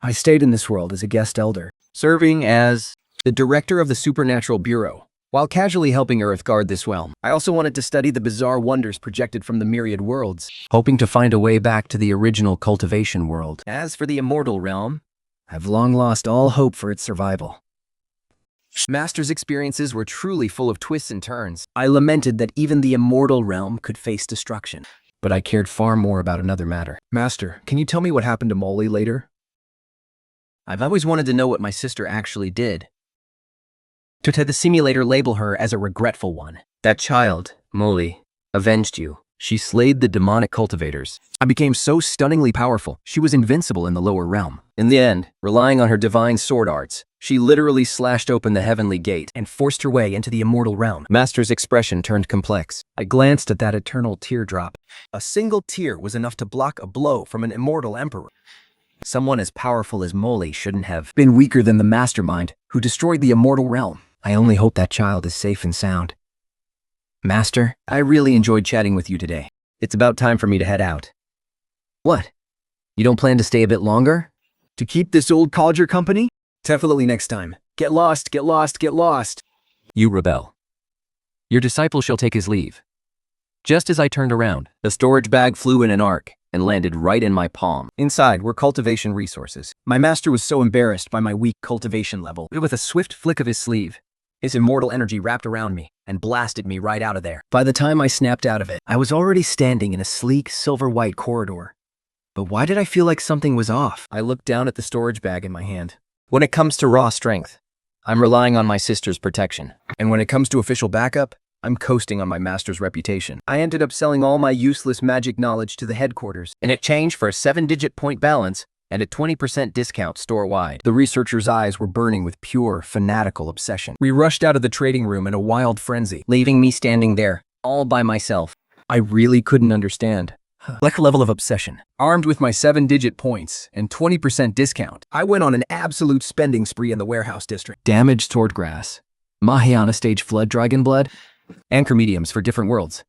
I stayed in this world as a guest elder, serving as the director of the Supernatural Bureau, while casually helping Earth guard this realm. I also wanted to study the bizarre wonders projected from the myriad worlds, hoping to find a way back to the original cultivation world. As for the immortal realm, I've long lost all hope for its survival. Master's experiences were truly full of twists and turns. I lamented that even the immortal realm could face destruction. But I cared far more about another matter. Master, can you tell me what happened to Molly later? I've always wanted to know what my sister actually did. To the simulator label her as a regretful one. That child, Molly, avenged you. She slayed the demonic cultivators. I became so stunningly powerful, she was invincible in the lower realm. In the end, relying on her divine sword arts, she literally slashed open the heavenly gate and forced her way into the immortal realm. Master's expression turned complex. I glanced at that eternal teardrop. A single tear was enough to block a blow from an immortal emperor. Someone as powerful as Molly shouldn't have been weaker than the mastermind who destroyed the immortal realm. I only hope that child is safe and sound. Master, I really enjoyed chatting with you today. It's about time for me to head out. What? You don't plan to stay a bit longer? To keep this old codger company? Definitely next time. Get lost, get lost, get lost. You rebel. Your disciple shall take his leave. Just as I turned around, the storage bag flew in an arc and landed right in my palm. Inside were cultivation resources. My master was so embarrassed by my weak cultivation level, with a swift flick of his sleeve, his immortal energy wrapped around me and blasted me right out of there. By the time I snapped out of it, I was already standing in a sleek, silver-white corridor. But why did I feel like something was off? I looked down at the storage bag in my hand. When it comes to raw strength, I'm relying on my sister's protection. And when it comes to official backup, I'm coasting on my master's reputation. I ended up selling all my useless magic knowledge to the headquarters in exchange for a 7-digit point balance and a 20% discount store-wide. The researchers' eyes were burning with pure, fanatical obsession. We rushed out of the trading room in a wild frenzy, leaving me standing there, all by myself. I really couldn't understand. Like a level of obsession. Armed with my 7-digit points and 20% discount, I went on an absolute spending spree in the warehouse district. Damaged sword grass, Mahayana stage flood dragon blood, anchor mediums for different worlds,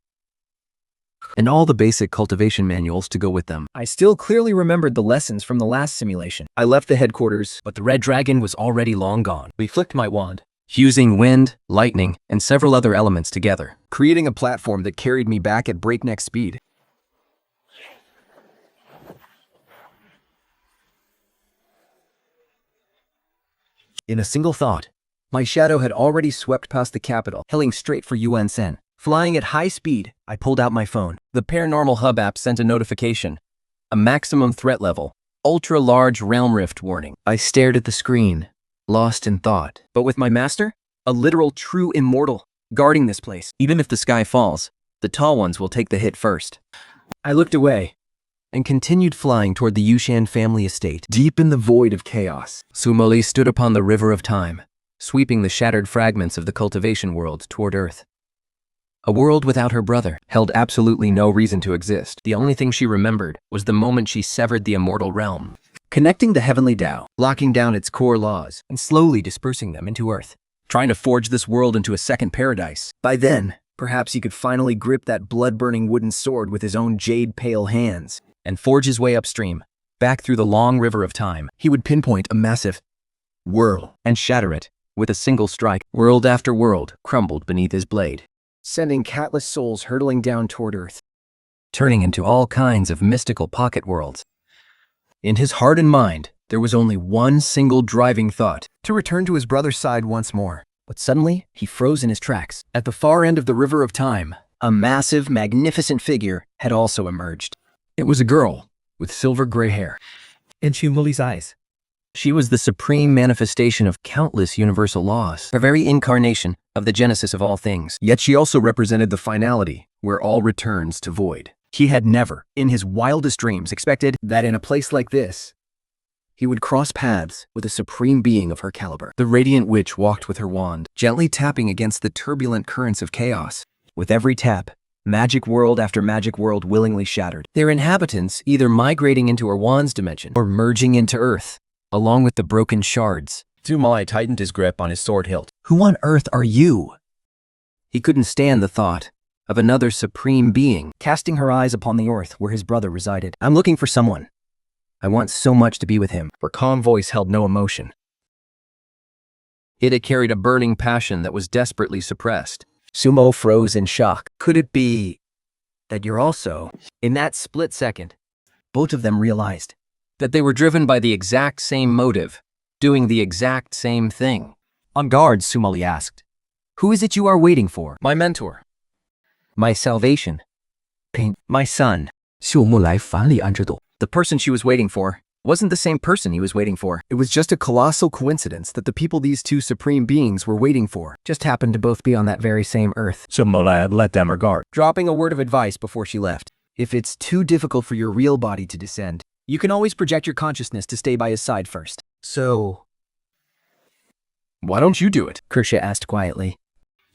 and all the basic cultivation manuals to go with them. I still clearly remembered the lessons from the last simulation. I left the headquarters, but the red dragon was already long gone. We flicked my wand, fusing wind, lightning, and several other elements together, creating a platform that carried me back at breakneck speed. In a single thought, my shadow had already swept past the capital, heading straight for Yuan Sen. Flying at high speed, I pulled out my phone. The Paranormal Hub app sent a notification. A maximum threat level, ultra-large realm rift warning. I stared at the screen, lost in thought. But with my master, a literal true immortal, guarding this place. Even if the sky falls, the tall ones will take the hit first. I looked away and continued flying toward the Yushan family estate, deep in the void of chaos. Sumoli stood upon the river of time, sweeping the shattered fragments of the cultivation world toward Earth. A world without her brother held absolutely no reason to exist. The only thing she remembered was the moment she severed the immortal realm, connecting the heavenly Tao, locking down its core laws, and slowly dispersing them into Earth, trying to forge this world into a second paradise. By then, perhaps he could finally grip that blood-burning wooden sword with his own jade-pale hands and forge his way upstream, back through the long river of time. He would pinpoint a massive whirl and shatter it with a single strike. World after world crumbled beneath his blade, sending countless souls hurtling down toward Earth, turning into all kinds of mystical pocket worlds. In his heart and mind, there was only one single driving thought: to return to his brother's side once more. But suddenly, he froze in his tracks. At the far end of the river of time, a massive, magnificent figure had also emerged. It was a girl with silver gray hair and Shumuli's eyes. She was the supreme manifestation of countless universal laws, the very incarnation of the genesis of all things. Yet she also represented the finality, where all returns to void. He had never, in his wildest dreams, expected that in a place like this, he would cross paths with a supreme being of her caliber. The radiant witch walked with her wand, gently tapping against the turbulent currents of chaos. With every tap, magic world after magic world willingly shattered, their inhabitants either migrating into her wand's dimension or merging into Earth, along with the broken shards. Zumai tightened his grip on his sword hilt. Who on earth are you? He couldn't stand the thought of another supreme being casting her eyes upon the Earth where his brother resided. I'm looking for someone. I want so much to be with him. Her calm voice held no emotion. It had carried a burning passion that was desperately suppressed. Sumo froze in shock. Could it be that you're also? In that split second, both of them realized that they were driven by the exact same motive, doing the exact same thing. On guard, Sumali asked. Who is it you are waiting for? My mentor. My salvation. My son. 是我们来反理安置的。 The person she was waiting for wasn't the same person he was waiting for. It was just a colossal coincidence that the people these two supreme beings were waiting for just happened to both be on that very same Earth. Zumai let them regard. Dropping a word of advice before she left. If it's too difficult for your real body to descend, you can always project your consciousness to stay by his side first. So, Why don't you do it? Krisha asked quietly.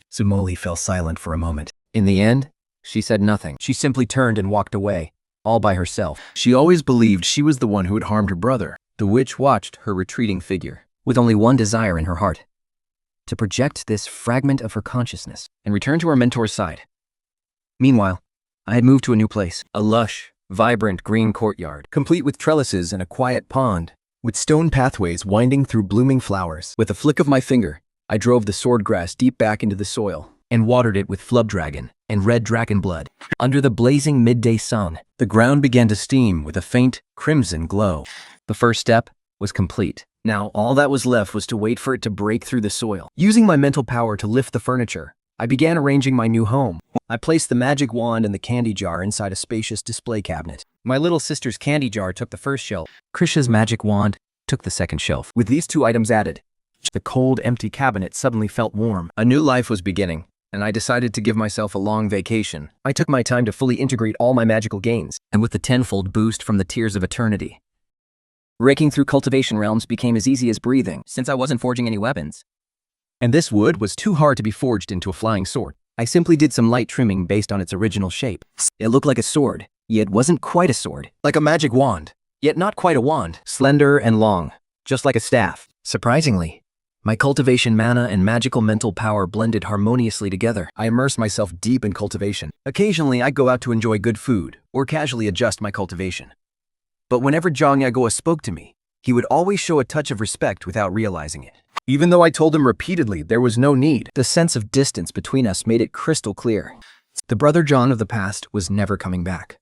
Sumoli fell silent for a moment. In the end, she said nothing. She simply turned and walked away, all by herself. She always believed she was the one who had harmed her brother. The witch watched her retreating figure, with only one desire in her heart: to project this fragment of her consciousness and return to her mentor's side. Meanwhile, I had moved to a new place, a lush, vibrant green courtyard, complete with trellises and a quiet pond, with stone pathways winding through blooming flowers. With a flick of my finger, I drove the swordgrass deep back into the soil and watered it with flubdragon and red dragon blood. Under the blazing midday sun, the ground began to steam with a faint crimson glow. The first step was complete. Now all that was left was to wait for it to break through the soil. Using my mental power to lift the furniture, I began arranging my new home. I placed the magic wand and the candy jar inside a spacious display cabinet. My little sister's candy jar took the first shelf. Krisha's magic wand took the second shelf. With these two items added, the cold, empty cabinet suddenly felt warm. A new life was beginning, and I decided to give myself a long vacation. I took my time to fully integrate all my magical gains, and with the tenfold boost from the tears of eternity, raking through cultivation realms became as easy as breathing, since I wasn't forging any weapons. And this wood was too hard to be forged into a flying sword. I simply did some light trimming based on its original shape. It looked like a sword, yet wasn't quite a sword. Like a magic wand, yet not quite a wand. Slender and long, just like a staff. Surprisingly, my cultivation mana and magical mental power blended harmoniously together. I immersed myself deep in cultivation. Occasionally, I'd go out to enjoy good food or casually adjust my cultivation. But whenever Zhang Yagoa spoke to me, he would always show a touch of respect without realizing it. Even though I told him repeatedly there was no need, the sense of distance between us made it crystal clear. The brother John of the past was never coming back.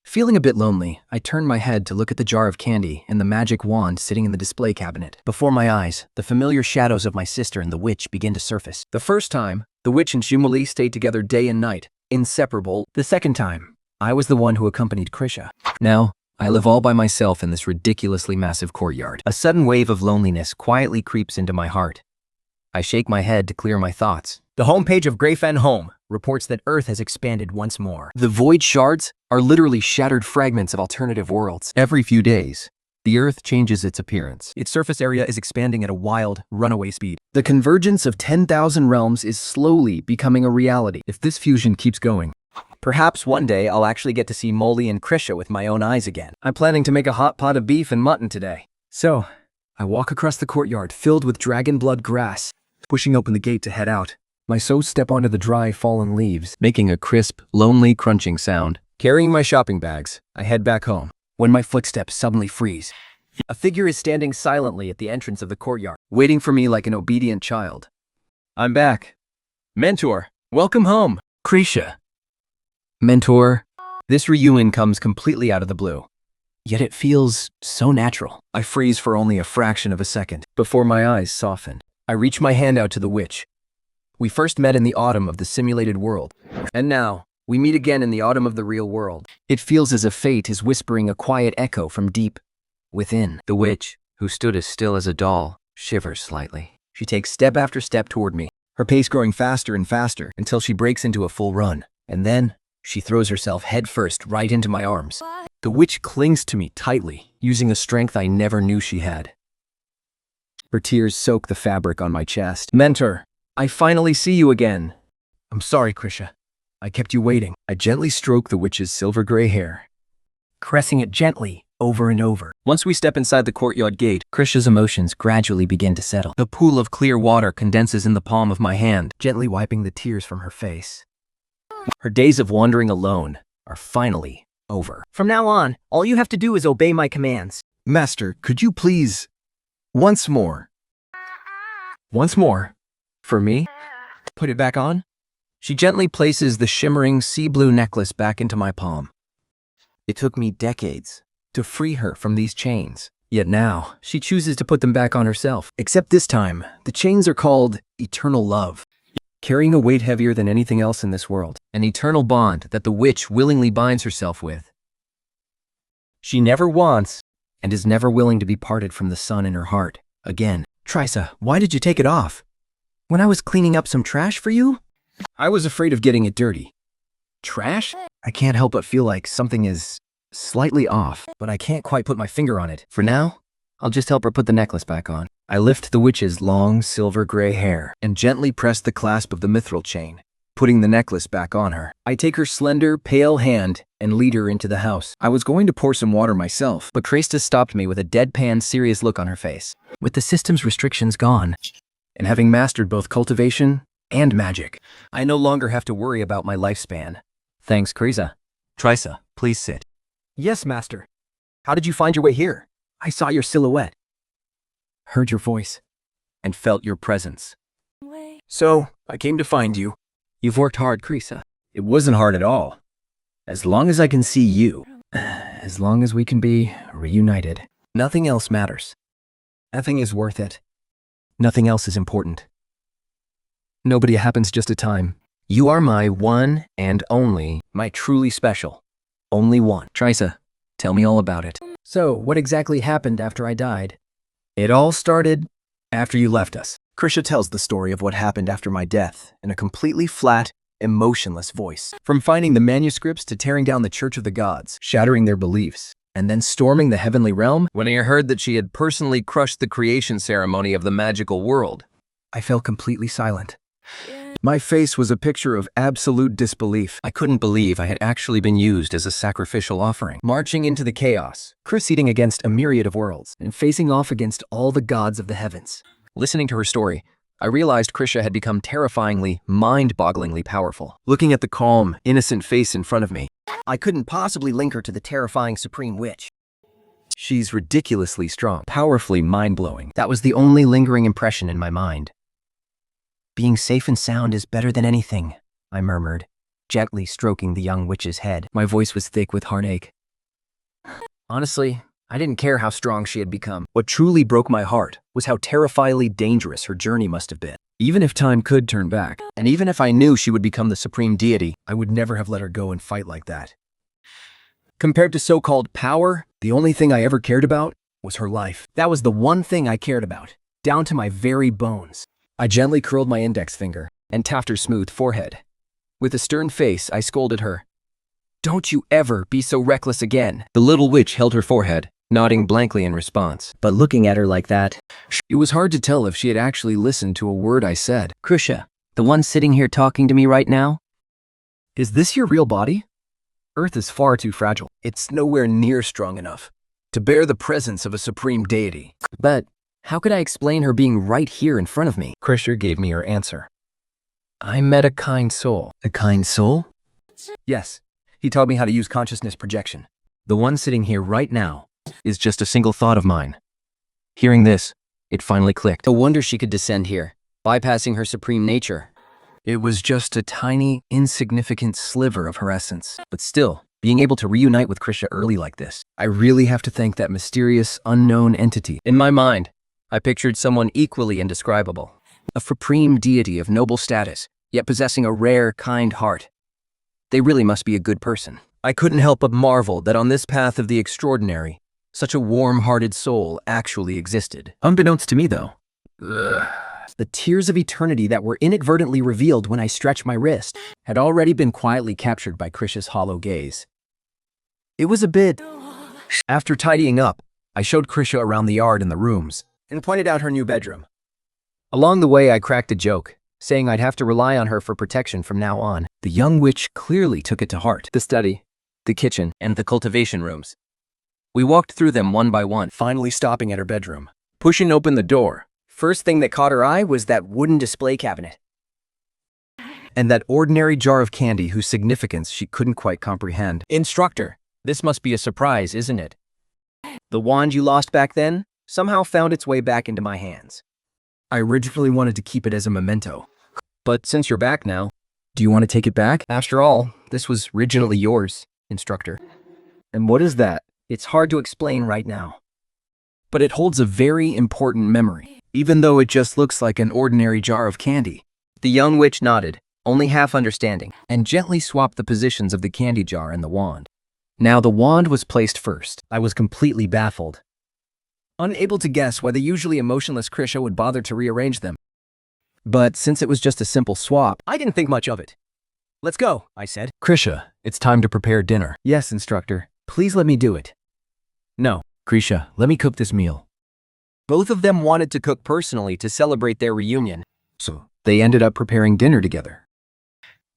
Feeling a bit lonely, I turned my head to look at the jar of candy and the magic wand sitting in the display cabinet. Before my eyes, the familiar shadows of my sister and the witch began to surface. The first time, the witch and Shumali stayed together day and night, inseparable. The second time, I was the one who accompanied Krisha. Now, I live all by myself in this ridiculously massive courtyard. A sudden wave of loneliness quietly creeps into my heart. I shake my head to clear my thoughts. The homepage of Greyfen Home reports that Earth has expanded once more. The void shards are literally shattered fragments of alternative worlds. Every few days, The Earth changes its appearance. Its surface area is expanding at a wild, runaway speed. The convergence of 10,000 realms is slowly becoming a reality. If this fusion keeps going, perhaps one day I'll actually get to see Molly and Krisha with my own eyes again. I'm planning to make a hot pot of beef and mutton today. So, I walk across the courtyard filled with dragon blood grass, pushing open the gate to head out. My toes step onto the dry, fallen leaves, making a crisp, lonely crunching sound. Carrying my shopping bags, I head back home, when my footsteps suddenly freeze. A figure is standing silently at the entrance of the courtyard, waiting for me like an obedient child. I'm back. Mentor, welcome home. Krisha. Mentor. This reunion comes completely out of the blue. Yet it feels so natural. I freeze for only a fraction of a second, before my eyes soften. I reach my hand out to the witch. We first met in the autumn of the simulated world, and now we meet again in the autumn of the real world. It feels as if fate is whispering a quiet echo from deep within. The witch, who stood as still as a doll, shivers slightly. She takes step after step toward me, her pace growing faster and faster until she breaks into a full run. And then she throws herself headfirst right into my arms. The witch clings to me tightly, using a strength I never knew she had. Her tears soak the fabric on my chest. Mentor, I finally see you again. I'm sorry, Krisha. I kept you waiting. I gently stroke the witch's silver gray hair, caressing it gently over and over. Once we step inside the courtyard gate, Krisha's emotions gradually begin to settle. the pool of clear water condenses in the palm of my hand, gently wiping the tears from her face. Her days of wandering alone are finally over. From now on, all you have to do is obey my commands. Master, could you please... Once more. Once more? For me? Put it back on? She gently places the shimmering sea blue necklace back into my palm. It took me decades to free her from these chains. Yet now, she chooses to put them back on herself. Except this time, the chains are called eternal love, carrying a weight heavier than anything else in this world. An eternal bond that the witch willingly binds herself with. She never wants, and is never willing to be parted from the sun in her heart again. Trisa, why did you take it off? When I was cleaning up some trash for you? I was afraid of getting it dirty. Trash? I can't help but feel like something is slightly off, but I can't quite put my finger on it. For now, I'll just help her put the necklace back on. I lift the witch's long silver gray hair and gently press the clasp of the mithril chain, putting the necklace back on her. I take her slender, pale hand and lead her into the house. I was going to pour some water myself, but Krista stopped me with a deadpan, serious look on her face. With the system's restrictions gone, and having mastered both cultivation and magic, I no longer have to worry about my lifespan. Thanks, Krisa. Trisa, please sit. Yes, Master. How did you find your way here? I saw your silhouette. Heard your voice and felt your presence. So, I came to find you. You've worked hard, Krisa. It wasn't hard at all. As long as I can see you, as long as we can be reunited, nothing else matters. Nothing is worth it. Nothing else is important. Nobody happens just a time. You are my one and only, my truly special. Only one. Trisa, tell me all about it. So, what exactly happened after I died? It all started after you left us. Krisha tells the story of what happened after my death in a completely flat, emotionless voice. From finding the manuscripts to tearing down the Church of the Gods, shattering their beliefs, and then storming the heavenly realm. When I heard that she had personally crushed the creation ceremony of the magical world, I fell completely silent. My face was a picture of absolute disbelief. I couldn't believe I had actually been used as a sacrificial offering, marching into the chaos, proceeding against a myriad of worlds, and facing off against all the gods of the heavens. Listening to her story, I realized Krisha had become terrifyingly, mind-bogglingly powerful. Looking at the calm, innocent face in front of me, I couldn't possibly link her to the terrifying Supreme Witch. she's ridiculously strong, powerfully mind-blowing. That was the only lingering impression in my mind. Being safe and sound is better than anything, I murmured, gently stroking the young witch's head. My voice was thick with heartache. Honestly, I didn't care how strong she had become. What truly broke my heart was how terrifyingly dangerous her journey must have been. Even if time could turn back, and even if I knew she would become the supreme deity, I would never have let her go and fight like that. Compared to so-called power, the only thing I ever cared about was her life. That was the one thing I cared about, down to my very bones. I gently curled my index finger and tapped her smooth forehead. With a stern face, I scolded her. "Don't you ever be so reckless again." The little witch held her forehead nodding blankly in response. But looking at her like that, It was hard to tell if she had actually listened to a word I said. Krisha, the one sitting here talking to me right now? Is this your real body? Earth is far too fragile. It's nowhere near strong enough to bear the presence of a supreme deity. But how could I explain her being right here in front of me? Krisha gave me her answer. I met a kind soul. A kind soul? Yes, he taught me how to use consciousness projection. The one sitting here right now is just a single thought of mine. Hearing this, it finally clicked. No wonder she could descend here, bypassing her supreme nature. It was just a tiny, insignificant sliver of her essence. But still, being able to reunite with Krisha early like this, I really have to thank that mysterious, unknown entity. In my mind, I pictured someone equally indescribable. A supreme deity of noble status, yet possessing a rare, kind heart. They really must be a good person. I couldn't help but marvel that on this path of the extraordinary, such a warm-hearted soul actually existed. Unbeknownst to me, though. The tears of eternity that were inadvertently revealed when I stretched my wrist had already been quietly captured by Krisha's hollow gaze. It was a bit... After tidying up, I showed Krisha around the yard and the rooms, and pointed out her new bedroom. Along the way, I cracked a joke, saying I'd have to rely on her for protection from now on. The young witch clearly took it to heart. The study, the kitchen, and the cultivation rooms. We walked through them one by one, Finally stopping at her bedroom, pushing open the door, First thing that caught her eye was that wooden display cabinet. and that ordinary jar of candy whose significance she couldn't quite comprehend. Instructor, this must be a surprise, isn't it? The wand you lost back then somehow found its way back into my hands. I originally wanted to keep it as a memento. But since you're back now, Do you want to take it back? after all, this was originally yours, Instructor. And what is that? It's hard to explain right now. But it holds a very important memory, even though it just looks like an ordinary jar of candy. The young witch nodded, only half understanding. And gently swapped the positions of the candy jar and the wand. Now the wand was placed first. I was completely baffled. Unable to guess why the usually emotionless Krisha would bother to rearrange them. But since it was just a simple swap, I didn't think much of it. Let's go, I said. Krisha, it's time to prepare dinner. Yes, Instructor. Please let me do it. No, Krisha, let me cook this meal. Both of them wanted to cook personally to celebrate their reunion. So they ended up preparing dinner together.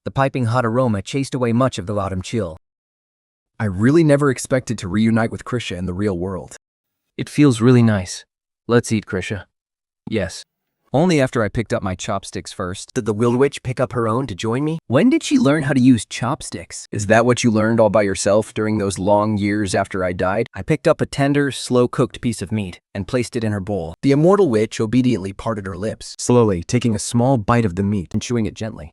The piping hot aroma chased away much of the autumn chill. I really never expected to reunite with Krisha in the real world. It feels really nice. Let's eat, Krisha. Yes. Only after I picked up my chopsticks first. Did the Will Witch pick up her own to join me? When did she learn how to use chopsticks? Is that what you learned all by yourself during those long years after I died? I picked up a tender, slow-cooked piece of meat and placed it in her bowl. The immortal witch obediently parted her lips, slowly taking a small bite of the meat and chewing it gently.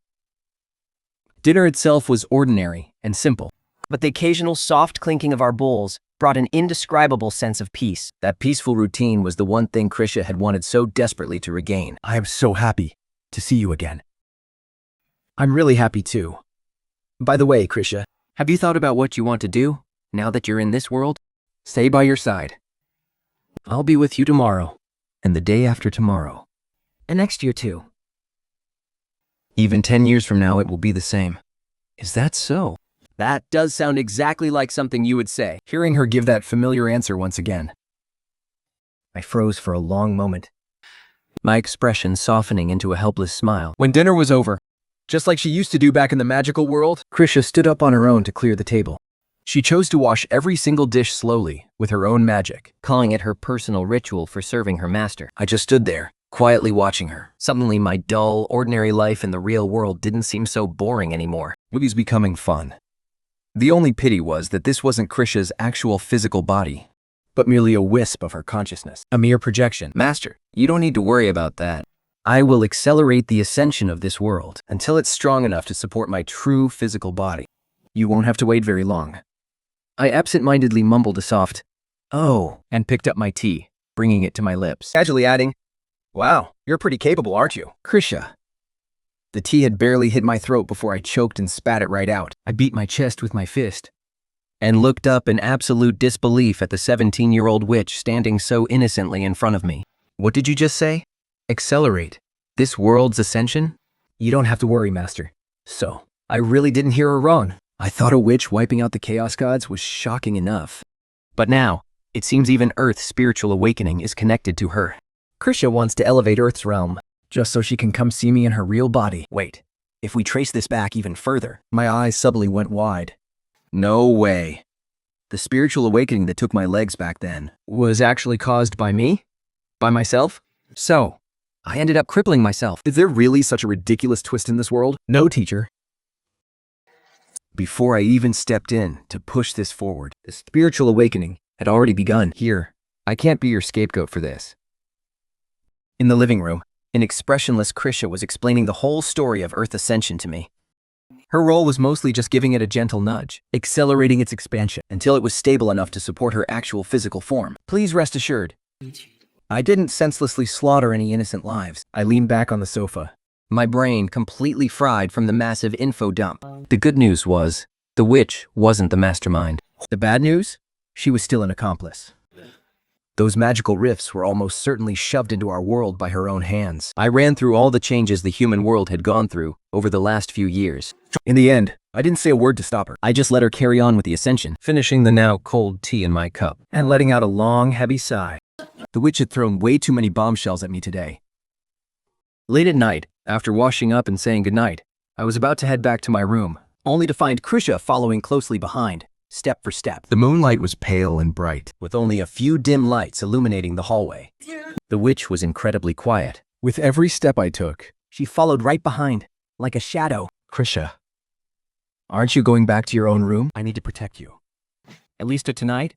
Dinner itself was ordinary and simple. But the occasional soft clinking of our bowls brought an indescribable sense of peace. That peaceful routine was the one thing Krisha had wanted so desperately to regain. I am so happy to see you again. I'm really happy too. By the way, Krisha, Have you thought about what you want to do now that you're in this world? stay by your side. I'll be with you tomorrow, and the day after tomorrow. And next year too. Even 10 years from now, it will be the same. Is that so? That does sound exactly like something you would say. Hearing her give that familiar answer once again, I froze for a long moment, my expression softening into a helpless smile. when dinner was over, just like she used to do back in the magical world, Krisha stood up on her own to clear the table. She chose to wash every single dish slowly with her own magic. Calling it her personal ritual for serving her master. I just stood there, quietly watching her. Suddenly, my dull, ordinary life in the real world didn't seem so boring anymore. It was becoming fun. The only pity was that this wasn't Krisha's actual physical body, but merely a wisp of her consciousness, a mere projection. Master, you don't need to worry about that. I will accelerate the ascension of this world. Until it's strong enough to support my true physical body. You won't have to wait very long. I absent-mindedly mumbled a soft, "Oh," And picked up my tea, bringing it to my lips. casually adding, Wow, you're pretty capable, aren't you? Krisha. The tea had barely hit my throat before I choked and spat it right out. I beat my chest with my fist. and looked up in absolute disbelief at the 17-year-old witch standing so innocently in front of me. What did you just say? Accelerate this world's ascension? You don't have to worry, Master. So, I really didn't hear her wrong. I thought a witch wiping out the chaos gods was shocking enough. But now, It seems even Earth's spiritual awakening is connected to her. Krisha wants to elevate Earth's realm, just so she can come see me in her real body. Wait, if we trace this back even further, My eyes suddenly went wide. no way. The spiritual awakening that took my legs back then Was actually caused by me? By myself? So, I ended up crippling myself. Is there really such a ridiculous twist in this world? No, teacher. Before I even stepped in to push this forward, the spiritual awakening had already begun. Here, I can't be your scapegoat for this. In the living room, an expressionless Krisha was explaining the whole story of Earth Ascension to me. Her role was mostly just giving it a gentle nudge, Accelerating its expansion. until it was stable enough to support her actual physical form. Please rest assured, I didn't senselessly slaughter any innocent lives. I leaned back on the sofa. My brain completely fried from the massive info dump. The good news was, the witch wasn't the mastermind. The bad news? She was still an accomplice. Those magical rifts were almost certainly shoved into our world by her own hands. I ran through all the changes the human world had gone through over the last few years. In the end, I didn't say a word to stop her, I just let her carry on with the ascension, finishing the now cold tea in my cup. and letting out a long, heavy sigh. The witch had thrown way too many bombshells at me today. Late at night, after washing up and saying goodnight, I was about to head back to my room, only to find Krisha following closely behind, step for step, The moonlight was pale and bright. with only a few dim lights illuminating the hallway. The witch was incredibly quiet. With every step I took, She followed right behind, like a shadow. Krisha, aren't you going back to your own room? I need to protect you. At least to tonight.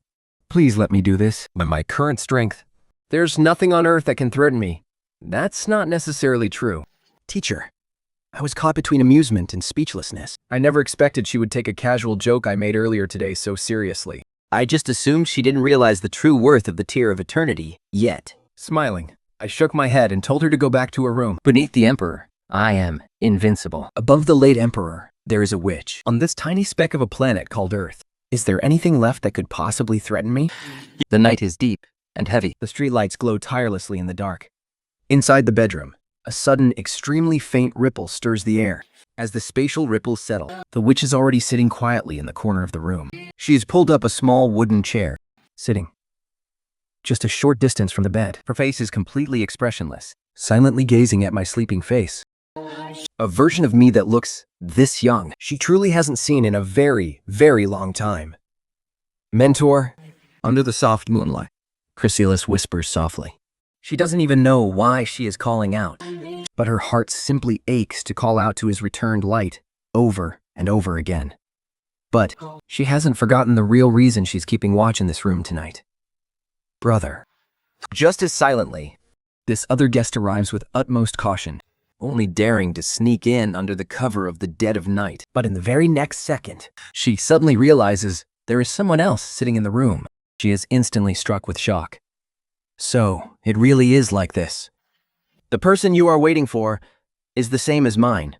Please let me do this. By my current strength, there's nothing on earth that can threaten me. That's not necessarily true. Teacher, I was caught between amusement and speechlessness. I never expected she would take a casual joke I made earlier today so seriously. I just assumed she didn't realize the true worth of the Tear of Eternity yet. Smiling, I shook my head and told her to go back to her room. Beneath the Emperor, I am invincible. Above the late Emperor, there is a witch. On this tiny speck of a planet called Earth, is there anything left that could possibly threaten me? The night is deep and heavy. The streetlights glow tirelessly in the dark. Inside the bedroom, a sudden, extremely faint ripple stirs the air. As the spatial ripples settle, The witch is already sitting quietly in the corner of the room, she has pulled up a small wooden chair. sitting just a short distance from the bed, Her face is completely expressionless. silently gazing at my sleeping face. A version of me that looks this young. She truly hasn't seen in a very, very long time. Mentor, Under the soft moonlight, Chrysalis whispers softly. She doesn't even know why she is calling out. but her heart simply aches to call out to his returned light over and over again. But she hasn't forgotten the real reason she's keeping watch in this room tonight. Brother. Just as silently, this other guest arrives with utmost caution, only daring to sneak in under the cover of the dead of night. But in the very next second, She suddenly realizes there is someone else sitting in the room. She is instantly struck with shock. So, it really is like this. The person you are waiting for is the same as mine.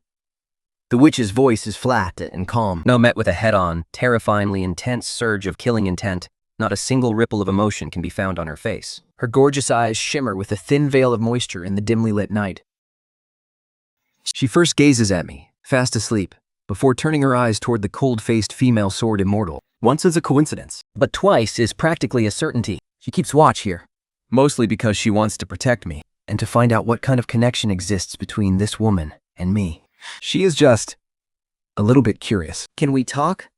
The witch's voice is flat and calm, now met with a head-on, terrifyingly intense surge of killing intent. Not a single ripple of emotion can be found on her face. her gorgeous eyes shimmer with a thin veil of moisture in the dimly lit night. She first gazes at me, fast asleep, before turning her eyes toward the cold-faced female sword immortal. Once is a coincidence, but twice is practically a certainty. She keeps watch here, mostly because she wants to protect me, and to find out what kind of connection exists between this woman and me. She is just a little bit curious. Can we talk?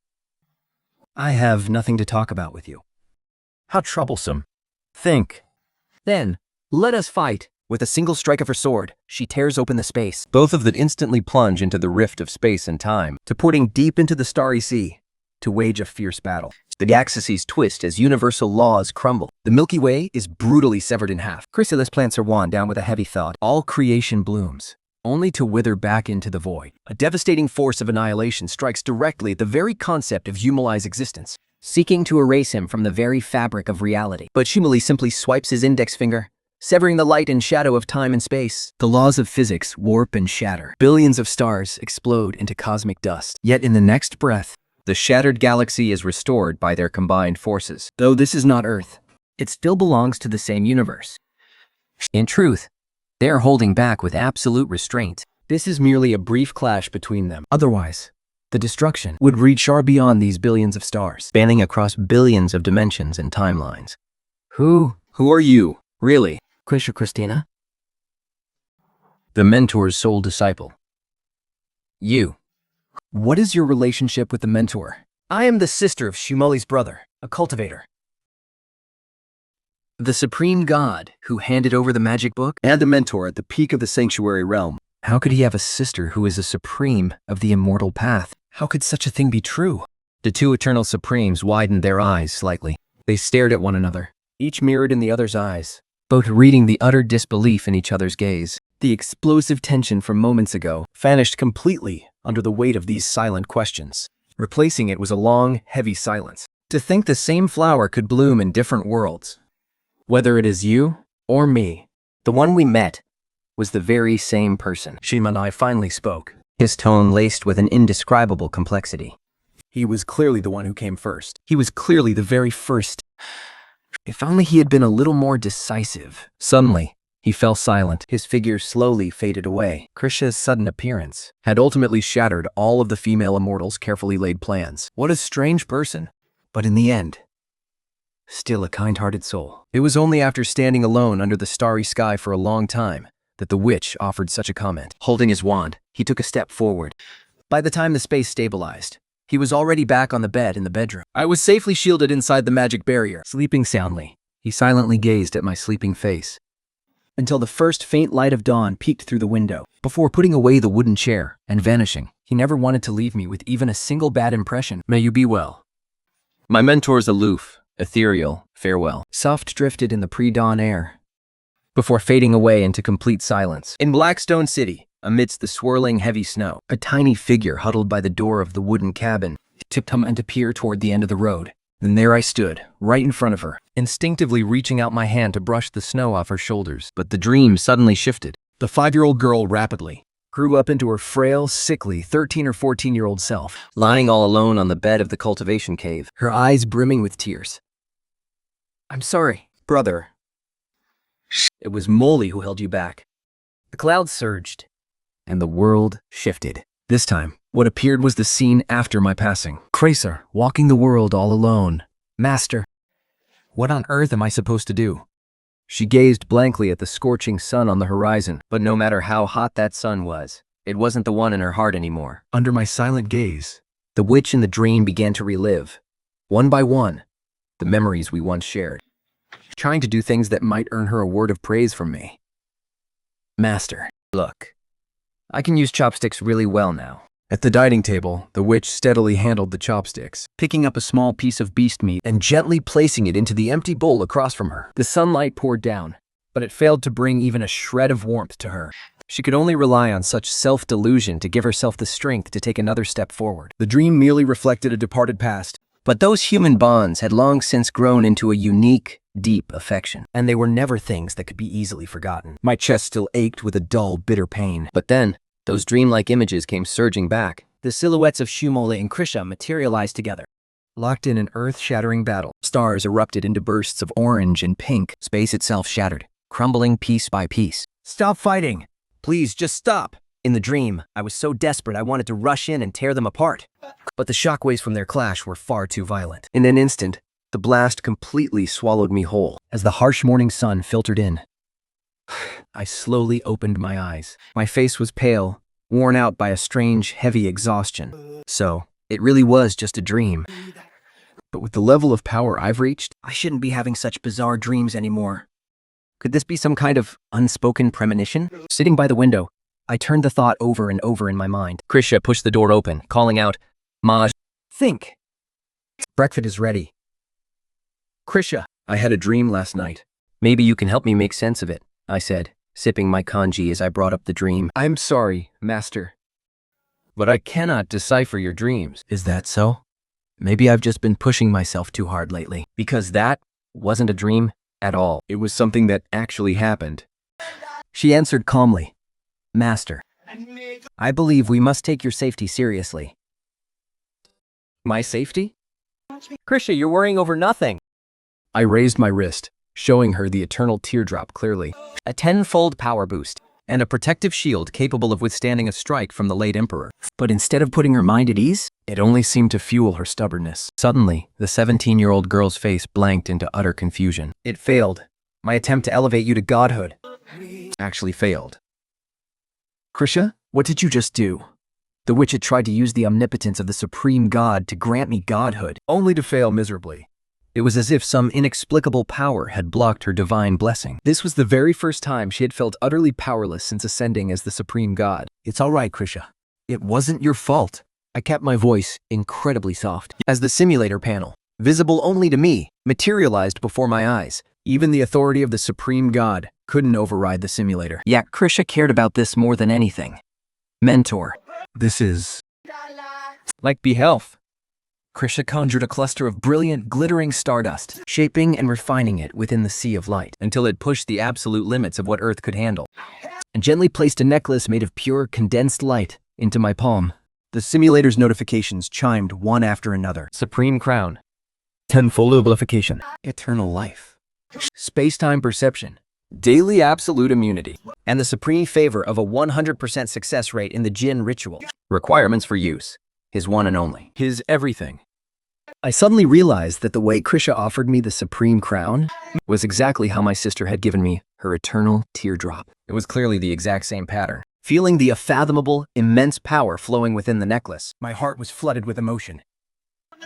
I have nothing to talk about with you. How troublesome. Think. Then, let us fight. With a single strike of her sword, she tears open the space, both of that instantly plunge into the rift of space and time, porting deep into the starry sea, to wage a fierce battle. The galaxies twist as universal laws crumble. The Milky Way is brutally severed in half. Chrysalis plants her wand down with a heavy thought. All creation blooms, only to wither back into the void. A devastating force of annihilation strikes directly at the very concept of Humali's existence, seeking to erase him from the very fabric of reality. But Shumali simply swipes his index finger, severing the light and shadow of time and space. The laws of physics warp and shatter. Billions of stars explode into cosmic dust. Yet in the next breath, the shattered galaxy is restored by their combined forces. Though this is not Earth, it still belongs to the same universe. In truth, they are holding back with absolute restraint. This is merely a brief clash between them. Otherwise, the destruction Would reach far beyond these billions of stars, spanning across billions of dimensions and timelines. Who are you, really? Krisha Christina? The mentor's sole disciple. You. What is your relationship with the mentor? I am the sister of Shumoli's brother, a cultivator. The supreme god who handed over the magic book? And a mentor at the peak of the sanctuary realm. How could he have a sister who is a supreme of the immortal path? How could such a thing be true? The two eternal supremes widened their eyes slightly. They stared at one another, each mirrored in the other's eyes, both reading the utter disbelief in each other's gaze. The explosive tension from moments ago vanished completely under the weight of these silent questions. Replacing it was a long, heavy silence. To think the same flower could bloom in different worlds. Whether it is you or me, the one we met was the very same person. Shimanai finally spoke, His tone laced with an indescribable complexity. He was clearly the one who came first. He was clearly the very first. If only he had been a little more decisive. Suddenly, he fell silent. His figure slowly faded away. Krisha's sudden appearance had ultimately shattered all of the female immortals' carefully laid plans. What a strange person. But in the end, still a kind-hearted soul. It was only after standing alone under the starry sky for a long time that the witch offered such a comment. Holding his wand, he took a step forward. By the time the space stabilized, he was already back on the bed in the bedroom. I was safely shielded inside the magic barrier. Sleeping soundly, he silently gazed at my sleeping face until the first faint light of dawn peeked through the window, before putting away the wooden chair and vanishing. He never wanted to leave me with even a single bad impression. May you be well. My mentor's aloof, ethereal farewell soft drifted in the pre-dawn air, before fading away into complete silence. In Blackstone City, amidst the swirling heavy snow, a tiny figure huddled by the door of the wooden cabin tipped and to peer toward the end of the road. Then there I stood, right in front of her, instinctively reaching out my hand to brush the snow off her shoulders. But the dream suddenly shifted. The 5-year-old girl rapidly grew up into her frail, sickly 13 or 14-year-old self, Lying all alone on the bed of the cultivation cave. her eyes brimming with tears. I'm sorry, brother. It was Molly who held you back. The clouds surged, and the world shifted. This time, what appeared was the scene after my passing. Kracer, walking the world all alone. Master, what on earth am I supposed to do? She gazed blankly at the scorching sun on the horizon, but no matter how hot that sun was, it wasn't the one in her heart anymore. Under my silent gaze, the witch in the dream began to relive, one by one, the memories we once shared, trying to do things that might earn her a word of praise from me. Master, look, I can use chopsticks really well now. At the dining table, the witch steadily handled the chopsticks, picking up a small piece of beast meat and gently placing it into the empty bowl across from her. The sunlight poured down, but it failed to bring even a shred of warmth to her. She could only rely on such self-delusion to give herself the strength to take another step forward. The dream merely reflected a departed past, but those human bonds had long since grown into a unique, deep affection, and they were never things that could be easily forgotten. My chest still ached with a dull, bitter pain. But then, those dreamlike images came surging back. The silhouettes of Shumole and Krisha materialized together, locked in an earth-shattering battle. Stars erupted into bursts of orange and pink. Space itself shattered, crumbling piece by piece. Stop fighting! Please, just stop! In the dream, I was so desperate I wanted to rush in and tear them apart. But the shockwaves from their clash were far too violent. In an instant, the blast completely swallowed me whole. As the harsh morning sun filtered in, I slowly opened my eyes. My face was pale, worn out by a strange, heavy exhaustion. So, it really was just a dream. But with the level of power I've reached, I shouldn't be having such bizarre dreams anymore. Could this be some kind of unspoken premonition? Sitting by the window, I turned the thought over and over in my mind. Krisha pushed the door open, calling out, "Maj, think. Breakfast is ready." Krisha, I had a dream last night. Maybe you can help me make sense of it, I said, sipping my kanji as I brought up the dream. I'm sorry, Master, but I cannot decipher your dreams. Is that so? Maybe I've just been pushing myself too hard lately. Because that wasn't a dream at all. It was something that actually happened. She answered calmly, "Master, I believe we must take your safety seriously." My safety? Krisha, you're worrying over nothing. I raised my wrist, showing her the eternal teardrop clearly. A 10-fold power boost. and a protective shield capable of withstanding a strike from the late emperor. But instead of putting her mind at ease, it only seemed to fuel her stubbornness. Suddenly, the 17-year-old girl's face blanked into utter confusion. It failed. My attempt to elevate you to godhood Actually failed. Krisha, what did you just do? The witch had tried to use the omnipotence of the supreme god to grant me godhood. Only to fail miserably. It was as if some inexplicable power had blocked her divine blessing. This was the very first time she had felt utterly powerless since ascending as the supreme god. It's all right, Krisha. It wasn't your fault. I kept my voice incredibly soft. As the simulator panel, visible only to me, materialized before my eyes, even the authority of the supreme god couldn't override the simulator. Yeah, Krisha cared about this more than anything. Mentor. This is... Like Behealth, Krisha conjured a cluster of brilliant, glittering stardust, shaping and refining it within the sea of light, Until it pushed the absolute limits of what Earth could handle. and gently placed a necklace made of pure, condensed light into my palm. The simulator's notifications chimed one after another. Supreme Crown. Tenfold amplification. Eternal life. Space-time perception. Daily absolute immunity. And the supreme favor of a 100% success rate in the Jinn ritual. Requirements for use. His one and only. His everything. I suddenly realized that the way Krisha offered me the supreme crown was exactly how my sister had given me her eternal teardrop. It was clearly the exact same pattern. Feeling the unfathomable, immense power flowing within the necklace, my heart was flooded with emotion.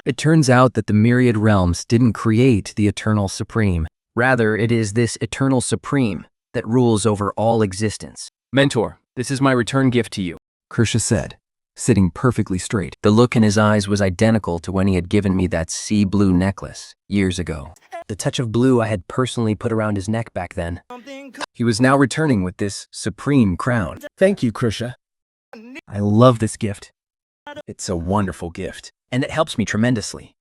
It turns out that the myriad realms didn't create the eternal supreme. Rather, it is this eternal supreme that rules over all existence. Mentor, this is my return gift to you, Krisha said, sitting perfectly straight. The look in his eyes was identical to when he had given me that sea blue necklace years ago. The touch of blue I had personally put around his neck back then. He was now returning with this supreme crown. Thank you, Krisha. I love this gift. It's a wonderful gift. And it helps me tremendously.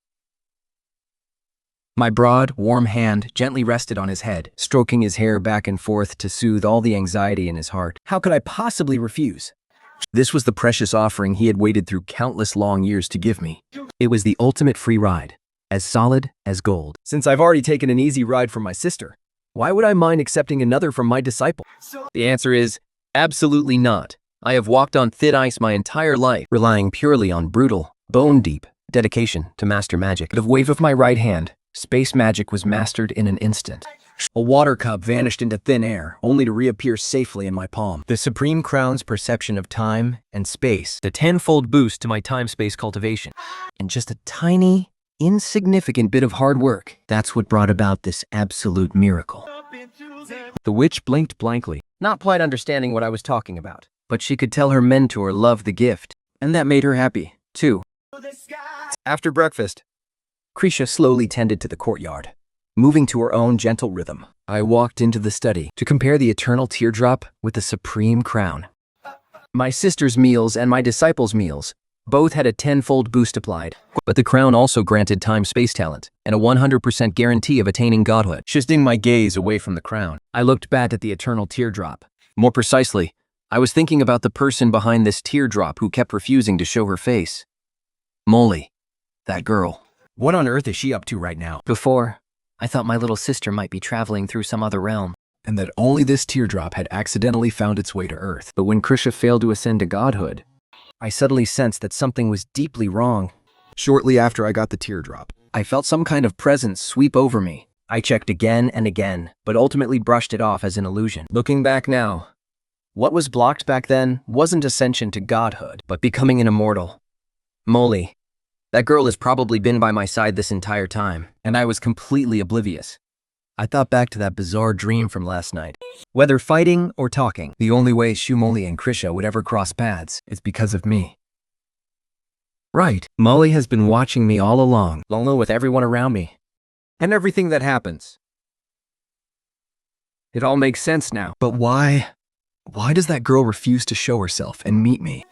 My broad, warm hand gently rested on his head, stroking his hair back and forth to soothe all the anxiety in his heart. How could I possibly refuse? This was the precious offering he had waited through countless long years to give me. It was the ultimate free ride, as solid as gold. Since I've already taken an easy ride from my sister, why would I mind accepting another from my disciple? The answer is absolutely not. I have walked on thin ice my entire life, relying purely on brutal, bone-deep dedication to master magic. The wave of my right hand, space magic was mastered in an instant. A water cup vanished into thin air, only to reappear safely in my palm. The Supreme Crown's perception of time and space, the tenfold boost to my time-space cultivation, and just a tiny, insignificant bit of hard work. That's what brought about this absolute miracle. The witch blinked blankly, Not quite understanding what I was talking about. But she could tell her mentor loved the gift, and that made her happy, too. After breakfast, Krisha slowly tended to the courtyard, moving to her own gentle rhythm. I walked into the study to compare the eternal teardrop with the supreme crown. My sister's meals and my disciples' meals both had a tenfold boost applied. But the crown also granted time-space talent and a 100% guarantee of attaining godhood. Shifting my gaze away from the crown, I looked back at the eternal teardrop. more precisely, I was thinking about the person behind this teardrop who kept refusing to show her face. Molly, that girl. What on earth is she up to right now? Before, I thought my little sister might be traveling through some other realm. And that only this teardrop had accidentally found its way to Earth. But when Krisha failed to ascend to godhood, I suddenly sensed that something was deeply wrong. Shortly after I got the teardrop, I felt some kind of presence sweep over me. I checked again and again, but ultimately brushed it off as an illusion. looking back now, What was blocked back then wasn't ascension to godhood, but becoming an immortal. Molly, that girl has probably been by my side this entire time, and I was completely oblivious. I thought back to that bizarre dream from last night. Whether fighting or talking, the only way Molly and Krisha would ever cross paths is because of me. Right, Molly has been watching me all along with everyone around me, and everything that happens. It all makes sense now. But why? Why does that girl refuse to show herself and meet me?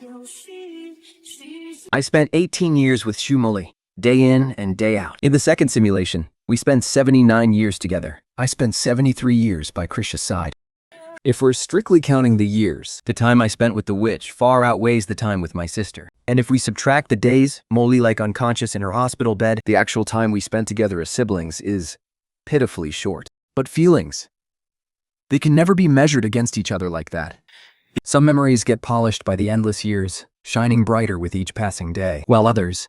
I spent 18 years with Molly, day in and day out. In the second simulation, we spent 79 years together. I spent 73 years by Krisha's side. If we're strictly counting the years, The time I spent with the witch far outweighs the time with my sister. And if we subtract the days Molly like unconscious in her hospital bed, the actual time we spent together as siblings is pitifully short. But feelings, they can never be measured against each other like that. Some memories get polished by the endless years, shining brighter with each passing day, while others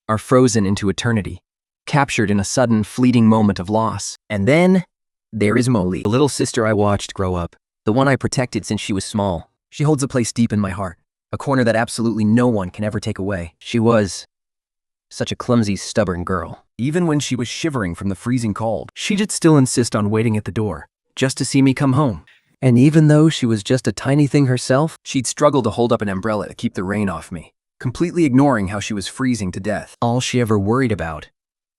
are frozen into eternity, captured in a sudden, fleeting moment of loss. And then, there is Molly, the little sister I watched grow up, the one I protected since she was small. She holds a place deep in my heart, a corner that absolutely no one can ever take away. She was such a clumsy, stubborn girl. Even when she was shivering from the freezing cold, she'd still insist on waiting at the door, just to see me come home. And even though she was just a tiny thing herself, She'd struggle to hold up an umbrella to keep the rain off me, completely ignoring how she was freezing to death. all she ever worried about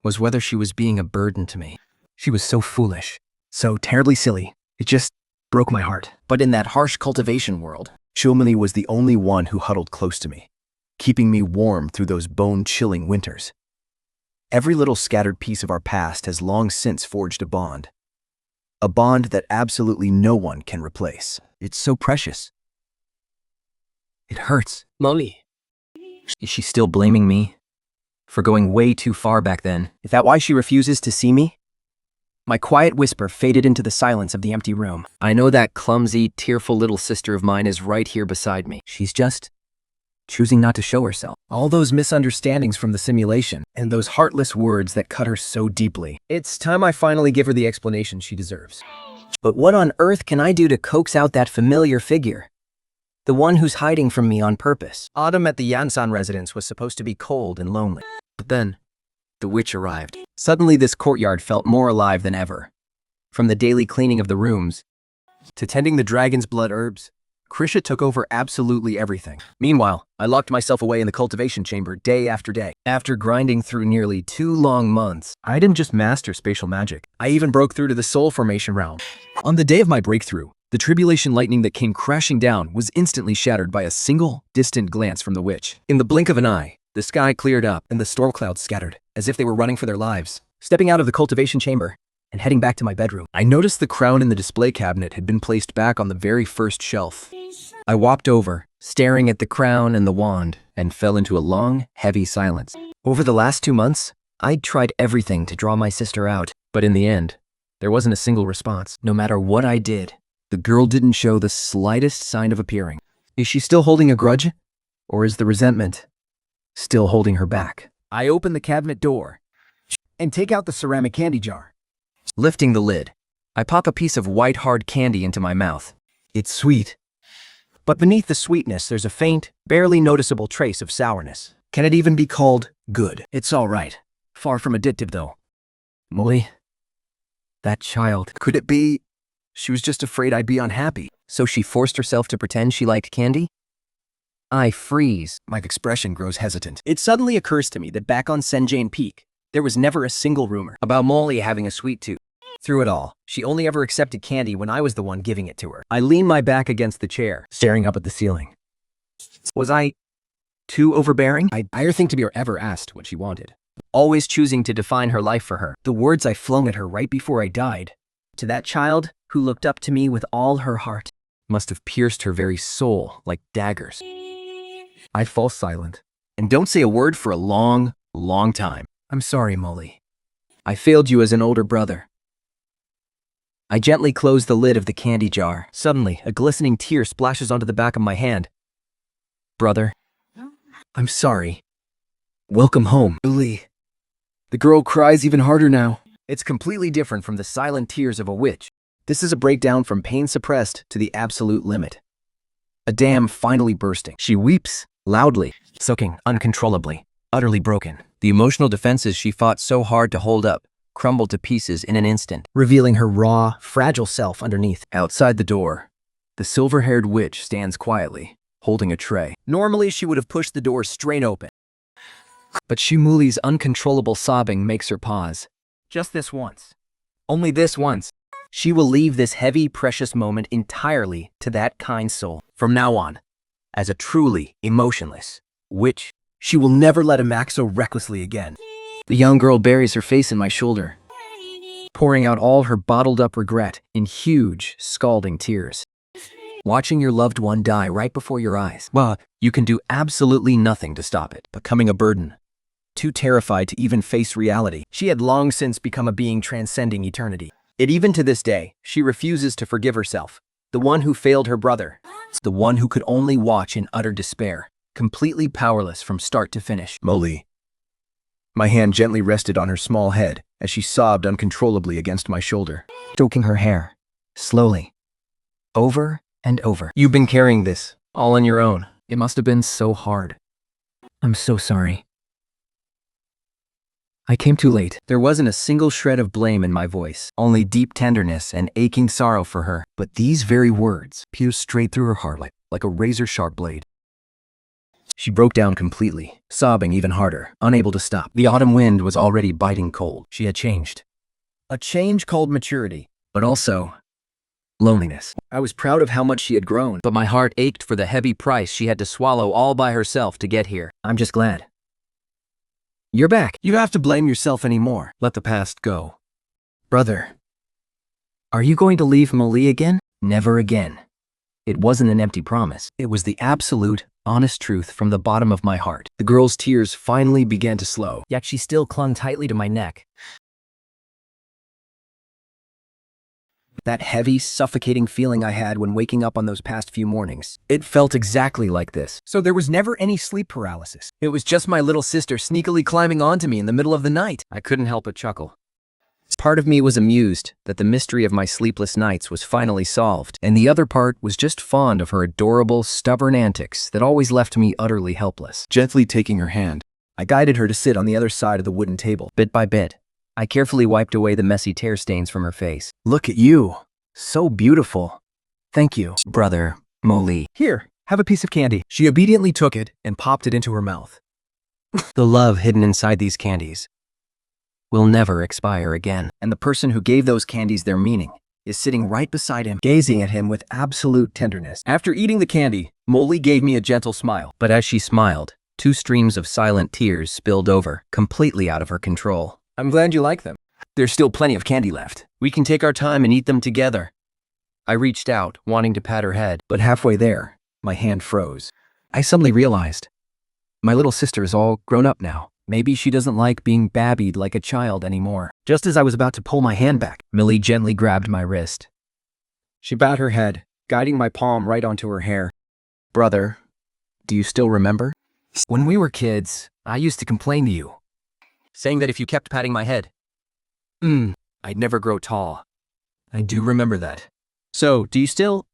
Was whether she was being a burden to me. She was so foolish, so terribly silly. It just broke my heart. But in that harsh cultivation world, Shumini was the only one who huddled close to me, keeping me warm through those bone-chilling winters. Every little scattered piece of our past has long since forged a bond that absolutely no one can replace. it's so precious. It hurts. Molly. Is she still blaming me for going way too far back then? Is that why she refuses to see me? My quiet whisper faded into the silence of the empty room. I know that clumsy, tearful little sister of mine is right here beside me. She's just choosing not to show herself. All those misunderstandings from the simulation, and those heartless words that cut her so deeply. It's time I finally give her the explanation she deserves. But what on earth can I do to coax out that familiar figure? The one who's hiding from me on purpose. Autumn at the Yansan residence was supposed to be cold and lonely. But then, the witch arrived. Suddenly this courtyard felt more alive than ever. From the daily cleaning of the rooms To tending the dragon's blood herbs, Krisha took over absolutely everything. Meanwhile, I locked myself away in the cultivation chamber day after day. After grinding through nearly 2 long months, I didn't just master spatial magic. I even broke through to the soul formation realm. On the day of my breakthrough, the tribulation lightning that came crashing down was instantly shattered by a single, distant glance from the witch. In the blink of an eye, the sky cleared up and the storm clouds scattered, as if they were running for their lives. Stepping out of the cultivation chamber and heading back to my bedroom, I noticed the crown in the display cabinet had been placed back on the very first shelf. I walked over, staring at the crown and the wand, and fell into a long, heavy silence. over the last 2 months, I'd tried everything to draw my sister out. But in the end, there wasn't a single response. No matter what I did, The girl didn't show the slightest sign of appearing. Is she still holding a grudge? Or is the resentment still holding her back? I open the cabinet door and take out the ceramic candy jar. lifting the lid, I pop a piece of white hard candy into my mouth. It's sweet. But beneath the sweetness, there's a faint, barely noticeable trace of sourness. Can it even be called good? It's all right. Far from addictive, though. Molly, that child. Could it be she was just afraid I'd be unhappy? So she forced herself to pretend she liked candy? I freeze. My expression grows hesitant. It suddenly occurs to me that back on Senjane Peak, there was never a single rumor About Molly having a sweet tooth. Through it all, she only ever accepted candy when I was the one giving it to her. I leaned my back against the chair, staring up at the ceiling. Was I too overbearing? I dare think to be ever asked what she wanted. Always choosing to define her life for her. The words I flung at her right before I died, to that child who looked up to me with all her heart, must have pierced her very soul like daggers. I fall silent and don't say a word for a long, long time. I'm sorry, Molly. I failed you as an older brother. I gently close the lid of the candy jar. Suddenly, a glistening tear splashes onto the back of my hand. Brother, I'm sorry. Welcome home. Uli. The girl cries even harder now. It's completely different from the silent tears of a witch. This is a breakdown from pain suppressed to the absolute limit. A dam finally bursting. She weeps loudly, soaking uncontrollably, utterly broken. The emotional defenses she fought so hard to hold up crumbled to pieces in an instant, revealing her raw, fragile self underneath. Outside the door, the silver-haired witch stands quietly, holding a tray. Normally, she would have pushed the door straight open. But Shumuli's uncontrollable sobbing makes her pause. Just this once. Only this once. She will leave this heavy, precious moment entirely to that kind soul. From now on, as a truly emotionless witch, she will never let him act so recklessly again. The young girl buries her face in my shoulder, pouring out all her bottled-up regret in huge, scalding tears. Watching your loved one die right before your eyes, well, you can do absolutely nothing to stop it. Becoming a burden. Too terrified to even face reality, she had long since become a being transcending eternity. Yet even to this day, she refuses to forgive herself, the one who failed her brother. The one who could only watch in utter despair, completely powerless from start to finish. Molly. My hand gently rested on her small head as she sobbed uncontrollably against my shoulder. Stroking her hair, slowly, over and over. You've been carrying this, all on your own. It must have been so hard. I'm so sorry. I came too late. There wasn't a single shred of blame in my voice, only deep tenderness and aching sorrow for her. But these very words pierced straight through her heart like a razor-sharp blade. She broke down completely, sobbing even harder, unable to stop. The autumn wind was already biting cold. She had changed. A change called maturity, but also loneliness. I was proud of how much she had grown, but my heart ached for the heavy price she had to swallow all by herself to get here. I'm just glad. You're back. You don't have to blame yourself anymore. Let the past go. Brother, are you going to leave Molly again? Never again. It wasn't an empty promise. It was the absolute, honest truth from the bottom of my heart. The girl's tears finally began to slow. Yet she still clung tightly to my neck. That heavy, suffocating feeling I had when waking up on those past few mornings. It felt exactly like this. So there was never any sleep paralysis. It was just my little sister sneakily climbing onto me in the middle of the night. I couldn't help but chuckle. Part of me was amused that the mystery of my sleepless nights was finally solved, and the other part was just fond of her adorable, stubborn antics that always left me utterly helpless. Gently taking her hand, I guided her to sit on the other side of the wooden table. Bit by bit, I carefully wiped away the messy tear stains from her face. Look at you. So beautiful. Thank you. Brother, Molly. Here, have a piece of candy. She obediently took it and popped it into her mouth. The love hidden inside these candies will never expire again. And the person who gave those candies their meaning is sitting right beside him, gazing at him with absolute tenderness. After eating the candy, Molly gave me a gentle smile. But as she smiled, 2 streams of silent tears spilled over, completely out of her control. I'm glad you like them. There's still plenty of candy left. We can take our time and eat them together. I reached out, wanting to pat her head, but halfway there, my hand froze. I suddenly realized my little sister is all grown up now. Maybe she doesn't like being babbied like a child anymore. Just as I was about to pull my hand back, Millie gently grabbed my wrist. She bowed her head, guiding my palm right onto her hair. Brother, do you still remember? When we were kids, I used to complain to you, saying that if you kept patting my head, I'd never grow tall. I do remember that. So, do you still?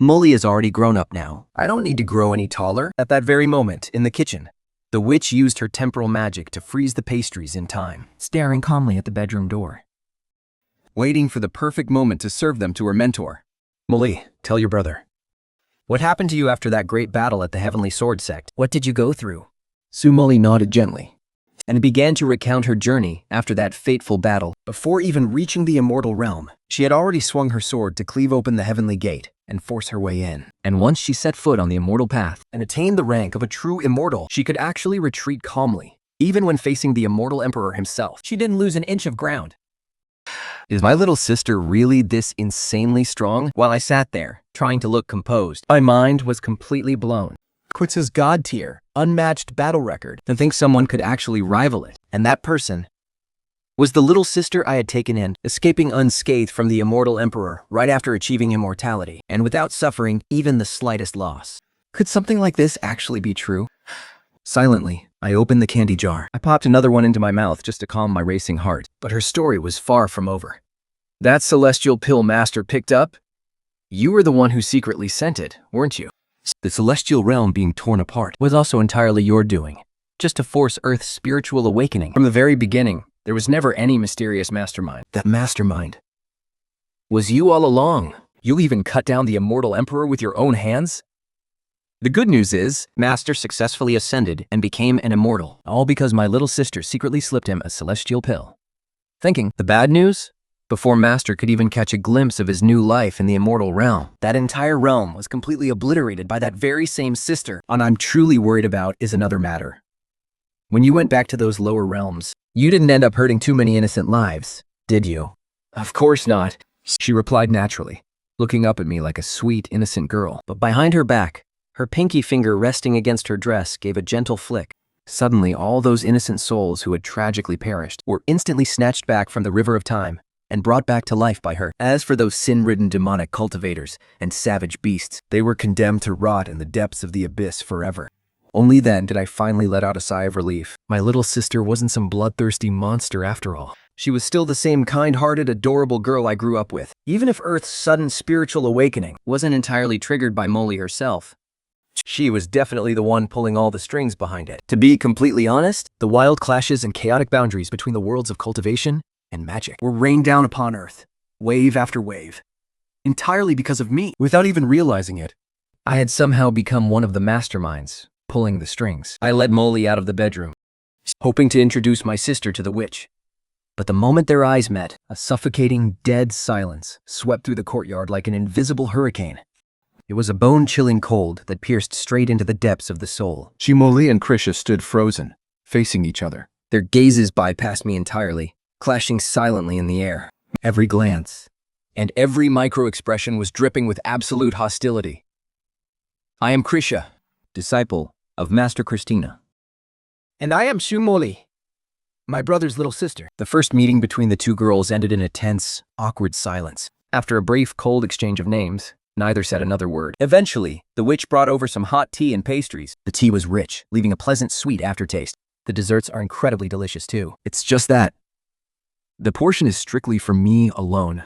Molly is already grown up now. I don't need to grow any taller. At that very moment, in the kitchen, the witch used her temporal magic to freeze the pastries in time, Staring calmly at the bedroom door. waiting for the perfect moment to serve them to her mentor. Molly, tell your brother. What happened to you after that great battle at the Heavenly Sword Sect? What did you go through? Molly nodded gently and began to recount her journey after that fateful battle. Before even reaching the immortal realm, she had already swung her sword to cleave open the heavenly gate and force her way in. And once she set foot on the immortal path and attained the rank of a true immortal, she could actually retreat calmly, even when facing the immortal emperor himself. She didn't lose an inch of ground. Is my little sister really this insanely strong? While I sat there, trying to look composed, my mind was completely blown. Quitz's god tier, unmatched battle record, to think someone could actually rival it. And that person was the little sister I had taken in, escaping unscathed from the immortal emperor right after achieving immortality, and without suffering even the slightest loss. Could something like this actually be true? Silently, I opened the candy jar. I popped another one into my mouth just to calm my racing heart, but her story was far from over. That celestial pill Master picked up? You were the one who secretly sent it, weren't you? The celestial realm being torn apart was also entirely your doing, just to force Earth's spiritual awakening. From the very beginning, there was never any mysterious mastermind. That mastermind was you all along. You even cut down the immortal emperor with your own hands? The good news is, Master successfully ascended and became an immortal, all because my little sister secretly slipped him a celestial pill. Thinking, the bad news? Before Master could even catch a glimpse of his new life in the immortal realm, that entire realm was completely obliterated by that very same sister. And I'm truly worried about is another matter. When you went back to those lower realms, you didn't end up hurting too many innocent lives, did you? Of course not, she replied naturally, looking up at me like a sweet, innocent girl. But behind her back, her pinky finger resting against her dress gave a gentle flick. Suddenly, all those innocent souls who had tragically perished were instantly snatched back from the river of time and brought back to life by her. As for those sin-ridden demonic cultivators and savage beasts, They were condemned to rot in the depths of the abyss forever. only then did I finally let out a sigh of relief. My little sister wasn't some bloodthirsty monster after all. She was still the same kind-hearted, adorable girl I grew up with. Even if Earth's sudden spiritual awakening Wasn't entirely triggered by Molly herself. she was definitely the one pulling all the strings behind it. To be completely honest, the wild clashes and chaotic boundaries between the worlds of cultivation and magic were rained down upon Earth, wave after wave, entirely because of me. Without even realizing it, I had somehow become one of the masterminds, pulling the strings. I led Molly out of the bedroom, hoping to introduce my sister to the witch. But the moment their eyes met, a suffocating, dead silence swept through the courtyard like an invisible hurricane. It was a bone-chilling cold that pierced straight into the depths of the soul. Shimoli and Krisha stood frozen, facing each other. Their gazes bypassed me entirely, clashing silently in the air. Every glance and every micro-expression was dripping with absolute hostility. I am Krisha, disciple of Master Christina. And I am Shumoli, my brother's little sister. The first meeting between the two girls ended in a tense, awkward silence. After a brief, cold exchange of names, neither said another word. Eventually, the witch brought over some hot tea and pastries. The tea was rich, leaving a pleasant, sweet aftertaste. The desserts are incredibly delicious too. It's just that the portion is strictly for me alone.